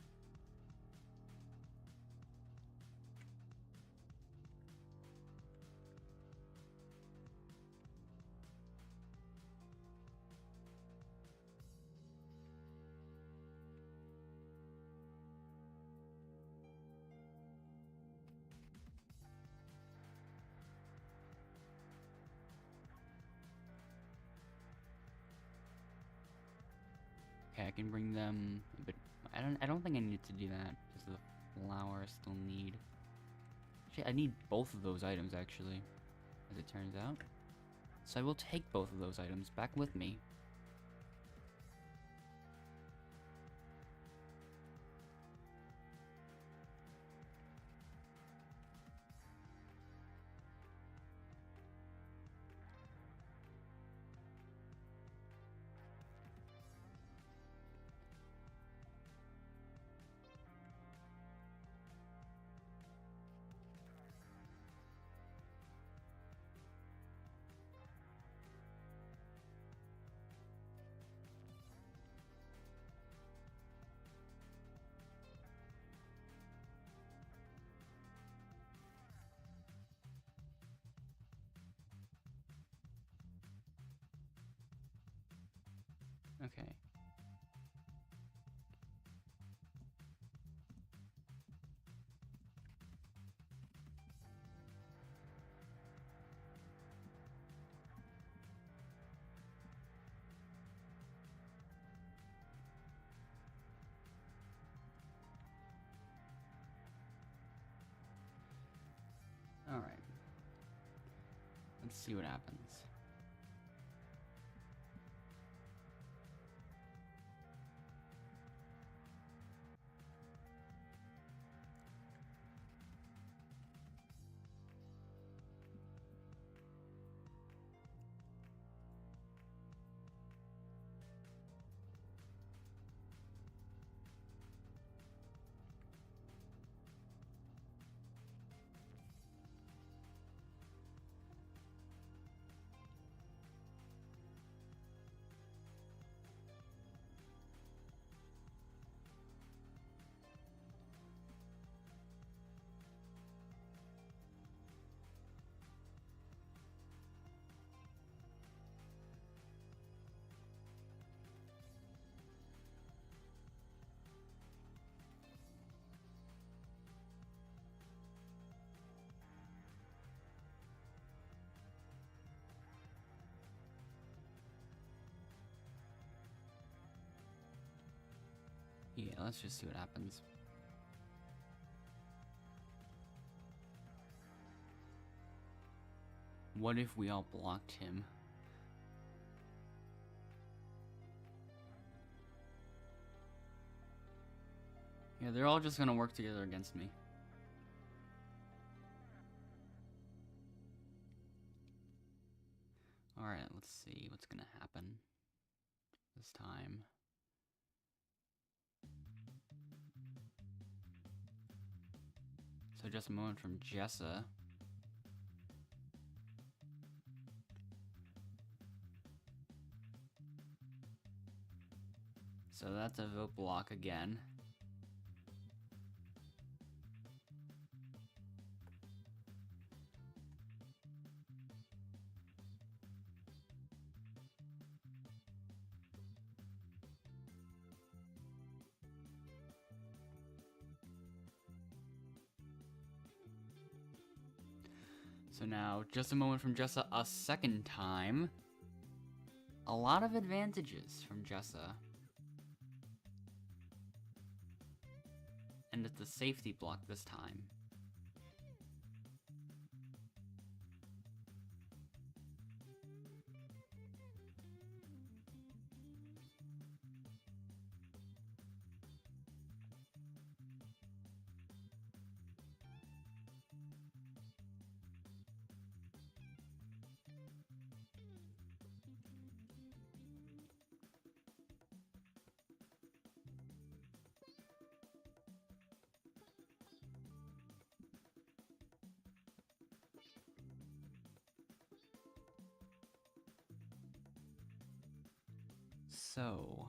Okay, I can bring them, but I don't think I need to do that because the flower I still need. Actually, I need both of those items actually, as it turns out. So I will take both of those items back with me. Okay. All right. Let's see what happens. Yeah, let's just see what happens. What if we all blocked him? Yeah, they're all just gonna work together against me. Alright, let's see what's gonna happen this time. So just a moment from Jessa. So that's a vote block again. So now, just a moment from Jessa a second time. A lot of advantages from Jessa. And it's a safety block this time. So...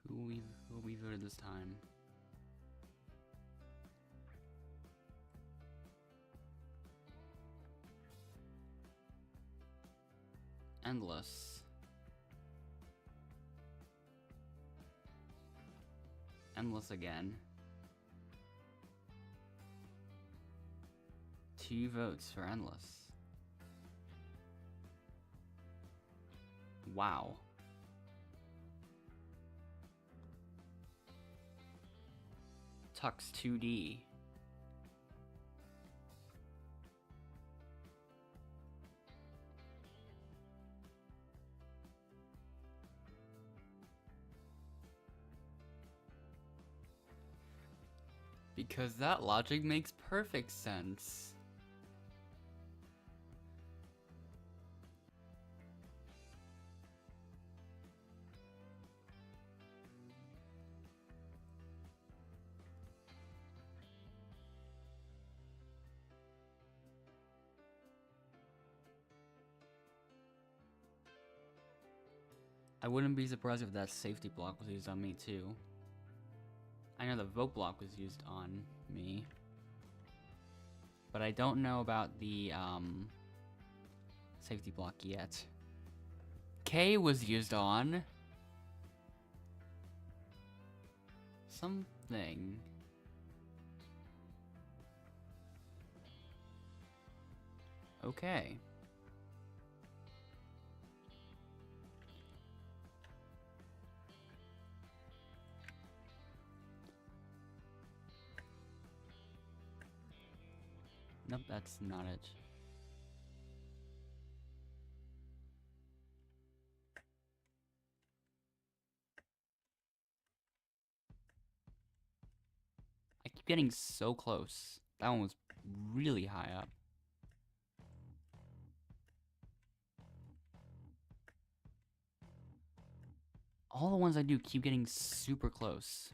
Who we voted this time? Endless. Endless again. 2 votes for Endless. Wow. Tux 2D. Because that logic makes perfect sense. I wouldn't be surprised if that safety block was used on me too. I know the vote block was used on me, but I don't know about the safety block yet. K was used on something. Okay. Nope, that's not it. I keep getting so close. That one was really high up. All the ones I do keep getting super close.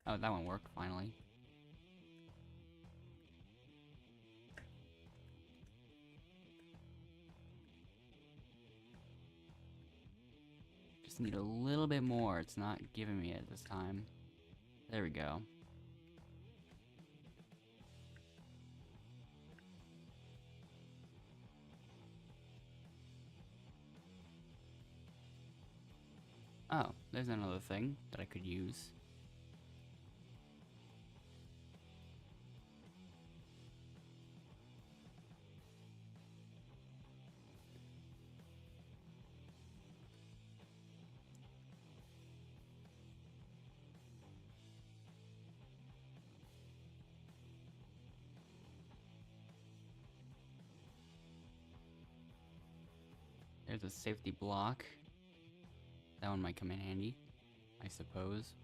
Oh, that one worked finally. Just need a little bit more. It's not giving me it this time. There we go. Oh, there's another thing that I could use. There's a safety block. That one might come in handy, I suppose.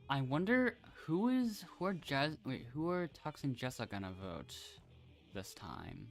I wonder who are Tux and Jessa gonna vote this time?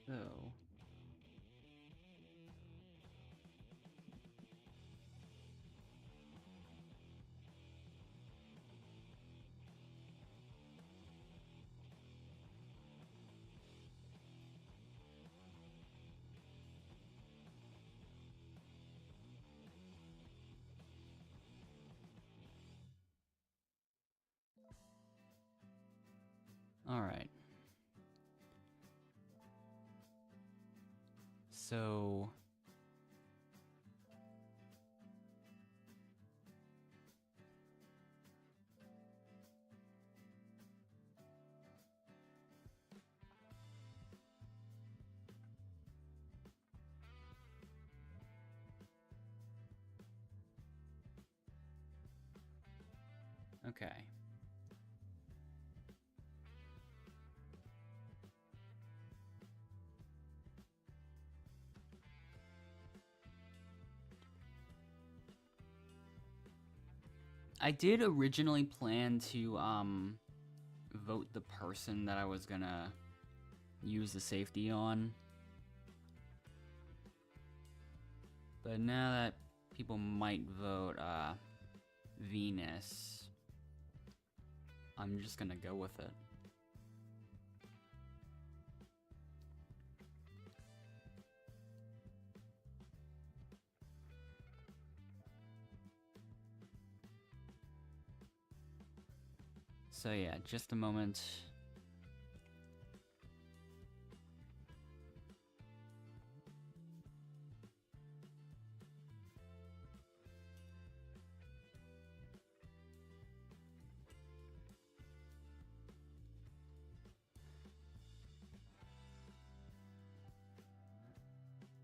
So all right. So okay. I did originally plan to vote the person that I was gonna use the safety on. But now that people might vote Venus, I'm just gonna go with it. So yeah, just a moment.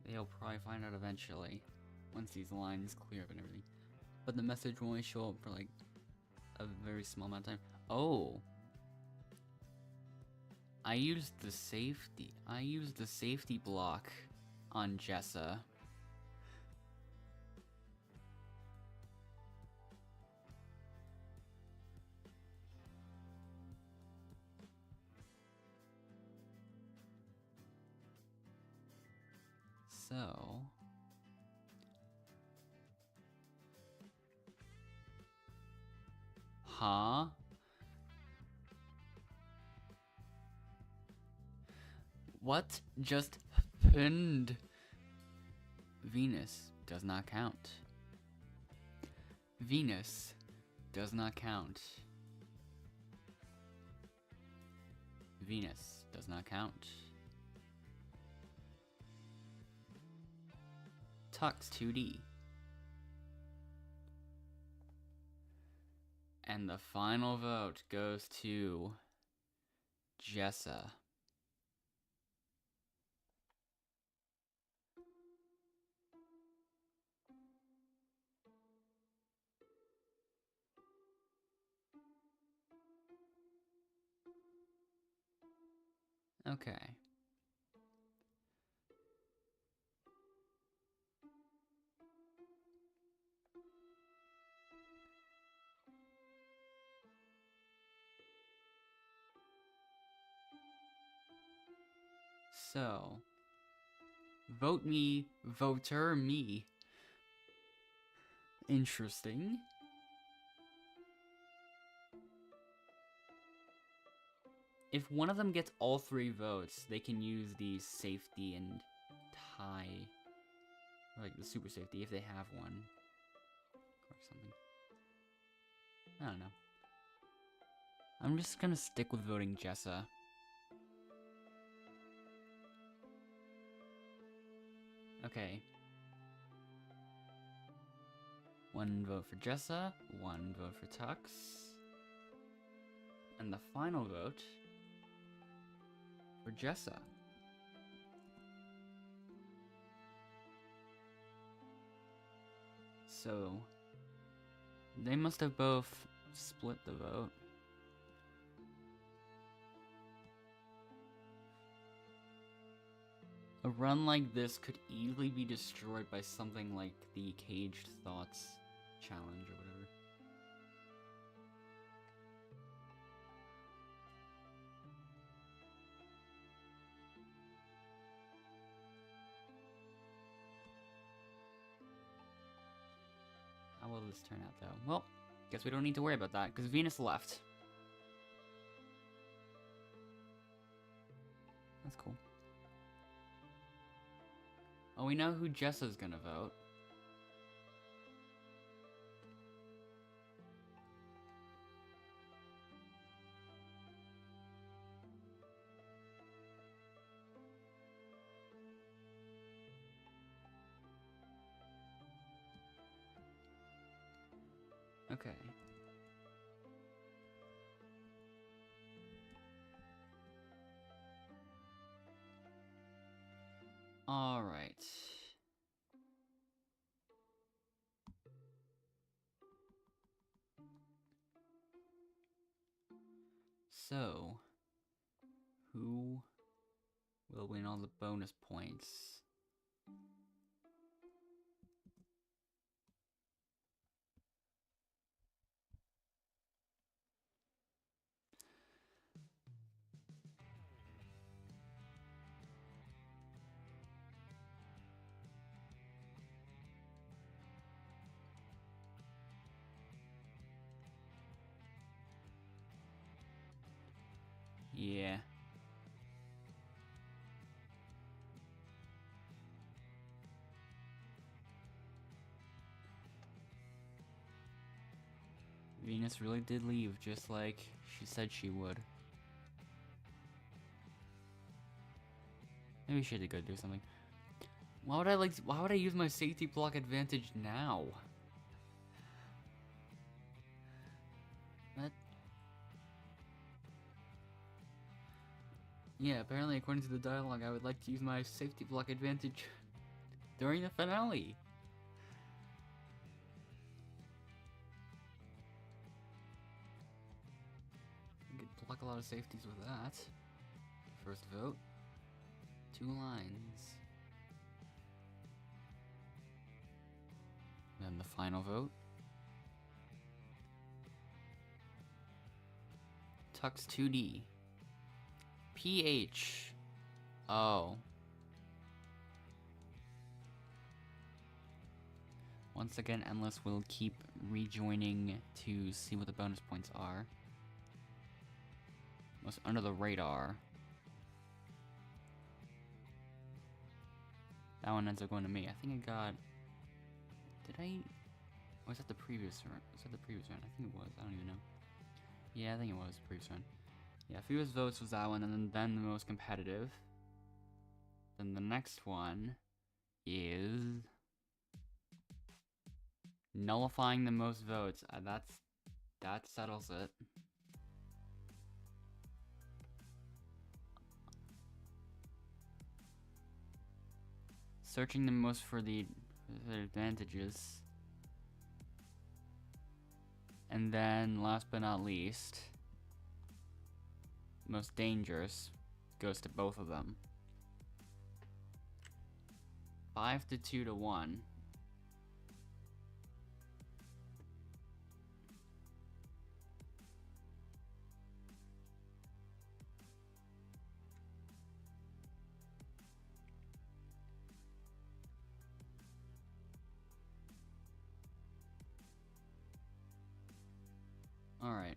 They'll probably find out eventually, once these lines clear up and everything. But the message will only show up for like a very small amount of time. Oh! I used the safety block on Jessa. So huh? What just happened? Venus does not count. Venus does not count. Venus does not count. Tux 2D. And the final vote goes to Jessa. Okay. So, vote me, voter me. Interesting. If one of them gets all 3 votes, they can use the safety and tie, like the super safety if they have one, or something. I don't know. I'm just gonna stick with voting Jessa. Okay. 1 vote for Jessa, 1 vote for Tux, and the final vote for Jessa. So, they must have both split the vote. A run like this could easily be destroyed by something like the Caged Thoughts challenge or whatever. How will this turn out, though? Well, guess we don't need to worry about that, because Venus left. That's cool. Oh, we know who Jessa's gonna vote. Okay. All right. So, who will win all the bonus points? Yeah. Venus really did leave, just like she said she would. Maybe she had to go do something. Why would I use my safety block advantage now? That... Yeah, apparently according to the dialogue, I would like to use my safety block advantage during the finale. I could block a lot of safeties with that. First vote. 2 lines. Then the final vote. Tux 2D. PH. Oh. Once again, Endless will keep rejoining to see what the bonus points are. Most under the radar. That one ends up going to me. I think I got... Did I... Or was that the previous run? Was that the previous run? I think it was. I don't even know. Yeah, I think it was the previous run. Yeah, fewest votes was that one, and then the most competitive. Then the next one is... nullifying the most votes. That settles it. Searching the most for the advantages. And then, last but not least, most dangerous goes to both of them. 5 to 2 to 1. All right.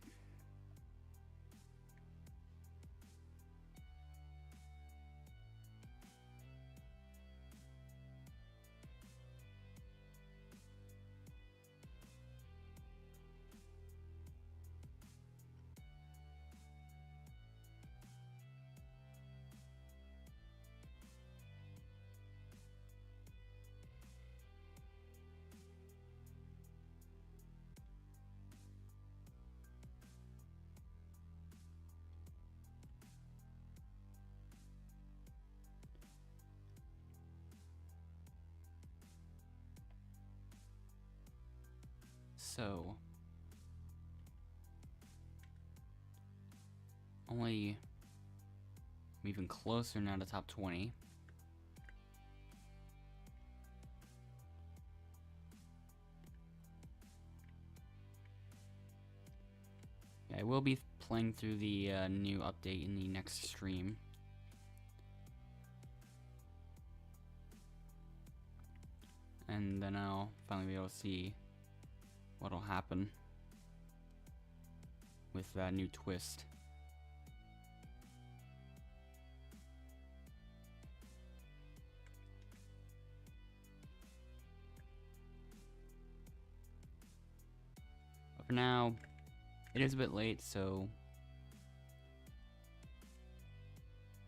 So, only even closer now to top 20. Yeah, I will be playing through the new update in the next stream. And then I'll finally be able to see what'll happen with that new twist. But for now, it is a bit late, so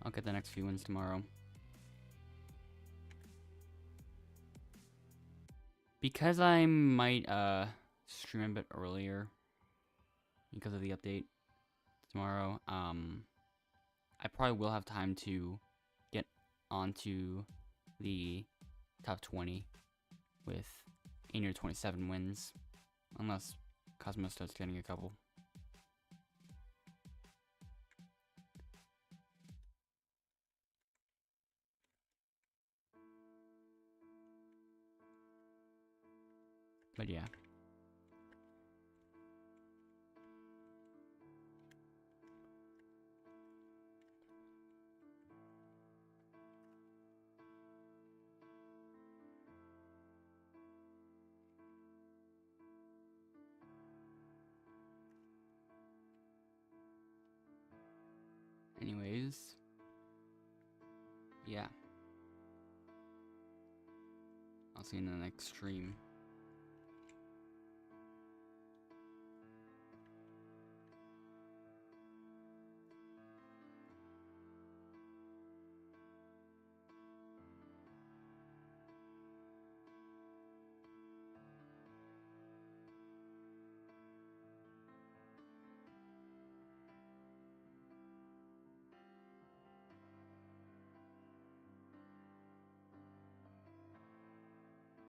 I'll get the next few wins tomorrow. Because I might stream a bit earlier because of the update tomorrow, I probably will have time to get onto the top 20 with 80 or 27 wins, unless Cosmo starts getting a couple. But yeah. Anyways, yeah. I'll see you in the next stream.